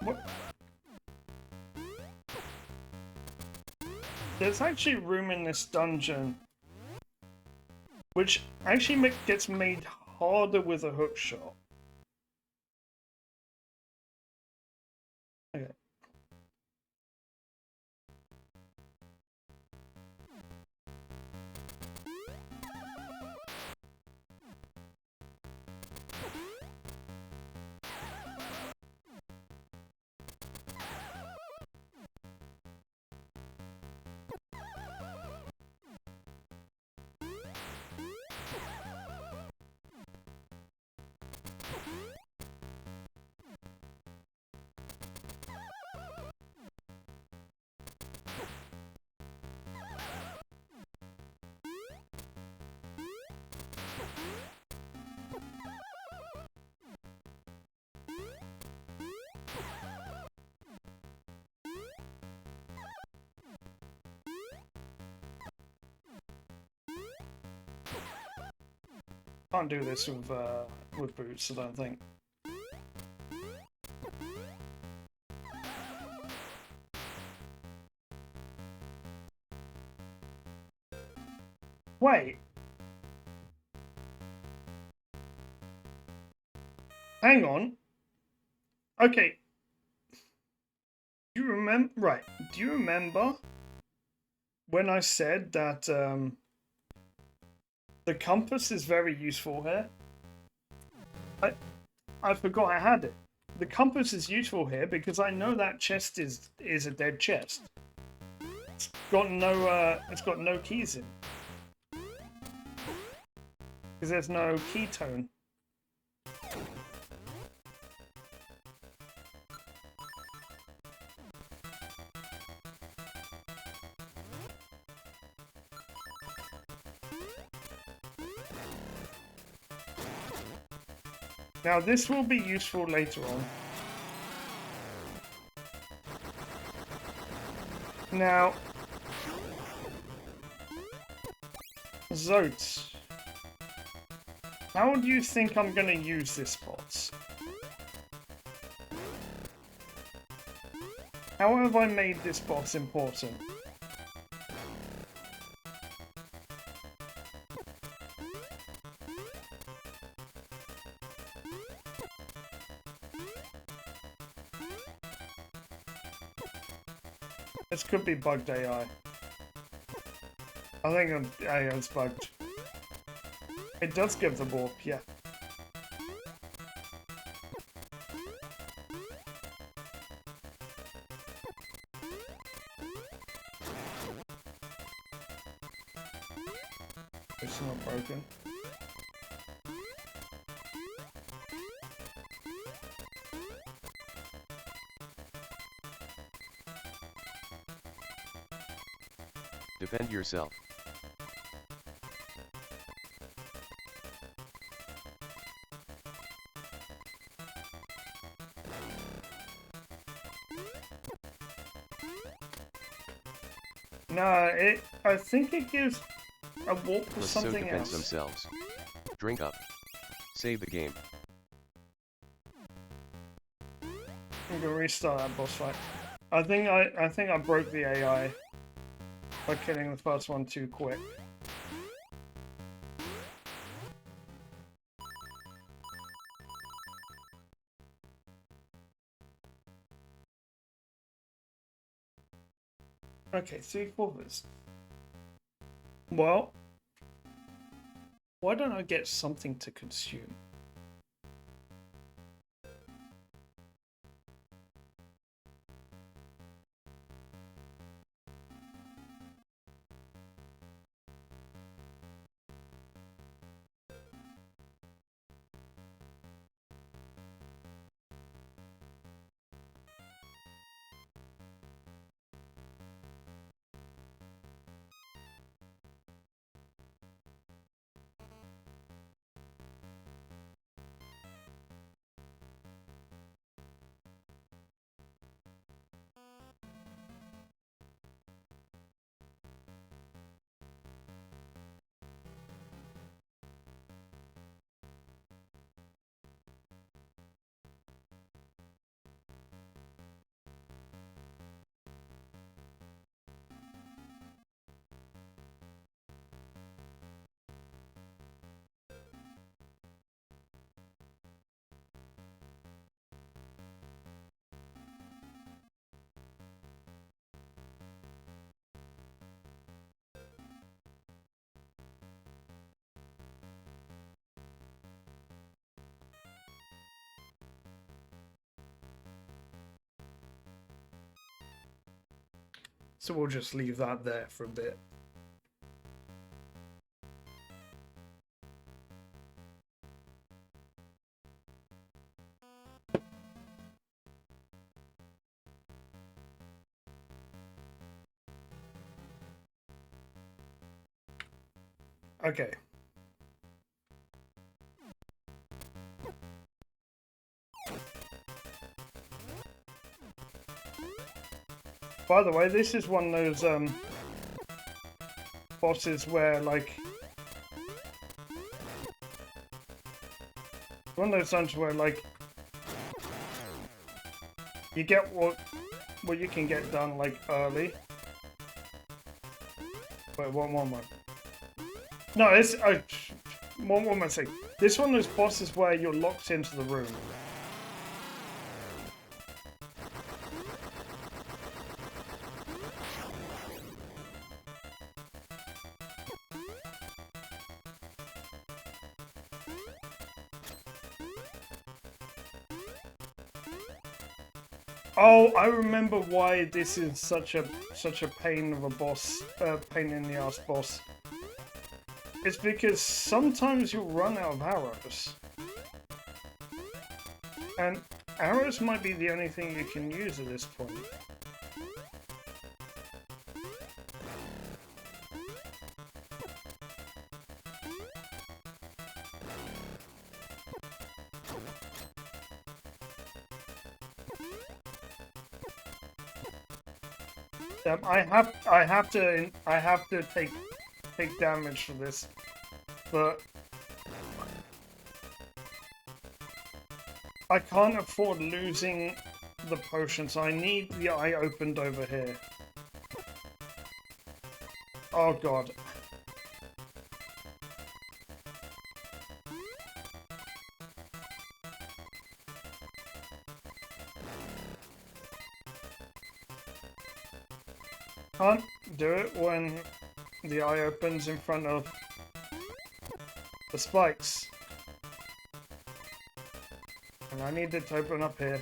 What? There's actually room in this dungeon which actually gets made harder with a hook shot. Okay. Can't do this with boots, I don't think. Wait. Hang on. Okay. Do you remember? Right. Do you remember when I said that the compass is very useful here? I forgot I had it. The compass is useful here because I know that chest is a dead chest. It's got no keys in. Because there's no ketone. Now this will be useful later on. Now, Zotes. How do you think I'm going to use this boss? How have I made this boss important? This could be bugged AI. I think AI's bugged. It does give the warp, yeah. It's not broken. Defend yourself. No, I think it gives a warp for Let's something defend else. themselves. Drink up. Save the game. I'm gonna restart that boss fight. I think I broke the AI by killing the first one too quick. Okay, 3/4. Well, why don't I get something to consume? So we'll just leave that there for a bit. Okay. By the way, this is one of those bosses where like one of those times where like you get what you can get done like early. Wait, one more. No, it's one more thing. This one is bosses where you're locked into the room. Oh, I remember why this is such a pain of a boss, pain in the ass boss. It's because sometimes you'll run out of arrows, and arrows might be the only thing you can use at this point. I have to take damage for this, but I can't afford losing the potions. I need the eye opened over here. Oh god. Can't do it when the eye opens in front of the spikes. And I need it to open up here.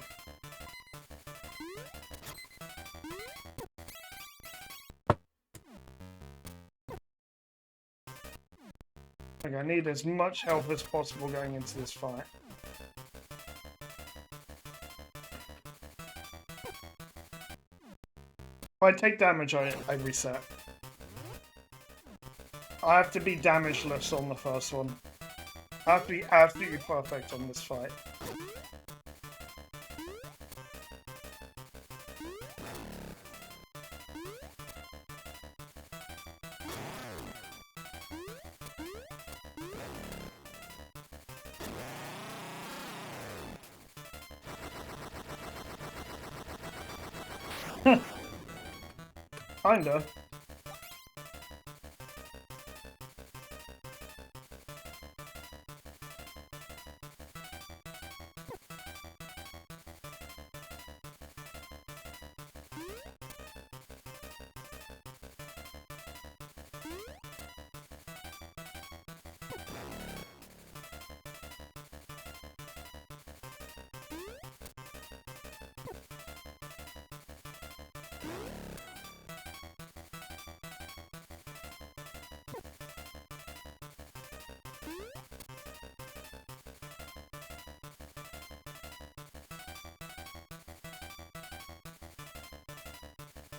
Okay, I need as much health as possible going into this fight. If I take damage, I reset. I have to be damageless on the first one. I have to be absolutely perfect on this fight. Kinda.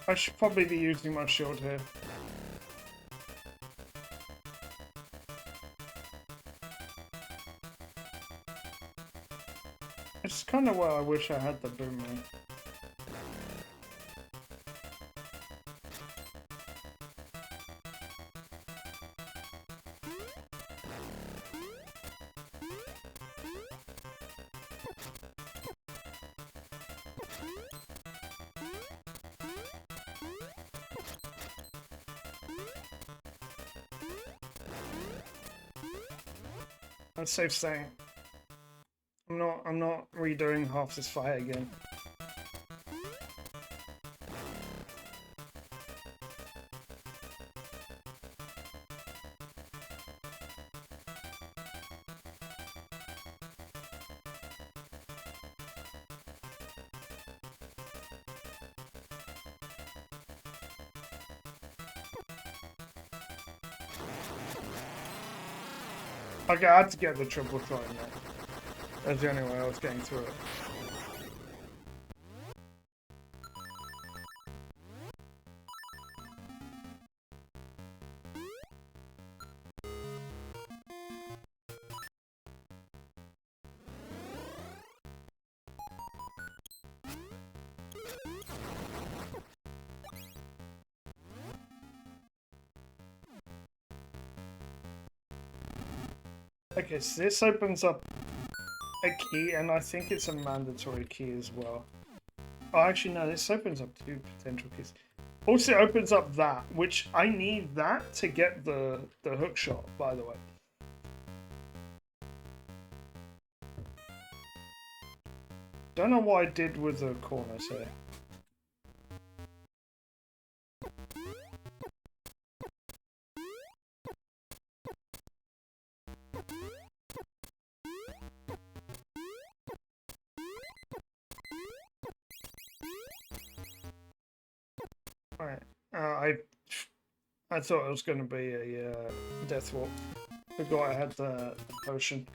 I should probably be using my shield here. It's kind of where I wish I had the boomerang. That's safe saying. I'm not redoing half this fight again. Okay, I had to get the triple try in there. That's the only way I was getting through it. Okay, so this opens up a key, and I think it's a mandatory key as well. Oh, actually, no, this opens up 2 potential keys. Also, it opens up that, which I need that to get the hook shot, by the way. Don't know what I did with the corners here. Alright, I thought it was going to be a death walk. Forgot I had the potion.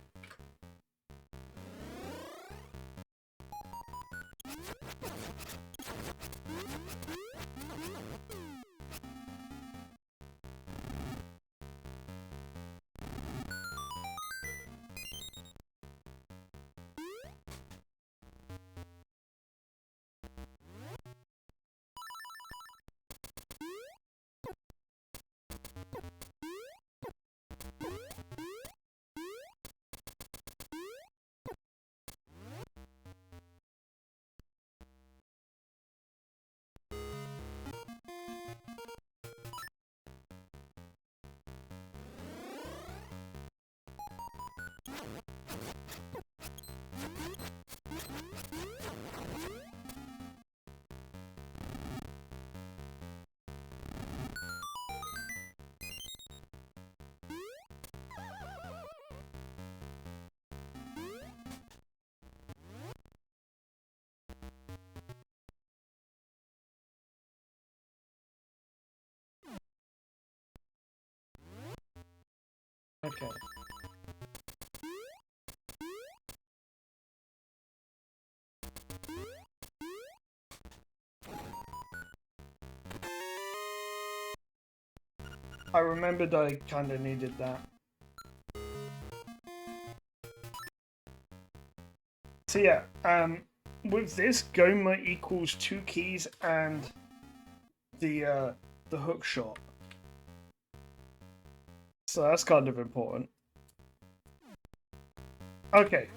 Okay. I remembered I kind of needed that. So yeah, with this, Goma equals 2 keys and the hook shot. So that's kind of important. Okay.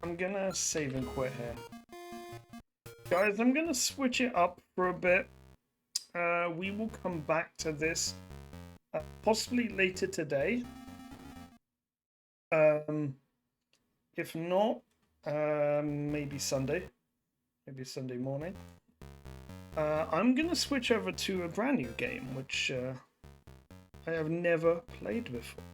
I'm gonna save and quit here. Guys, I'm gonna switch it up for a bit. We will come back to this possibly later today. If not, maybe Sunday. Maybe Sunday morning. I'm going to switch over to a brand new game, which I have never played before.